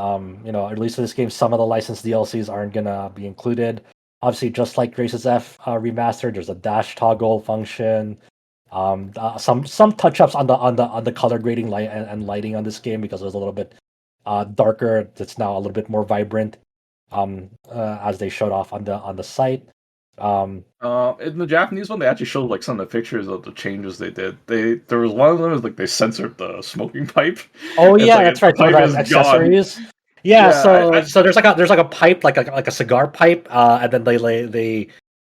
released to this game. Some of the licensed DLCs aren't gonna be included. Obviously, just like Grace's F Remastered, there's a dash toggle function. Some touch ups on the color grading light and lighting on this game, because it was a little bit darker. It's now a little bit more vibrant. As they showed off on the site. In the Japanese one, they actually showed like some of the pictures of the changes they did. There was one of them was like they censored the smoking pipe. Oh yeah, that's right. Some of the accessories. Yeah, so there's like a pipe, like a cigar pipe, and then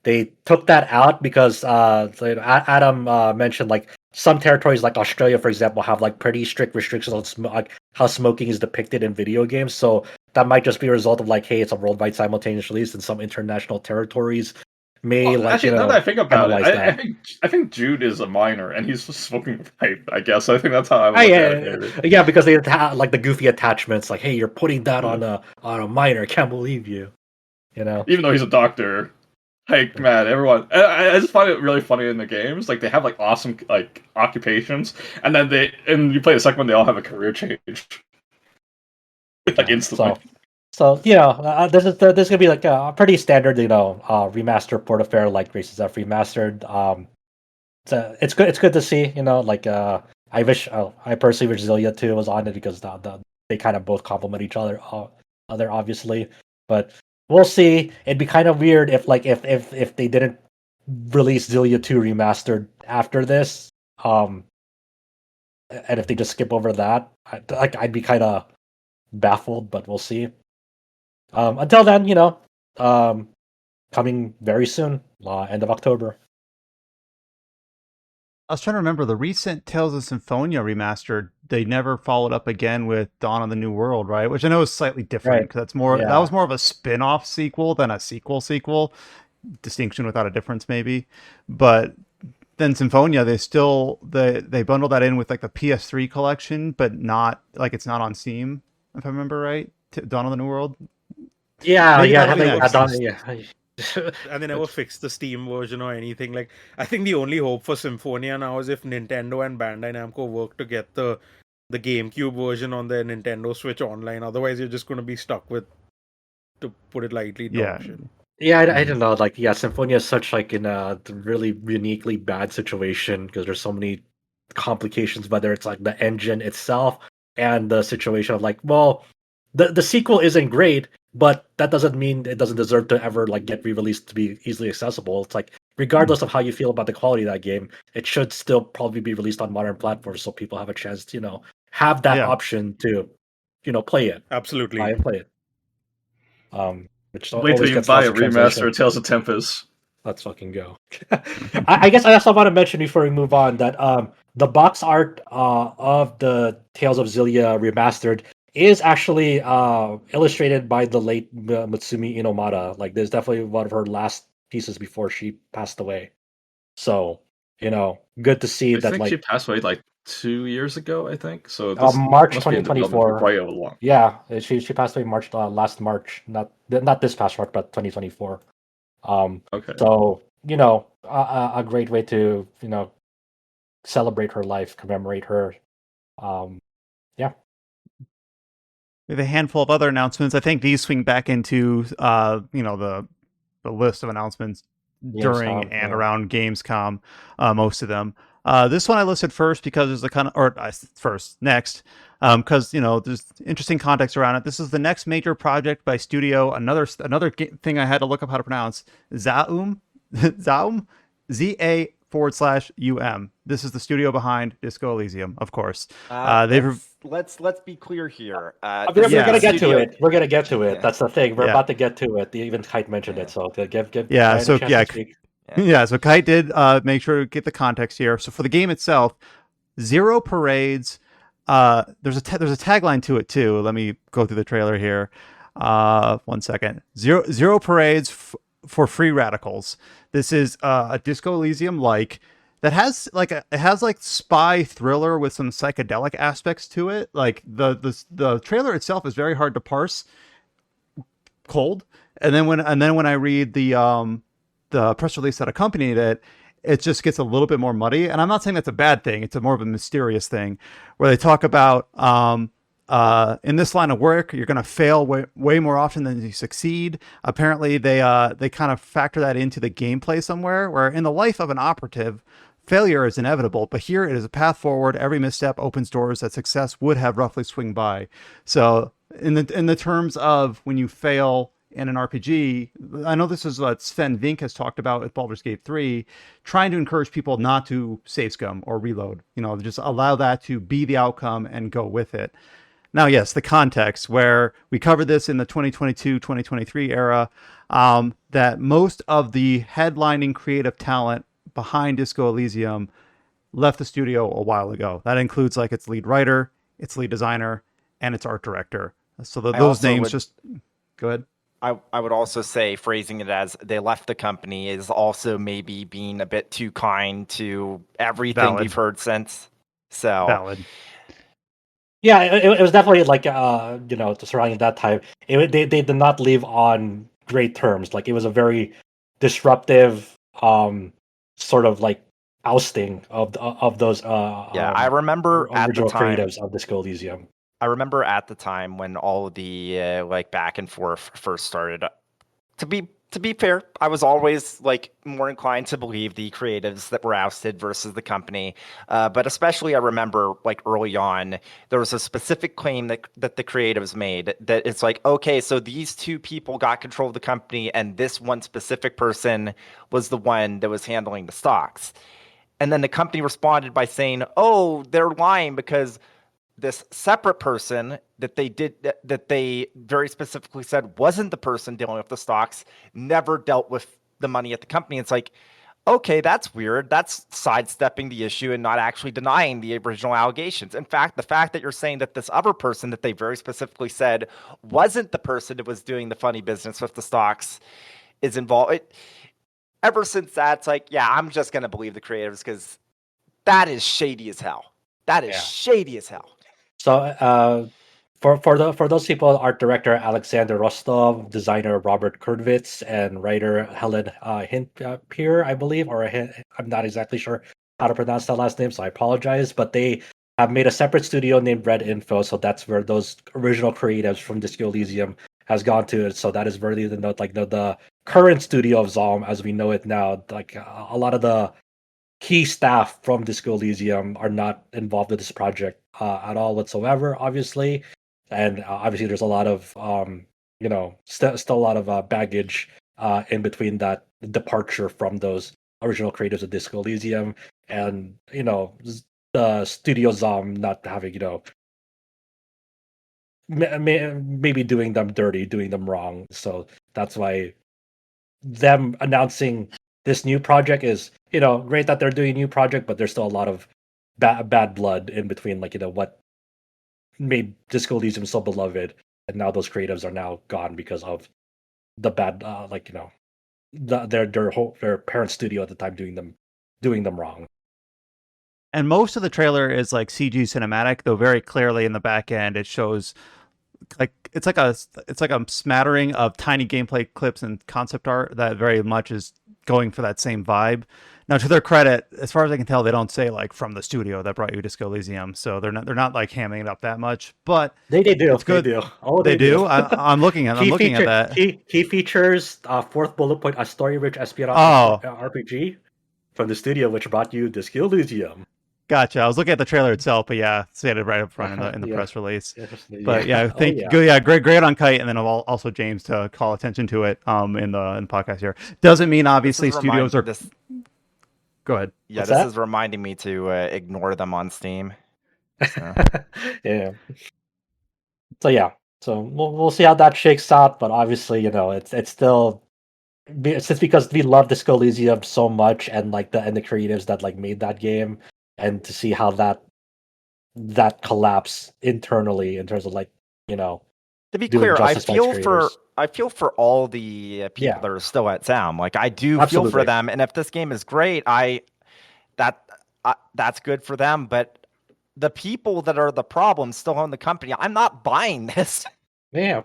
they took that out because Adam mentioned like some territories like Australia, for example, have like pretty strict restrictions on like how smoking is depicted in video games. So that might just be a result of like, hey, it's a worldwide simultaneous release, and some international territories may actually, now that I think about it, I think Jude is a minor and he's just smoking a pipe. I guess I think that's how I look at it. Yeah, because they have like the goofy attachments, like, hey, you're putting that on a minor. Can't believe you. Even though he's a doctor. Like, man, everyone. I just find it really funny in the games. Like, they have like awesome like occupations, and then you play the second one, they all have a career change, like instantly. So this is gonna be like a pretty standard, remaster port affair like Grace's F Remastered. It's good to see, I personally wish Xillia 2 was on it, because they kind of both complement each other, obviously. But we'll see. It'd be kind of weird if they didn't release Xillia 2 Remastered after this, and if they just skip over that, I'd be kind of baffled. But we'll see. Until then, coming very soon, end of October. I was trying to remember the recent Tales of Symphonia remastered. They never followed up again with Dawn of the New World, right? Which I know is slightly different, because that was more of a spin-off sequel than a sequel. Distinction without a difference, maybe. But then Symphonia, they bundled that in with like the PS3 collection, but not like it's not on Steam, if I remember right. Dawn of the New World. Yeah, Maybe yeah, that'll be having next. add-on, yeah. And they never fixed the Steam version or anything. Like, I think the only hope for Symphonia now is if Nintendo and Bandai Namco work to get the GameCube version on the Nintendo Switch online. Otherwise, you're just going to be stuck with, to put it lightly, Yeah. dog shit. Yeah, I don't know. Like, yeah, Symphonia is such like in a really uniquely bad situation because there's so many complications, whether it's like the engine itself and the situation of like, well, the sequel isn't great, but that doesn't mean it doesn't deserve to ever like get re-released to be easily accessible. It's like regardless of how you feel about the quality of that game, it should still probably be released on modern platforms so people have a chance to, have that Yeah. option to, play it, buy Absolutely. and play it. Which Wait till always you gets buy lost a in translation. remaster of Tales of Tempest. Let's fucking go. I guess I also want to mention before we move on that the box art of the Tales of Xillia Remastered is actually illustrated by the late Mutsumi Inomata. Like, there's definitely one of her last pieces before she passed away. So, good to see I that. think Like, she passed away like 2 years ago. I think so. This March must be in development for 2024. quite a long. Yeah, she passed away last March, not this past March, but 2024. Okay. So, a great way to, celebrate her life, commemorate her. Yeah. We have a handful of other announcements. I think these swing back into the list of announcements during Gamescom, and yeah. around Gamescom. Most of them. This one I listed first because there's a kind of, or first next, because there's interesting context around it. This is the next major project by studio. Another thing I had to look up how to pronounce. Zaum, ZA/UM. This is the studio behind Disco Elysium, of course. Let's be clear here. We're This gonna is get to studio- it. We're gonna get to it. Yeah. That's the thing. We're Yeah. about to get to it. Even Kite mentioned it, so to give Yeah, Ryan so, a chance yeah, to speak. Yeah, so Kite did make sure to get the context here. So for the game itself, 0 parades. There's a tagline to it too. Let me go through the trailer here. 1 second. Zero parades for free radicals. This is a Disco Elysium like that has like spy thriller with some psychedelic aspects to it. Like the trailer itself is very hard to parse cold, and then when I read the press release that accompanied it, it just gets a little bit more muddy. And I'm not saying that's a bad thing. It's a more of a mysterious thing where they talk about in this line of work, you're going to fail way more often than you succeed. Apparently, they kind of factor that into the gameplay somewhere, where in the life of an operative, failure is inevitable, but here it is a path forward. Every misstep opens doors that success would have roughly swing by. So in the terms of when you fail in an RPG, I know this is what Sven Vink has talked about with Baldur's Gate 3, trying to encourage people not to save scum or reload. Just allow that to be the outcome and go with it. Now, yes, the context where we covered this in the 2022-2023 era, that most of the headlining creative talent behind Disco Elysium left the studio a while ago. That includes like its lead writer, its lead designer, and its art director. So those names just go ahead. I would also say phrasing it as they left the company is also maybe being a bit too kind to everything Valid. we've heard since. So Valid. Yeah, it was definitely like surrounding that time. They did not leave on great terms. Like, it was a very disruptive sort of like ousting of those I remember at the original time. creatives of Disco Elysium. I remember at the time when all of the like back and forth first started. To be fair, I was always like more inclined to believe the creatives that were ousted versus the company. But especially, I remember like early on, there was a specific claim that the creatives made that it's like, okay, so these two people got control of the company, and this one specific person was the one that was handling the stocks. And then the company responded by saying, "Oh, they're lying because this separate person that they very specifically said wasn't the person dealing with the stocks never dealt with the money at the company." It's like, okay, that's weird. That's sidestepping the issue and not actually denying the original allegations. In fact, the fact that you're saying that this other person that they very specifically said wasn't the person that was doing the funny business with the stocks is involved. Ever since that, it's like, yeah, I'm just going to believe the creatives because that is shady as hell. That is shady as hell. So For those people, art director Alexander Rostov, designer Robert Kurtvitz, and writer Helen Hintpier, I believe, I'm not exactly sure how to pronounce that last name, so I apologize. But they have made a separate studio named Red Info, so that's where those original creatives from Disco Elysium has gone to. So that is really the current studio of Zom as we know it now. Like a lot of the key staff from Disco Elysium are not involved with this project at all whatsoever, obviously. And obviously, there's a lot of still a lot of baggage in between that departure from those original creatives of Disco Elysium, and the studio Zom not having maybe doing them dirty, doing them wrong. So that's why them announcing this new project is great that they're doing a new project, but there's still a lot of bad blood in between, what made Disco Elysium so beloved, and now those creatives are now gone because of the bad their parent studio at the time doing them wrong. And most of the trailer is like CG cinematic, though very clearly in the back end it shows it's like a smattering of tiny gameplay clips and concept art that very much is going for that same vibe. Now, to their credit, as far as I can tell, they don't say like from the studio that brought you Disco Elysium, so they're not like hamming it up that much. But They do. it's good. They do. Oh, they do. I'm looking at that. Key features. Fourth bullet point: a story-rich espionage RPG from the studio which brought you Disco Elysium. Gotcha. I was looking at the trailer itself, but yeah, stated right up front in the press release. But great on Kite, and then also James to call attention to it in the podcast here. Doesn't mean obviously studios are. Go ahead. Yeah, this is reminding me to ignore them on Steam. So. Yeah. So yeah, so we'll see how that shakes out, but obviously it's still. It's just because we love Disco Elysium so much, and the creatives that made that game, and to see how that collapse internally in terms of to be clear, I feel for all the people that are still at Zom. Like I do feel for them, and if this game is great, that's good for them. But the people that are the problem still own the company. I'm not buying this. Yeah.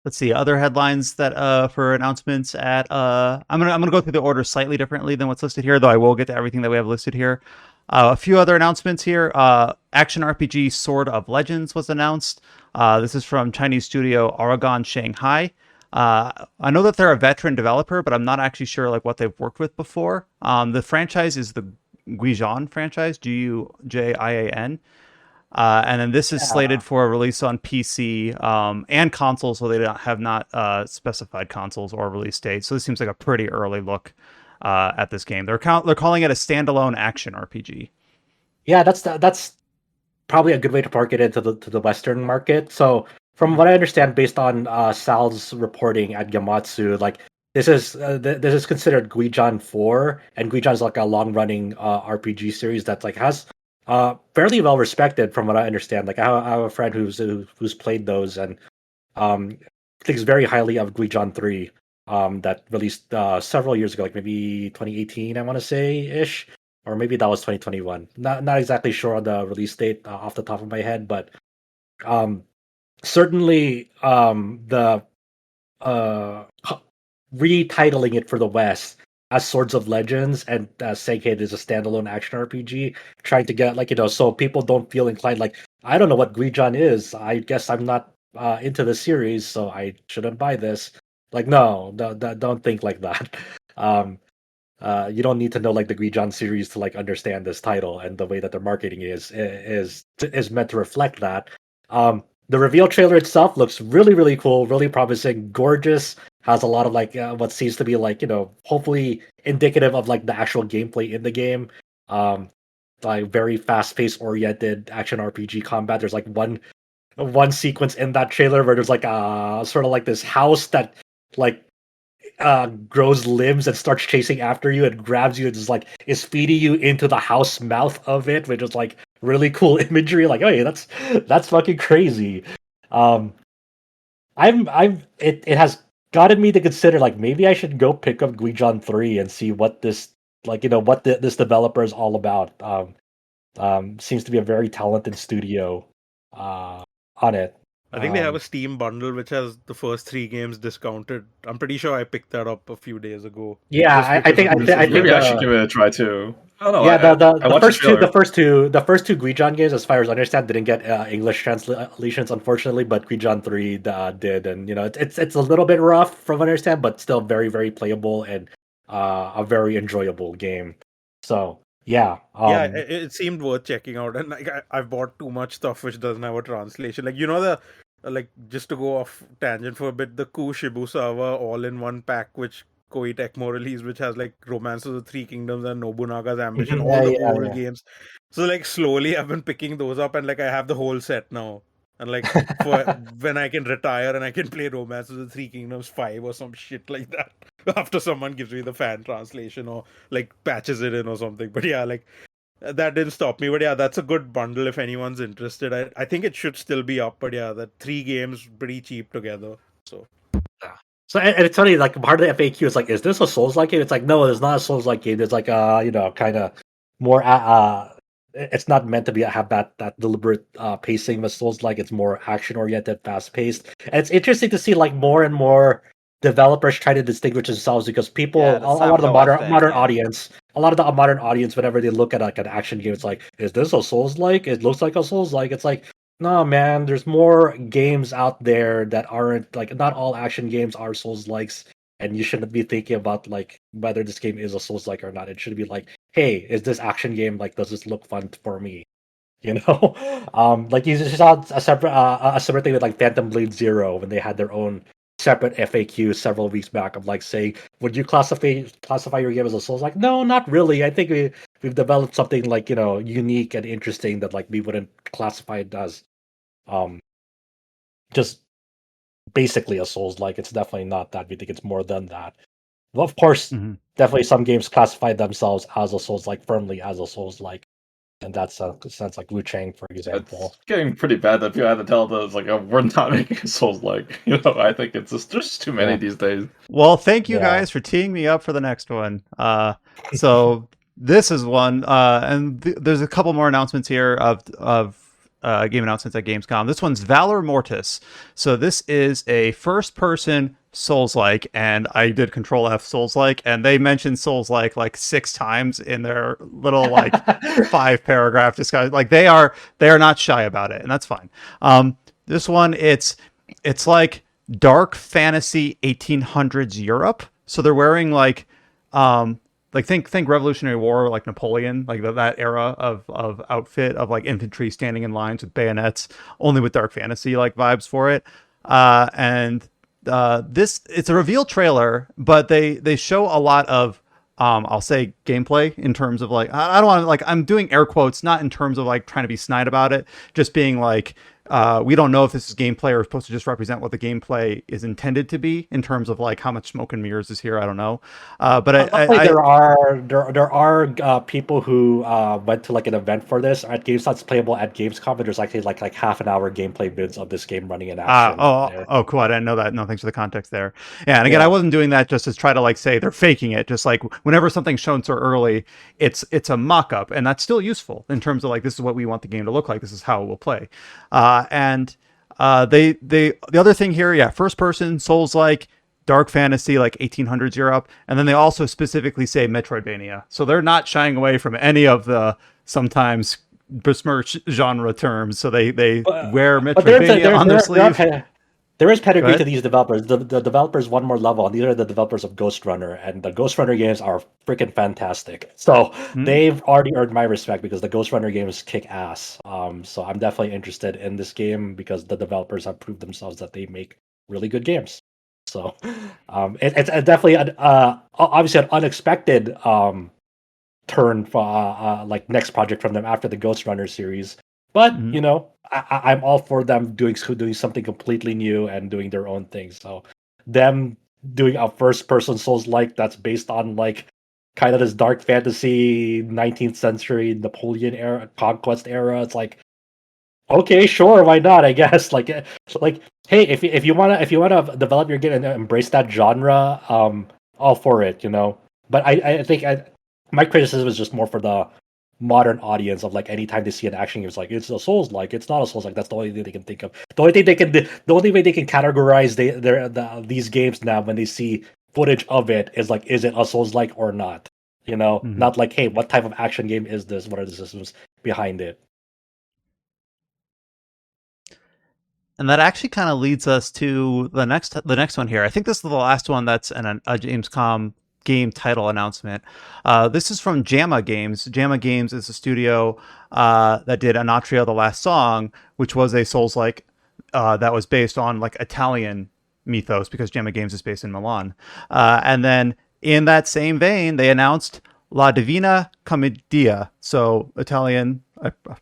Let's see other headlines that for announcements at I'm gonna go through the order slightly differently than what's listed here, though I will get to everything that we have listed here. A few other announcements here. Action RPG Sword of Legends was announced. This is from Chinese studio Aragon Shanghai. I know that they're a veteran developer, but I'm not actually sure what they've worked with before. The franchise is the Guijan franchise, Gujian. And then this is slated for a release on PC and consoles, so they have not specified consoles or release dates. So this seems like a pretty early look at this game. They're calling it a standalone action RPG. Yeah, that's probably a good way to market it to the Western market. So from what I understand, based on Sal's reporting at Gamatsu, this is considered Guijan 4, and Guijan is a long running RPG series that has fairly well respected from what I understand. I have a friend who's played those and thinks very highly of Guijan 3 that released several years ago, maybe 2018, I want to say ish, or maybe that was 2021. Not exactly sure on the release date off the top of my head, but certainly the retitling it for the West as Swords of Legends and saying it is a standalone action RPG, trying to get so people don't feel inclined I don't know what Guijan is. I guess I'm not into the series, so I shouldn't buy this. No, don't think like that. You don't need to know the Guijan series to understand this title, and the way that they're marketing is meant to reflect that. The reveal trailer itself looks really, really cool, really promising, gorgeous. Has a lot of what seems to be hopefully indicative of the actual gameplay in the game. Very fast-paced oriented action RPG combat. There's one sequence in that trailer where there's sort of this house that grows limbs and starts chasing after you and grabs you and just is feeding you into the house mouth of it, which is really cool imagery. Hey, that's fucking crazy. It has gotten me to consider maybe I should go pick up Guijan 3 and see what this this developer is all about. Seems to be a very talented studio on it. I think they have a Steam bundle which has the first 3 games discounted. I'm pretty sure I picked that up a few days ago. Yeah, just I because think of this as I think Maybe I should the give it a try too. I don't know. yeah I the watched first two trailer. the first two Guijan games, as far as I understand, didn't get English translations, unfortunately, but Guijan 3 did, and it's a little bit rough from what I understand, but still very very playable and a very enjoyable game. So yeah, Yeah, it seemed worth checking out, and like I've bought too much stuff which doesn't have a translation. Like like just to go off tangent for a bit, the Ku Shibusawa all-in-one pack which Koei Tecmo released, which has like Romance of the Three Kingdoms and Nobunaga's Ambition, all the old games. So like slowly I've been picking those up, and like I have the whole set now. And like for when I can retire and I can play Romance of the Three Kingdoms 5 or some shit like that after someone gives me the fan translation or like patches it in or something. But yeah, like that didn't stop me. But yeah, that's a good bundle if anyone's interested. I think it should still be up, but yeah, that 3 games pretty cheap together. So and it's funny, like part of the FAQ is like, is this a Souls-like game? It's like, no, it's not a Souls-like game. There's like kind of more it's not meant to be have that deliberate pacing with Souls-like. It's more action-oriented, fast-paced. And it's interesting to see like more and more developers try to distinguish themselves, because people, Yeah, a the lot of the Sampo thing, modern yeah. audience, a lot of the modern audience, whenever they look at like an action game, it's like, is this a Souls-like? It looks like a Souls-like. It's like, no, man, there's more games out there that aren't like, not all action games are Souls-likes, and you shouldn't be thinking about like whether this game is a Souls-like or not. It should be like, hey, is this action game, like, does this look fun for me? Like you just saw a separate thing with like Phantom Blade Zero when they had their own separate FAQ several weeks back of like saying, would you classify your game as a Souls? Like, no, not really. I think we've developed something like unique and interesting that like we wouldn't classify it as just basically a Souls. Like, it's definitely not that. We think it's more than that. Well, of course, definitely some games classify themselves as a Souls, like firmly as a Souls, like, and that's a sense like Wu Chang, for example. It's getting pretty bad that people have to tell us like, oh, we're not making Souls like. I think it's just there's too many these days. Well, thank you guys for teeing me up for the next one. So this is one, and there's a couple more announcements here of game announcements at Gamescom. This one's Valor Mortis. So this is a first-person Souls-like, and I did Control F Souls-like, and they mentioned Souls-like like 6 times in their little like 5-paragraph discussion. Like they are not shy about it, and that's fine. This one, it's like dark fantasy 1800s Europe. So they're wearing like think Revolutionary War, like Napoleon, like that era of outfit of like infantry standing in lines with bayonets, only with dark fantasy like vibes for it. This, it's a reveal trailer, but they show a lot of I'll say gameplay in terms of like, I don't want to, like, I'm doing air quotes, not in terms of like trying to be snide about it, just being like, we don't know if this is gameplay or supposed to just represent what the gameplay is intended to be in terms of like how much smoke and mirrors is here. I don't know. But there are people who went to like an event for this at GameStop. It's playable at Gamescom, and there's actually like half an hour gameplay vids of this game running in action. Cool. I didn't know that. No, thanks for the context there. Yeah, and again, I wasn't doing that just to try to like say they're faking it. Just like whenever something's shown so early, it's a mock-up, and that's still useful in terms of like, this is what we want the game to look like. This is how it will play. The other thing here, first person Souls-like, dark fantasy, like 1800s Europe, and then they also specifically say Metroidvania. So they're not shying away from any of the sometimes besmirched genre terms. So they wear Metroidvania on their sleeve. There is pedigree to these developers. The developers one more level, and these are the developers of Ghost Runner, and the Ghost Runner games are freaking fantastic. So they've already earned my respect because the Ghost Runner games kick ass. So I'm definitely interested in this game because the developers have proved themselves that they make really good games. So it's definitely obviously an unexpected turn for like next project from them after the Ghost Runner series. But I'm all for them doing something completely new and doing their own thing. So them doing a first-person Souls-like that's based on like kind of this dark fantasy 19th century Napoleon era, conquest era. It's like, okay, sure, why not? I guess like hey, if you wanna develop your game and embrace that genre, all for it, But I think my criticism is just more for the modern audience of like anytime they see an action game, it's like it's a Souls like, it's not a Souls like. That's the only thing they can think of. The only thing they can, the only way they can categorize these games now when they see footage of it is like, is it a Souls like or not? You know, Mhm. not like, hey, what type of action game is this? What are the systems behind it? And that actually kind of leads us to the next one here. I think this is the last one that's a Gamescom game title announcement. This is from JAMA Games. JAMA Games is a studio that did Anatria: The Last Song, which was a Souls-like that was based on like Italian mythos because JAMA Games is based in Milan. And then in that same vein, they announced La Divina Commedia, so Italian.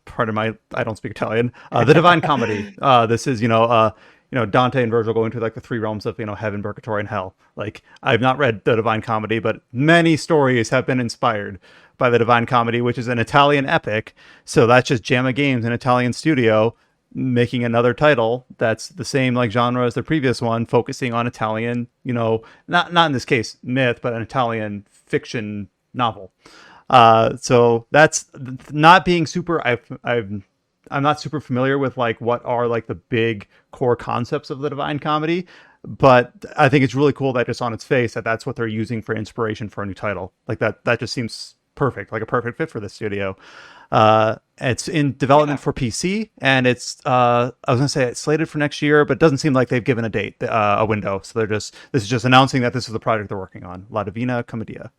Pardon my, I don't speak Italian. The Divine Comedy. This is Dante and Virgil going to like the three realms of heaven, purgatory, and hell. Like I've not read the Divine Comedy, but many stories have been inspired by the Divine Comedy, which is an Italian epic. So that's just JAMA Games, an Italian studio, making another title that's the same like genre as the previous one, focusing on Italian, not in this case myth, but an Italian fiction novel. So that's not being super. I'm not super familiar with like what are like the big core concepts of the Divine Comedy, but I think it's really cool that just on its face that's what they're using for inspiration for a new title. Like that just seems perfect, like a perfect fit for this studio. It's in development for PC, and it's I was gonna say it's slated for next year, but it doesn't seem like they've given a date, a window. So this is just announcing that this is the project they're working on, La Divina Commedia.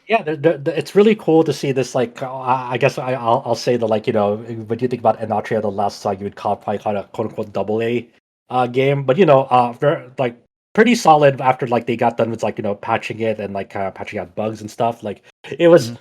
Yeah, it's really cool to see this. Like, I guess I'll say that, like, when you think about Anatria: The Last Song, you would probably call it a quote unquote double A game, but very, like, pretty solid after like they got done with like patching it and like patching out bugs and stuff. Like it was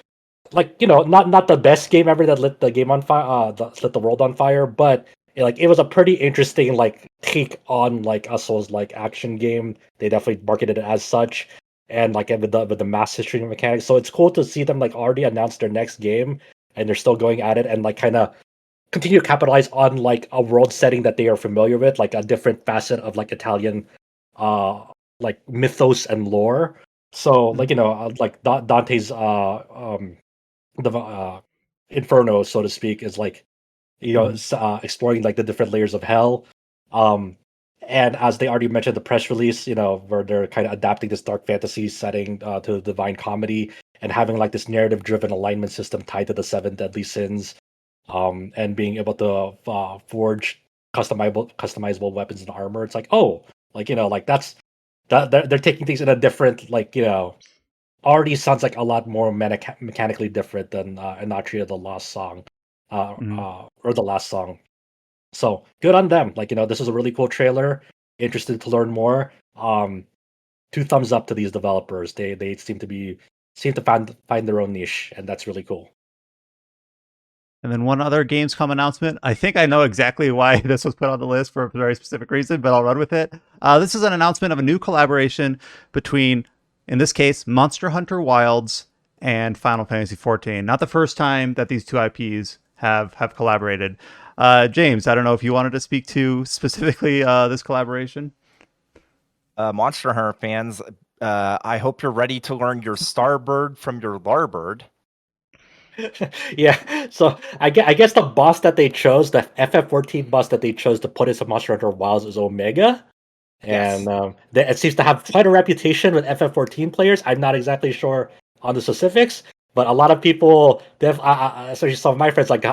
like not the best game ever that lit the game on fire, lit the world on fire, but it was a pretty interesting like take on like a Souls like action game. They definitely marketed it as such, and like with the mass history mechanics. So it's cool to see them like already announce their next game, and they're still going at it and like kind of continue to capitalize on like a world setting that they are familiar with, like a different facet of like Italian, uh, like mythos and lore. So like like Dante's the Inferno, so to speak, is like exploring like the different layers of hell. Um, and as they already mentioned, the press release, where they're kind of adapting this dark fantasy setting to the Divine Comedy and having like this narrative-driven alignment system tied to the seven deadly sins, and being able to forge customizable weapons and armor. It's like, oh, like that's that they're taking things in a different already sounds like a lot more mechanically different than Anatria: The Lost Song, or The Last Song. So good on them. Like this is a really cool trailer. Interested to learn more. Two thumbs up to these developers. They seem to find their own niche, and that's really cool. And then one other Gamescom announcement. I think I know exactly why this was put on the list for a very specific reason, but I'll run with it. This is an announcement of a new collaboration between, in this case, Monster Hunter Wilds and Final Fantasy XIV. Not the first time that these two IPs have collaborated. James, I don't know if you wanted to speak to specifically this collaboration. Monster Hunter fans, I hope you're ready to learn your Starbird from your Larbird. Yeah, so I guess the boss that they chose, the FF14 boss that they chose to put into Monster Hunter Wilds, is Omega. Yes. And it seems to have quite a reputation with FF14 players. I'm not exactly sure on the specifics, but a lot of people, especially some of my friends, like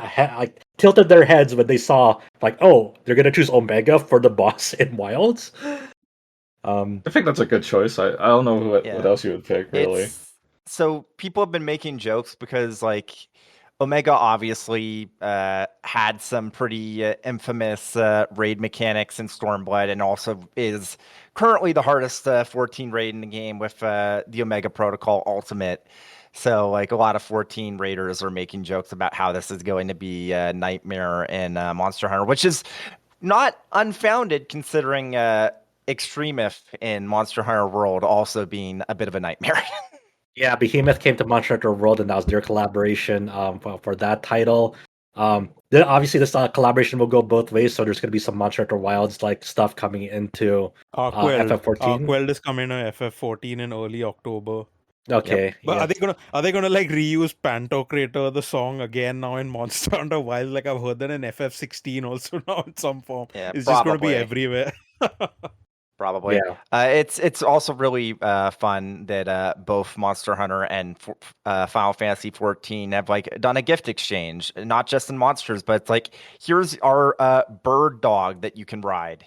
tilted their heads when they saw like, oh, they're gonna choose Omega for the boss in Wilds. I think that's a good choice. I don't know what else you would pick, really. So people have been making jokes because like Omega obviously had some pretty infamous raid mechanics in Stormblood, and also is currently the hardest 14 raid in the game with the Omega Protocol Ultimate. So like a lot of 14 raiders are making jokes about how this is going to be a nightmare in Monster Hunter, which is not unfounded considering Extremith in Monster Hunter World also being a bit of a nightmare. Yeah, Behemoth came to Monster Hunter World, and that was their collaboration for that title. Then obviously this collaboration will go both ways, so there's going to be some Monster Hunter Wilds like stuff coming into Arkwell. FF14. Arkwell is coming to FF14 in early October. Okay. But Yeah. are they gonna like reuse Pantocrator the song again now in Monster Hunter Wilds? Like I've heard that in FF16 also now in some form. Yeah, It's just gonna be probably. everywhere. Probably. Yeah. It's also really fun that both Monster Hunter and Final Fantasy 14 have like done a gift exchange, not just in monsters, but it's like here's our bird dog that you can ride.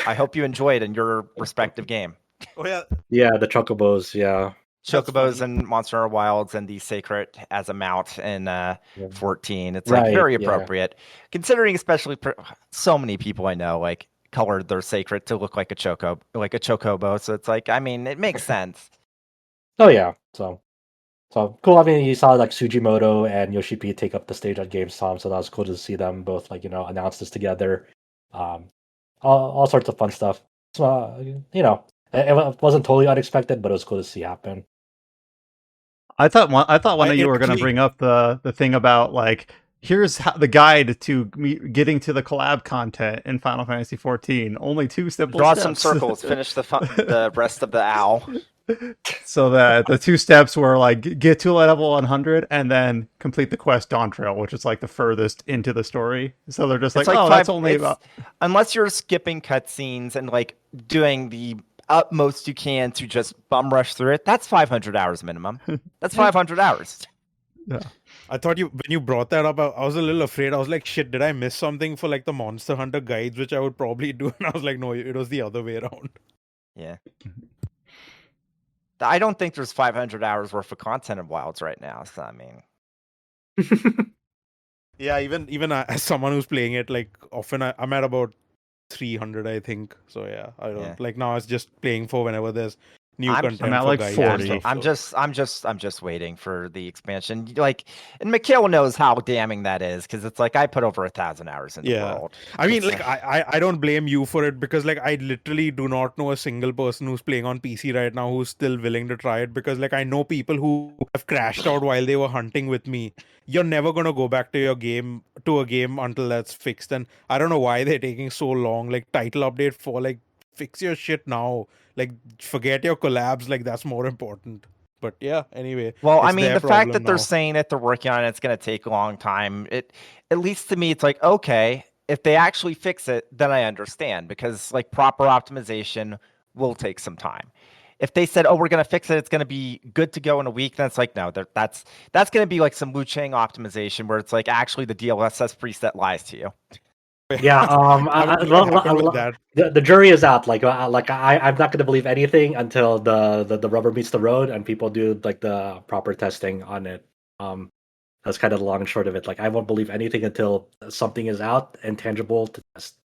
I hope you enjoy it in your respective game. Oh yeah, Yeah. The chocobos. Yeah. That's Chocobos funny. and Monster Hunter Wilds and the Sacred as a mount in Yeah. 14. It's like Right. very Yeah. appropriate, considering especially so many people I know like colored their Sacred to look like a chocobo. So it's like, I mean, it makes sense. Oh yeah. So cool. I mean, you saw like Sujimoto and Yoshi P take up the stage at Gamescom, so that was cool to see them both like announce this together. Um, all sorts of fun stuff. So it wasn't totally unexpected, but it was cool to see happen. I thought one I of you were going to actually bring up the thing about like here's the guide to getting to the collab content in Final Fantasy 14. Only 2 simple Draw steps. some circles. Finish the rest of the owl. So that the 2 steps were like get to level 100 and then complete the quest Dawn Trail, which is like the furthest into the story. So they're just like, It's like oh, that's only about. Unless you're skipping cutscenes and like doing the utmost you can to just bum rush through it, that's 500 hours minimum. That's 500 hours. Yeah. I thought when you brought that up, I was a little afraid. I was like, shit, did I miss something for like the Monster Hunter guides, which I would probably do? And I was like, no, it was the other way around. Yeah. I don't think there's 500 hours worth of content in Wilds right now. So I mean, Yeah, even as someone who's playing it, like often I'm at about 300, I think. So yeah, I don't like now. It's just playing for whenever there's new content I'm at for like guides 40. and stuff. I'm just waiting for the expansion. Like, and Mikhail knows how damning that is because it's like I put over 1,000 hours in the world. I mean, like I don't blame you for it because like I literally do not know a single person who's playing on PC right now who's still willing to try it because like I know people who have crashed out while they were hunting with me. You're never gonna go back to a game until that's fixed, and I don't know why they're taking so long. Like title update for like fix your shit now. Like forget your collabs. Like that's more important. But yeah, anyway. Well, I it's mean, their the fact that problem they're now. saying that they're working on it, it's going to take a long time. At least to me, it's like, okay, if they actually fix it, then I understand because like proper optimization will take some time. If they said, oh, we're going to fix it, it's going to be good to go in a week, then it's like, no, that's going to be like some Wu Chang optimization where it's like actually the DLSS preset lies to you. Yeah. That. The jury is out. I'm not going to believe anything until the rubber meets the road and people do like the proper testing on it. That's kind of the long and short of it. Like I won't believe anything until something is out and tangible to test.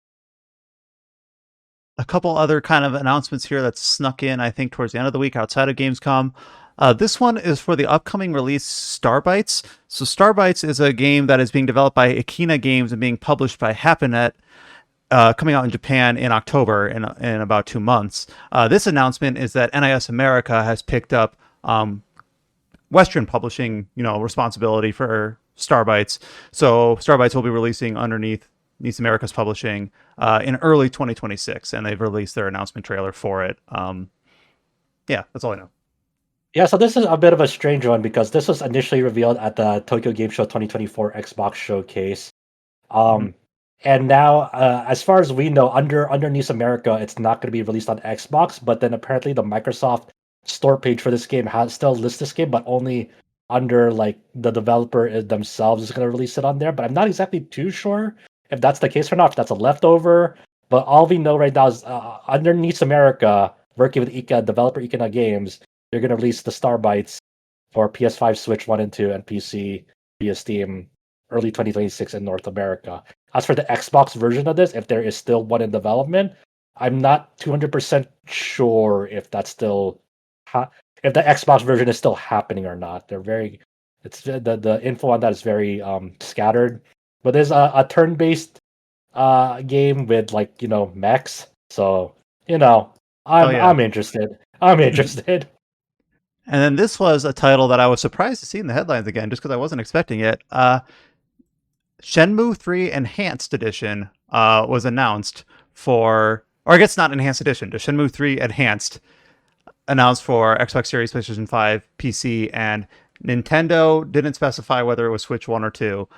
A couple other kind of announcements here that snuck in, I think, towards the end of the week outside of Gamescom. This one is for the upcoming release Starbites. So Starbites is a game that is being developed by Akina Games and being published by Happinet, coming out in Japan in October in about 2 months. This announcement is that NIS America has picked up Western publishing, responsibility for Starbites. So Starbites will be releasing underneath NIS America's publishing in early 2026, and they've released their announcement trailer for it. Yeah, that's all I know. Yeah, so this is a bit of a strange one because this was initially revealed at the Tokyo Game Show 2024 Xbox Showcase. And now, as far as we know, under NIS America, it's not going to be released on Xbox. But then apparently, the Microsoft store page for this game still lists this game, but only under like the developer themselves is going to release it on there. But I'm not exactly too sure if that's the case or not. If that's a leftover. But all we know right now is under NIS America, working with developer Ikena Games, they're going to release the Starbites for PS5, Switch 1 and 2, and PC via Steam early 2026 in North America. As for the Xbox version of this, if there is still one in development, I'm not 200% sure if that's still if the Xbox version is still happening or not. It's the info on that is very scattered. But there's a turn-based game with like mechs, so I'm interested. I'm interested. And then this was a title that I was surprised to see in the headlines again, just because I wasn't expecting it. Shenmue III Enhanced Edition was announced for, or I guess not Enhanced Edition, just Shenmue III Enhanced. announced for Xbox Series, PlayStation 5, PC, and Nintendo didn't specify whether it was Switch 1 or 2.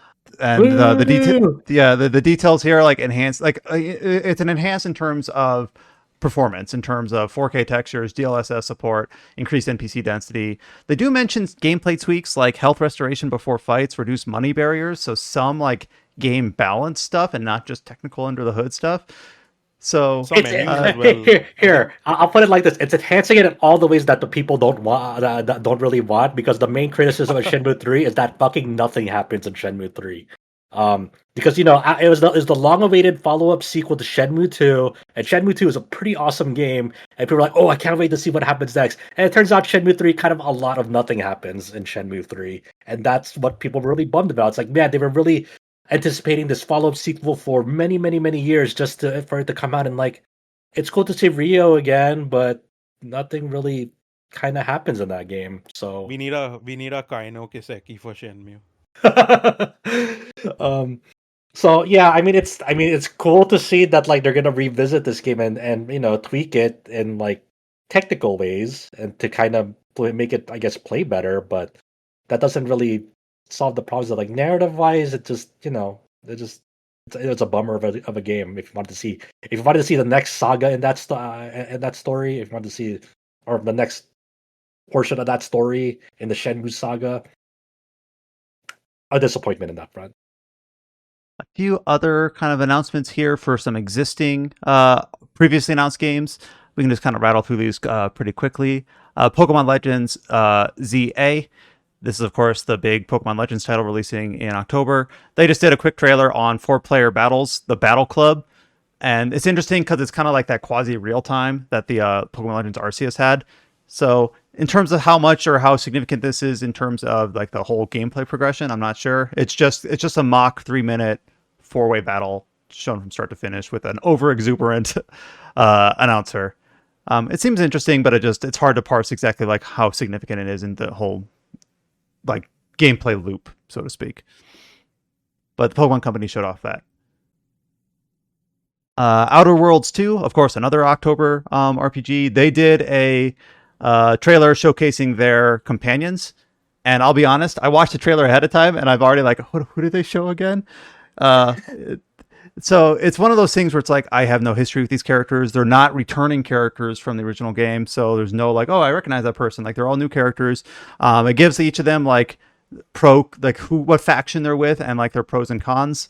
And the details here are like enhanced, like it's an enhanced in terms of performance, in terms of 4K textures, DLSS support, increased NPC density. They do mention gameplay tweaks like health restoration before fights, reduce money barriers, so some like game balance stuff and not just technical under the hood stuff. So Some menus as well. Here, I'll put it like this: it's enhancing it in all the ways that the people don't want, that don't really want. Because the main criticism of Shenmue 3 is that fucking nothing happens in Shenmue 3. Because it was the long-awaited follow-up sequel to Shenmue 2, and Shenmue 2 is a pretty awesome game, and people are like, "Oh, I can't wait to see what happens next." And it turns out Shenmue 3 kind of a lot of nothing happens in Shenmue 3, and that's what people were really bummed about. It's like, man, they were really anticipating this follow-up sequel for many, many, many years just for it to come out, and like, it's cool to see Rio again, but nothing really kind of happens in that game. So We need a Kaino Kiseki for Shenmue. So yeah, I mean it's cool to see that like they're gonna revisit this game and tweak it in like technical ways and to kind of make it, I guess, play better, but that doesn't really solve the problems of like narrative wise. It just it's a bummer of a game. If you wanted to see the next saga in that story, if you wanted to see or the next portion of that story in the Shenmue saga, a disappointment in that front. a few other kind of announcements here for some existing previously announced games. We can just kind of rattle through these pretty quickly. Pokemon Legends ZA. This is, of course, the big Pokemon Legends title releasing in October. They just did a quick trailer on 4-player battles, the Battle Club. And it's interesting because it's kind of like that quasi-real time that the Pokemon Legends Arceus had. So in terms of how much or how significant this is in terms of like the whole gameplay progression, I'm not sure. It's just a mock 3-minute 4-way battle shown from start to finish with an over-exuberant announcer. It seems interesting, but it's hard to parse exactly like how significant it is in the whole like gameplay loop, so to speak. But the Pokemon Company showed off that. Outer Worlds 2, of course, another October RPG. They did a trailer showcasing their companions, and I'll be honest, I watched the trailer ahead of time, and I've already like, who did they show again? So it's one of those things where it's like, I have no history with these characters. They're not returning characters from the original game, so there's no like, oh, I recognize that person. Like, they're all new characters. It gives each of them like what faction they're with and like their pros and cons.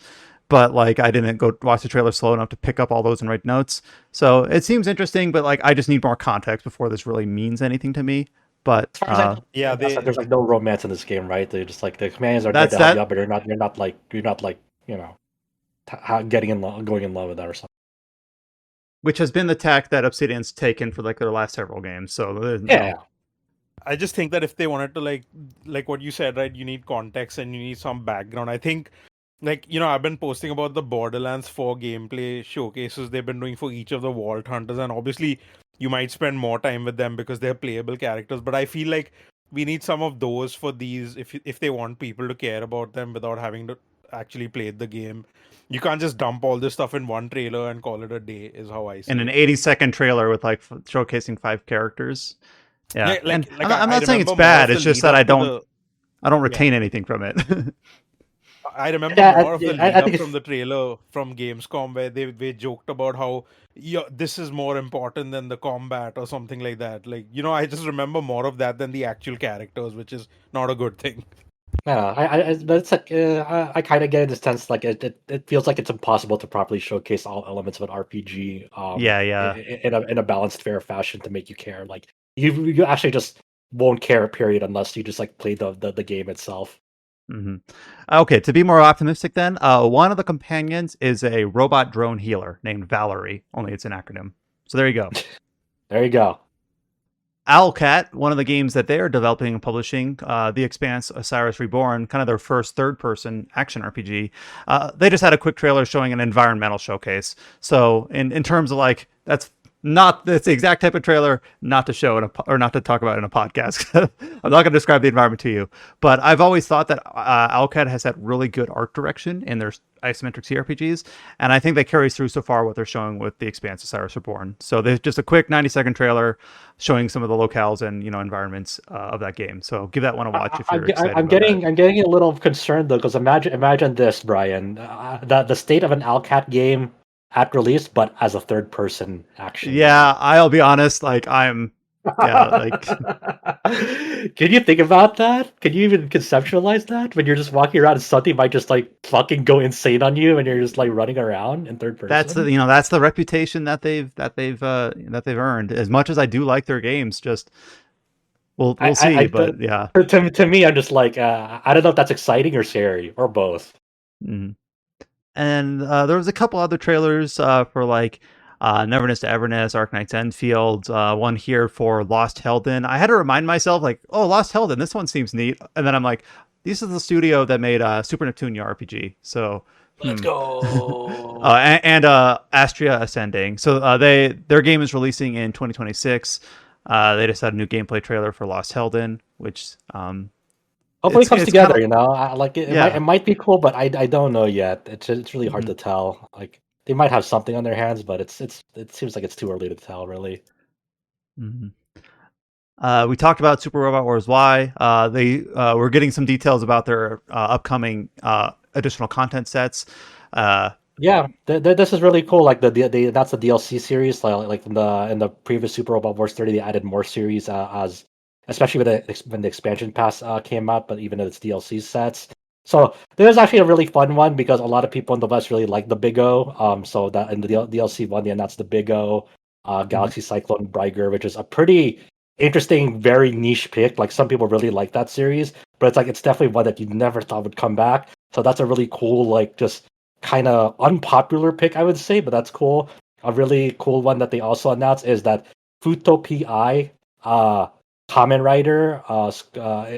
But like, I didn't go watch the trailer slow enough to pick up all those and write notes. So it seems interesting, but like, I just need more context before this really means anything to me. But there's like no romance in this game, right? They're just like the companions are there to help you out, but you're not like going in love with that or something. Which has been the tack that Obsidian's taken for like their last several games. So I just think that if they wanted to like what you said, right, you need context and you need some background. I think I've been posting about the Borderlands 4 gameplay showcases they've been doing for each of the Vault Hunters, and obviously you might spend more time with them because they're playable characters, but I feel like we need some of those for these if they want people to care about them without having to actually play the game. You can't just dump all this stuff in one trailer and call it a day, is how I see in it. an 80-second trailer with like showcasing 5 characters. Yeah, I'm not saying it's bad. It's just that I don't retain anything from it. I remember more of the lead up from the trailer from Gamescom where they joked about how this is more important than the combat or something like that. Like, I just remember more of that than the actual characters, which is not a good thing. Yeah, but it's like I kind of get in the sense like it feels like it's impossible to properly showcase all elements of an RPG. In a balanced, fair fashion to make you care. Like you actually just won't care, period, unless you just like play the game itself. Mm-hmm. Okay, to be more optimistic, then one of the companions is a robot drone healer named Valerie. Only it's an acronym. So there you go. There you go. Owlcat, one of the games that they're developing and publishing, The Expanse, Osiris Reborn, kind of their first third-person action RPG. They just had a quick trailer showing an environmental showcase. So in terms of like, that's It's the exact type of trailer not to show or not to talk about in a podcast. I'm not going to describe the environment to you, but I've always thought that Owlcat has had really good art direction in their isometric CRPGs, and I think that carries through so far what they're showing with the Expanse Osiris Reborn. So there's just a quick 90-second trailer showing some of the locales and environments of that game. So give that one a watch if you're excited about that. I'm getting a little concerned though, because imagine this, Brian, the state of an Owlcat game at release, but as a third person action. Yeah, I'll be honest. Like I'm, yeah, like Can you think about that? Can you even conceptualize that when you're just walking around and something might just like fucking go insane on you and you're just like running around in third person? that's the reputation that they've earned. As much as I do like their games, just we'll see. But yeah, to me, I'm just like I don't know if that's exciting or scary or both. Mm-hmm. And there was a couple other trailers for like Neverness to Everness, Arknight's Enfield, one here for Lost Helden. I had to remind myself, like, oh, Lost Helden, this one seems neat. And then I'm like, this is the studio that made Super Neptunia RPG. So Let's go. and Astria Ascending. So their game is releasing in 2026. They just had a new gameplay trailer for Lost Helden, which hopefully it comes together. Kinda, It might be cool, but I don't know yet. It's really hard to tell. Like they might have something on their hands, but it seems like it's too early to tell, really. Mm-hmm. We talked about Super Robot Wars Y. We're getting some details about their upcoming additional content sets. Yeah, this is really cool. Like that's the DLC series. Like in the previous Super Robot Wars 30, they added more series as especially when the expansion pass came out, but even its DLC sets. So there was actually a really fun one because a lot of people in the West really like the Big O. So that in the DLC one, they announced the Big O, Galaxy Cyclone Briger, which is a pretty interesting, very niche pick. Like some people really like that series, but it's definitely one that you never thought would come back. So that's a really cool, like just kind of unpopular pick, I would say, but that's cool. A really cool one that they also announced is that Futo PI Kamen Rider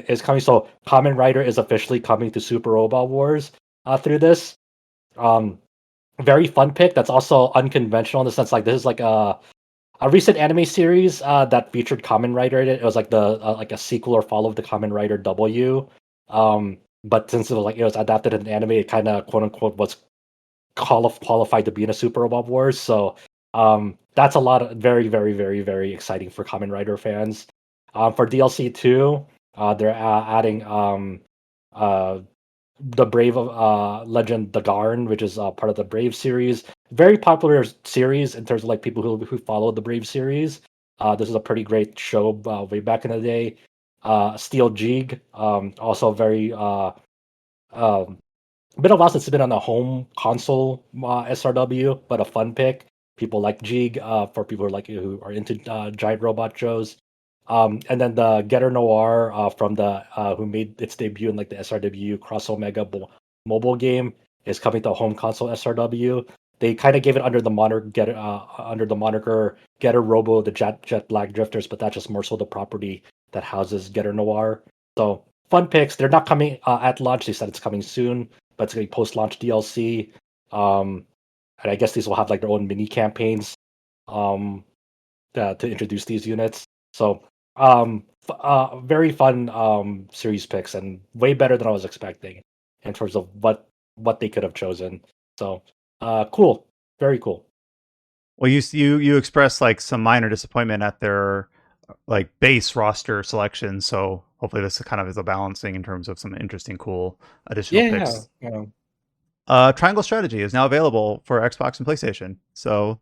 is coming. So Kamen Rider is officially coming to Super Robot Wars through this. Very fun pick. That's also unconventional in the sense like this is like a recent anime series that featured Kamen Rider in it. It was like like a sequel or follow of the Kamen Rider W. But since it was adapted in anime, it kind of quote unquote was qualified to be in a Super Robot Wars. So that's a lot of very, very, very, very exciting for Kamen Rider fans. For DLC 2, they're adding the Brave Legend Dagarn, which is part of the Brave series. Very popular series in terms of like people who follow the Brave series. This is a pretty great show way back in the day. Steel Jig, also very been a while since it's been on a home console SRW, but a fun pick. People like Jig, for people who are into giant robot shows. And then the Getter Noir from the who made its debut in like the SRW Cross Omega mobile game is coming to home console SRW. They kind of gave it under the moniker Getter Robo, the Jet Black Drifters, but that's just more so the property that houses Getter Noir. So fun picks. They're not coming at launch. They said it's coming soon, but it's going to be post-launch DLC. And I guess these will have like their own mini campaigns to introduce these units. So very fun series picks and way better than I was expecting in terms of what they could have chosen. So cool, very cool. Well, you expressed like some minor disappointment at their like base roster selection, so hopefully this kind of is a balancing in terms of some interesting, cool additional picks. Yeah. Triangle Strategy is now available for Xbox and PlayStation. So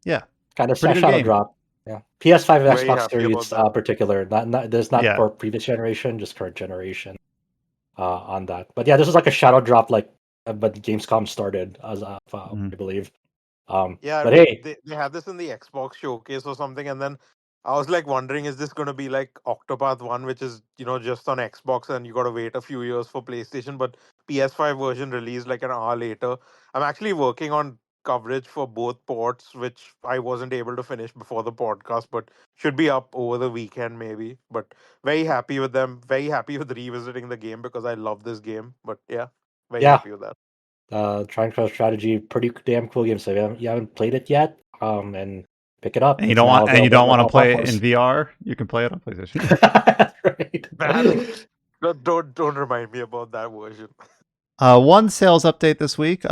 yeah, Kind of pretty good shadow game. drop. Yeah, PS5 and Very Xbox happy Series about that. particular. There's not Yeah. for previous generation, just current generation on that. But yeah, this was like a shadow drop, like but Gamescom started as I believe. Yeah, But hey, they had this in the Xbox showcase or something, and then I was like wondering, is this going to be like Octopath 1, which is just on Xbox, and you got to wait a few years for PlayStation, but PS5 version released like an hour later. I'm actually working on coverage for both ports, which I wasn't able to finish before the podcast, but should be up over the weekend maybe. But very happy with them. Very happy with revisiting the game because I love this game. But yeah, very yeah, happy with that. Triangle Strategy, pretty damn cool game. So you haven't played it yet, and pick it up. And you It's don't now want available on to all play it platforms. in VR. You can play it on PlayStation. Right. Don't remind me about that version. One sales update this week.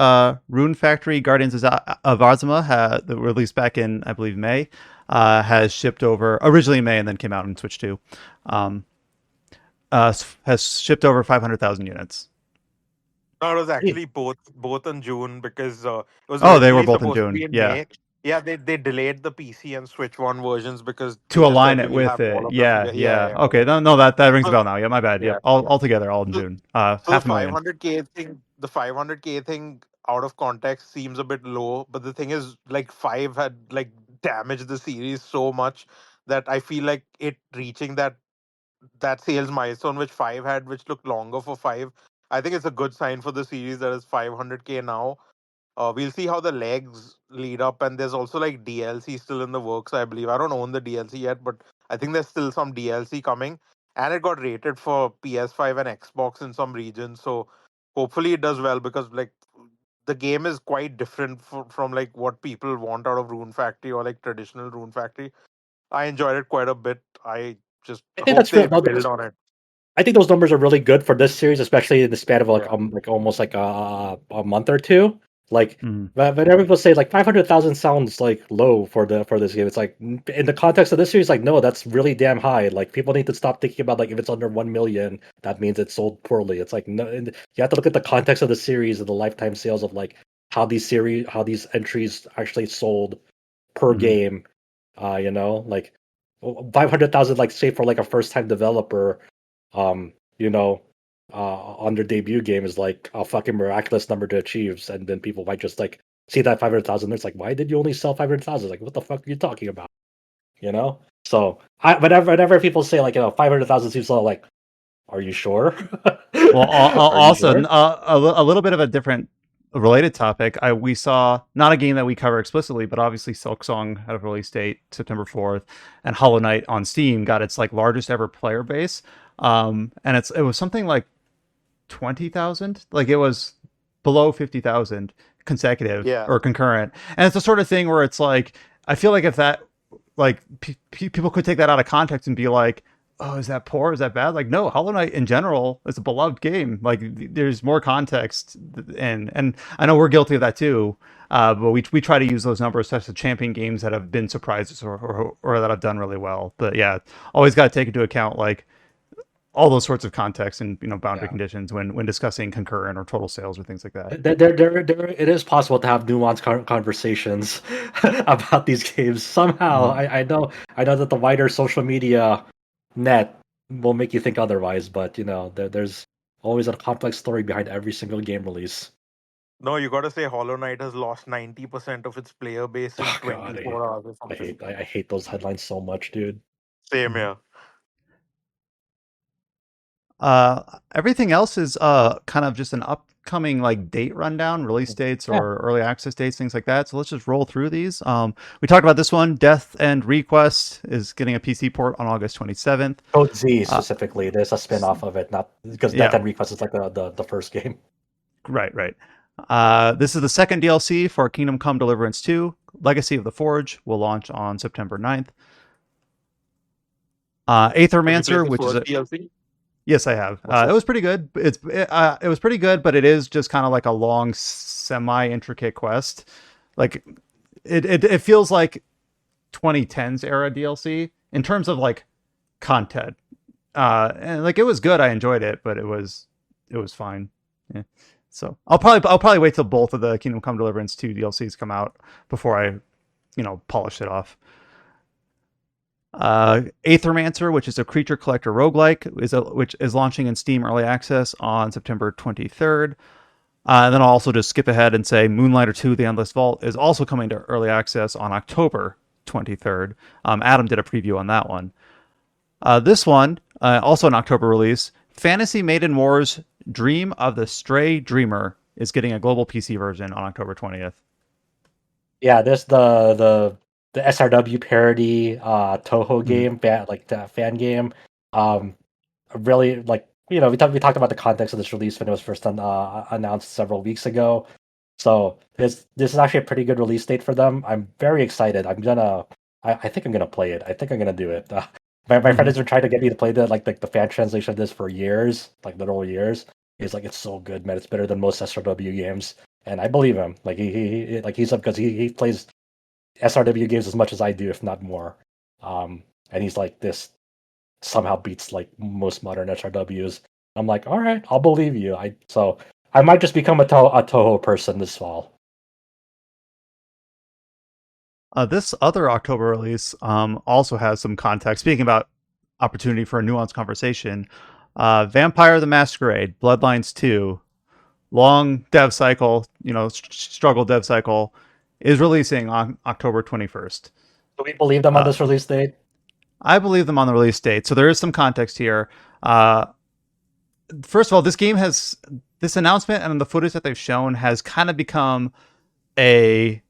Rune Factory Guardians of Azuma, that released back in, I believe, May, has shipped over, originally in May and then came out in Switch 2. Has shipped over 500,000 units. No, it was actually both in June because it was Oh, they were originally both in supposed to June. be in Yeah. May. Yeah, they delayed the PC and Switch One versions because To they just align said it we'll with have all it. of them Yeah, together. yeah. Yeah. Okay, no, that rings a So, bell now. Yeah, my bad. yeah, Yep, all yeah. together, all in So, June. so the 500,000. 500K thing, the 500K thing out of context seems a bit low, but the thing is, like, 5 had like damaged the series so much that I feel like it reaching that sales milestone which 5 had, which looked longer for 5. I think it's a good sign for the series that is 500K now. We'll see how the legs lead up, and there's also like DLC still in the works, I believe. I don't own the DLC yet, but I think there's still some DLC coming, and it got rated for PS5 and Xbox in some regions. So hopefully it does well because like the game is quite different from like what people want out of Rune Factory or like traditional Rune Factory. I enjoyed it quite a bit. I just I think hope that's real. they No, build on it. I think those numbers are really good for this series, especially in the span of Yeah. like almost like a month or two. Like Mhm. whenever people say like 500,000 sounds like low for this game, it's like in the context of this series, like no, that's really damn high. Like people need to stop thinking about like if it's under 1 million, that means it's sold poorly. It's like no, you have to look at the context of the series and the lifetime sales of like how these entries actually sold per Mhm. game. Like 500,000, like say for like a first time developer, um, you know, on their debut game is like a fucking miraculous number to achieve, and then people might just like see that 500,000. It's like, why did you only sell 500,000? Like, what the fuck are you talking about? You know. So whenever people say like 500,000 seems low, like, are you sure? Well, Are you also sure? a little bit of a different related topic. We saw not a game that we cover explicitly, but obviously Silk Song had a release date September 4th, and Hollow Knight on Steam got its like largest ever player base. And it was something like 20,000. Like it was below 50,000 consecutive Yeah. or concurrent. And it's the sort of thing where it's like I feel like if that like people could take that out of context and be like, oh, is that poor? Is that bad? Like, no, Hollow Knight in general is a beloved game. Like, there's more context, and I know we're guilty of that too. But we try to use those numbers such to champion games that have been surprises or that have done really well. But yeah, always got to take into account like all those sorts of contexts and boundary conditions when discussing concurrent or total sales or things like that. It is possible to have nuanced conversations about these games. Somehow, I know that the wider social media net will make you think otherwise, but there's always a complex story behind every single game release. No, you gotta say Hollow Knight has lost 90% of its player base in Oh god, 24 hours or I something. hate those headlines so much, dude. Same here. Everything else is kind of just an upcoming like date rundown, release dates Yeah. or early access dates, things like that. So let's just roll through these. We talked about this one. Death and Request is getting a PC port on August 27th. Code Z specifically, there's a spin-off of it, not because Death Yeah. and Request is like the first game. Right. This is the second DLC for Kingdom Come Deliverance 2. Legacy of the Forge will launch on September 9th. Aethermancer, which is a DLC? yes, I have. What's It this? was pretty good. It was pretty good, but it is just kind of like a long, semi-intricate quest. Like it feels like 2010s era DLC in terms of like content. And like it was good. I enjoyed it, but it was fine. Yeah. So I'll probably wait till both of the Kingdom Come Deliverance 2 DLCs come out before I polish it off. Aethermancer, which is a creature collector roguelike, which is launching in Steam Early Access on September 23rd. And then I'll also just skip ahead and say Moonlighter 2, The Endless Vault is also coming to Early Access on October 23rd. Adam did a preview on that one. This one, also an October release, Fantasy Maiden Wars Dream of the Stray Dreamer is getting a global PC version on October 20th. Yeah, there's the SRW parody Toho game, like the fan game. Really like we talked about the context of this release when it was first announced several weeks ago. So this is actually a pretty good release date for them. I'm very excited. I'm gonna I think I'm gonna play it. I think I'm gonna do it. My friend has been trying to get me to play the fan translation of this for years, like literal years. He's like, it's so good, man. It's better than most SRW games, and I believe him. Like he's up because he plays SRW games as much as I do, if not more. And he's like, this somehow beats like most modern SRWs. I'm like, all right, I'll believe you. So I might just become a Toho person this fall. This other October release also has some context. Speaking about opportunity for a nuanced conversation, Vampire the Masquerade, Bloodlines 2, long dev cycle, struggle dev cycle, is releasing on October 21st. Do we believe them on this release date? I believe them on the release date. So there is some context here. First of all, this announcement and the footage that they've shown has kind of become a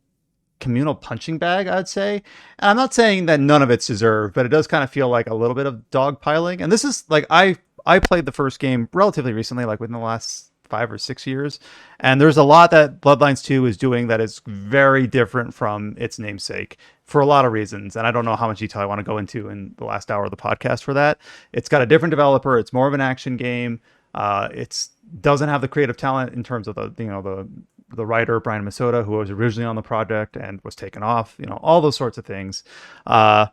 communal punching bag, I'd say. And I'm not saying that none of it's deserved, but it does kind of feel like a little bit of dogpiling. And this is like I played the first game relatively recently, like within the last 5 or 6 years, and there's a lot that Bloodlines 2 is doing that is very different from its namesake for a lot of reasons. And I don't know how much detail I want to go into in the last hour of the podcast for that. It's got a different developer. It's more of an action game. It's doesn't have the creative talent in terms of the writer Brian Masota, who was originally on the project and was taken off, all those sorts of things. But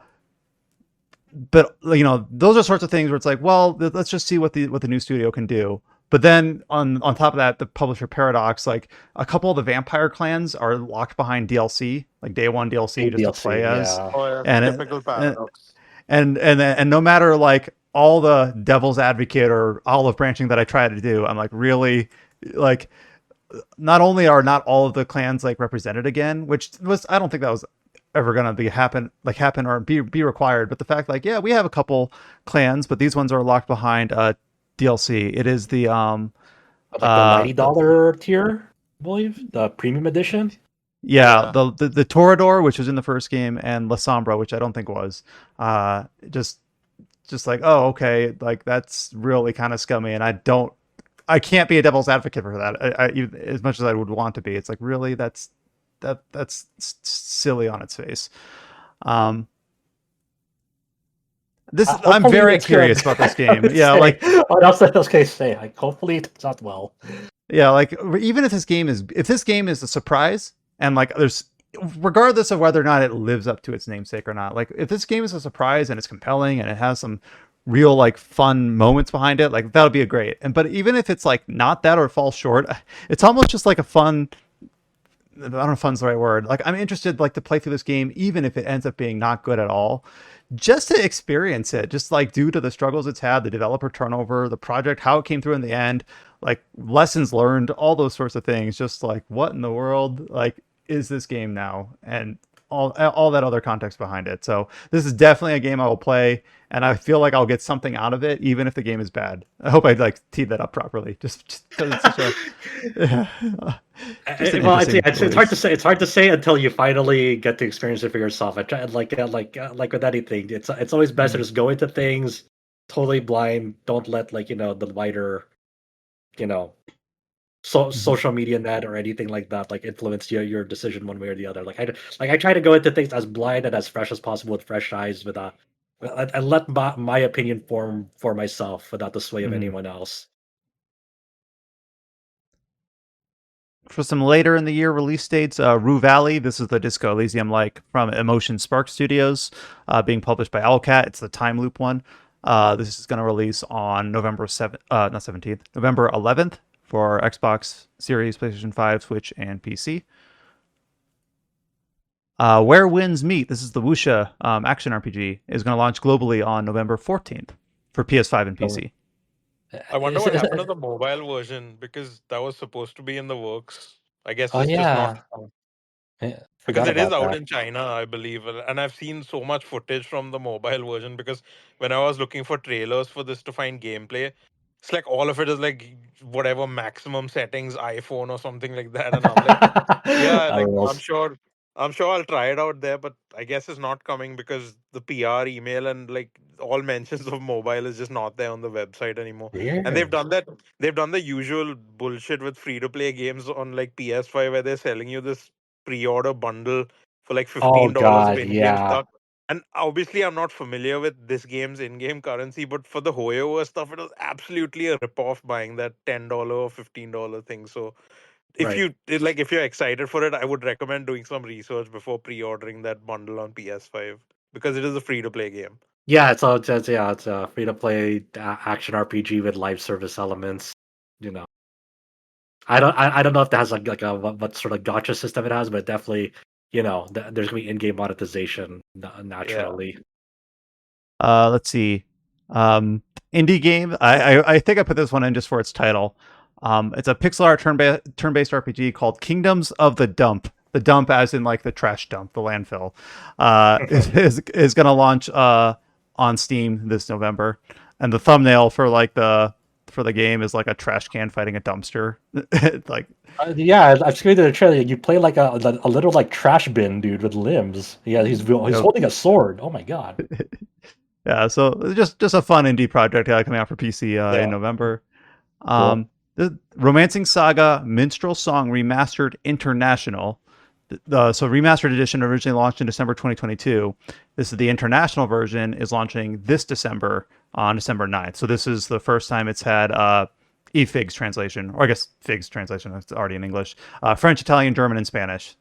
those are sorts of things where it's like, well, let's just see what the new studio can do. But then on top of that, the publisher Paradox, like a couple of the vampire clans are locked behind DLC, like day one DLC, just to play as. Yeah. Oh, yeah, And typical Paradox. And no matter like all the devil's advocate or olive branching that I try to do, I'm like, really, like, not only are not all of the clans like represented again, which was, I don't think that was ever gonna happen or be required, but the fact like, yeah, we have a couple clans, but these ones are locked behind DLC. It is the Like the $90 tier, I believe, the premium edition. Yeah, the Torador, which was in the first game, and La Sombra, which I don't think was. Just like, oh, okay, like that's really kind of scummy, and I can't be a devil's advocate for that. As much as I would want to be, it's like, really, that's silly on its face. I'm very curious about this game. Yeah, like what else did those guys say? Like, hopefully it turns out well. Yeah, like even if this game is a surprise, and like there's, regardless of whether or not it lives up to its namesake or not, like if this game is a surprise and it's compelling and it has some real like fun moments behind it, like that'll be a great. But even if it's like not that or falls short, it's almost just like a fun, I don't know if fun's the right word. Like I'm interested like to play through this game, even if it ends up being not good at all, just to experience it, just like due to the struggles it's had, the developer turnover, the project, how it came through in the end, like lessons learned, all those sorts of things. Just like, what in the world, like, is this game now? And all that other context behind it. So this is definitely a game I will play, and I feel like I'll get something out of it, even if the game is bad. I hope I like teed that up properly. Just because it's such a well, it's hard to say. It's hard to say until you finally get to experience it for yourself. I try like with anything. It's always best to just go into things totally blind. Don't let the wider, social media net or anything like that influence your decision one way or the other. I try to go into things as blind and as fresh as possible with fresh eyes, I let my opinion form for myself without the sway of anyone else. For some later in the year release dates, Rue Valley, this is the Disco Elysium like from Emotion Spark Studios, being published by Owlcat. It's the time loop one. This is going to release on November 11th for Xbox Series, PlayStation 5, Switch, and PC. Where Winds Meet, this is the Wuxia action RPG, is going to launch globally on November 14th for PS5 and PC. I wonder what happened to the mobile version, because that was supposed to be in the works. I guess it's just not. Because it is out in China, I believe, and I've seen so much footage from the mobile version, because when I was looking for trailers for this to find gameplay, it's like all of it is like whatever maximum settings iPhone or something like that, and I'm like, yeah, like I'm sure I'll try it out there, but I guess it's not coming because the PR email and like all mentions of mobile is just not there on the website anymore. And they've done that. They've done the usual bullshit with free to play games on like PS5, where they're selling you this pre-order bundle for like $15 of in-game stuff. And obviously, I'm not familiar with this game's in-game currency, but for the Hoyoverse stuff, it was absolutely a rip-off buying that $10 or $15 thing. So Right. if you're excited for it, I would recommend doing some research before pre-ordering that bundle on PS5 because it is a free-to-play game. Yeah, it's a free to play action RPG with live service elements. You know, I don't know if that has like a what sort of gotcha system it has, but definitely, there's gonna be in-game monetization Yeah. naturally. Let's see. Indie game. I think I put this one in just for its title. It's a pixel art turn-based RPG called Kingdoms of the Dump. The dump, as in like the trash dump, the landfill, is going to launch on Steam this November, and the thumbnail for the game is like a trash can fighting a dumpster. Like, Yeah, I've seen the trailer. You play like a little like trash bin dude with limbs. Yeah, he's holding a sword. Oh my god. yeah, so just a fun indie project coming out for PC Yeah. in November. Cool. The Romancing Saga Minstrel Song Remastered International. So remastered edition originally launched in December 2022. This is the international version is launching this December on December 9th. So this is the first time it's had eFigs translation, or I guess Figs translation. It's already in English, French, Italian, German, and Spanish,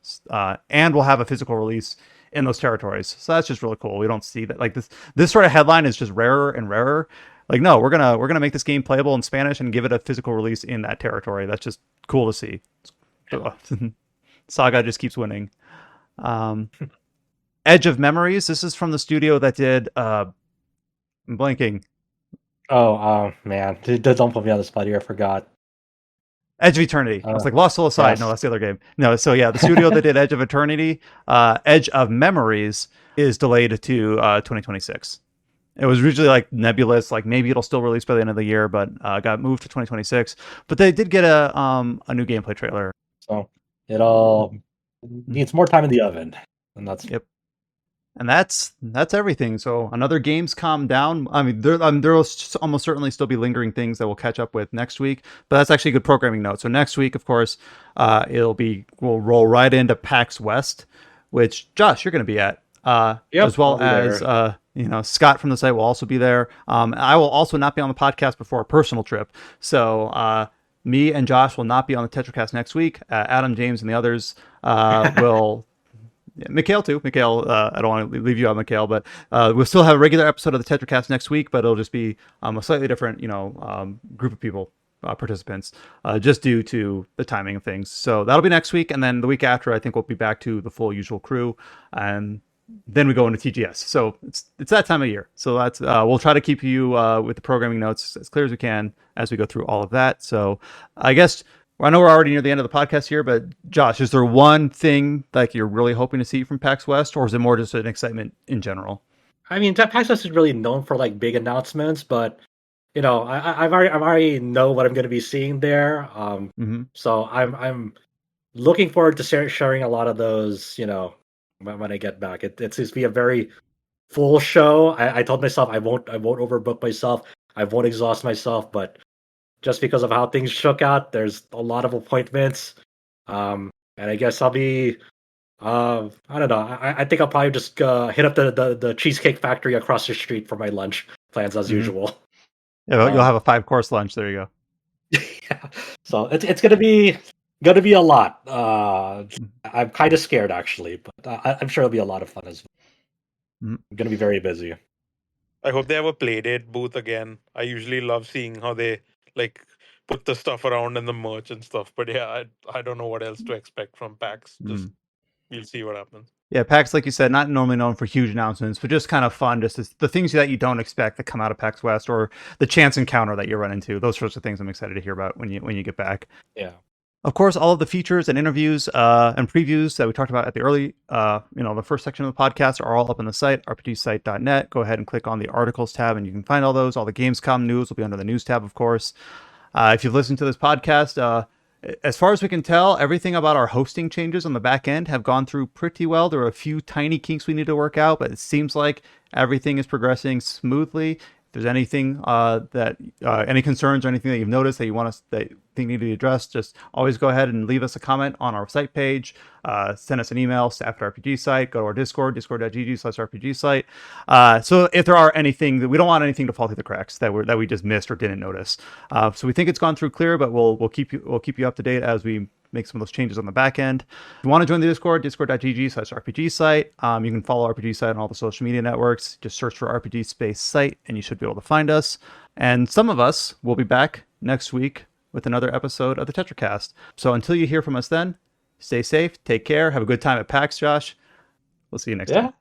and we'll have a physical release in those territories. So that's just really cool. We don't see that like this sort of headline is just rarer and rarer. Like, no, we're gonna make this game playable in Spanish and give it a physical release in that territory. That's just cool to see. Saga just keeps winning. Edge of Memories. This is from the studio that did I'm blanking. Oh, man. Don't put me on the spot here. I forgot. Edge of Eternity. I was like, Lost Soul Aside. Yes. No, that's the other game. No, so yeah, the studio that did Edge of Eternity, Edge of Memories is delayed to 2026. It was originally like nebulous, like maybe it'll still release by the end of the year, but got moved to 2026. But they did get a new gameplay trailer. So it all needs more time in the oven, and that's Yep. And that's everything. So another Gamescom down. I mean, there will almost certainly still be lingering things that we'll catch up with next week. But that's actually a good programming note. So next week, of course, we'll roll right into PAX West, which Josh, you're going to be at, as well as Scott from the site will also be there. I will also not be on the podcast before a personal trip. So me and Josh will not be on the Tetracast next week. Adam, James, and the others will. Yeah, Mikhail too. Mikhail, I don't want to leave you out, Mikhail, but we'll still have a regular episode of the Tetracast next week, but it'll just be a slightly different, group of people, participants, just due to the timing of things. So that'll be next week, and then the week after, I think we'll be back to the full usual crew, and then we go into TGS. So it's that time of year. So that's we'll try to keep you with the programming notes as clear as we can as we go through all of that. So I guess. I know we're already near the end of the podcast here, but Josh, is there one thing like you're really hoping to see from PAX West, or is it more just an excitement in general? I mean, PAX West is really known for like big announcements, but I've already know what I'm going to be seeing there. So I'm looking forward to sharing a lot of those. When I get back, it's going to be a very full show. I told myself I won't overbook myself. I won't exhaust myself, but just because of how things shook out, there's a lot of appointments. And I guess I'll be, I don't know. I think I'll probably just hit up the Cheesecake Factory across the street for my lunch plans as usual. Yeah, you'll have a 5-course lunch. There you go. Yeah. So it's gonna be a lot. I'm kind of scared actually, but I'm sure it'll be a lot of fun as well. I'm gonna be very busy. I hope they have a Playdate booth again. I usually love seeing how they like put the stuff around and the merch and stuff. But yeah, I don't know what else to expect from PAX. Just we'll see what happens. Yeah, PAX, like you said, not normally known for huge announcements, but just kind of fun. Just the things that you don't expect that come out of PAX West, or the chance encounter that you run into. Those sorts of things I'm excited to hear about when you get back. Yeah. Of course, all of the features and interviews and previews that we talked about at the early, the first section of the podcast are all up on the site, rpgsite.net. Go ahead and click on the articles tab, and you can find all those. All the Gamescom news will be under the news tab, of course. If you've listened to this podcast, as far as we can tell, everything about our hosting changes on the back end have gone through pretty well. There are a few tiny kinks we need to work out, but it seems like everything is progressing smoothly. If there's anything any concerns or anything that you've noticed that you want us that think need to be addressed, just always go ahead and leave us a comment on our site page. Send us an email, staff@RPG site. Go to our Discord, discord.gg/RPG site. So if there are anything that we don't want anything to fall through the cracks that we just missed or didn't notice. So we think it's gone through clear, but we'll keep you up to date as we make some of those changes on the back end. If you want to join the Discord, discord.gg/RPG site. You can follow RPG site on all the social media networks. Just search for RPG Space Site and you should be able to find us. And some of us will be back next week with another episode of the Tetracast. So until you hear from us then, stay safe, take care, have a good time at PAX, Josh. We'll see you next time.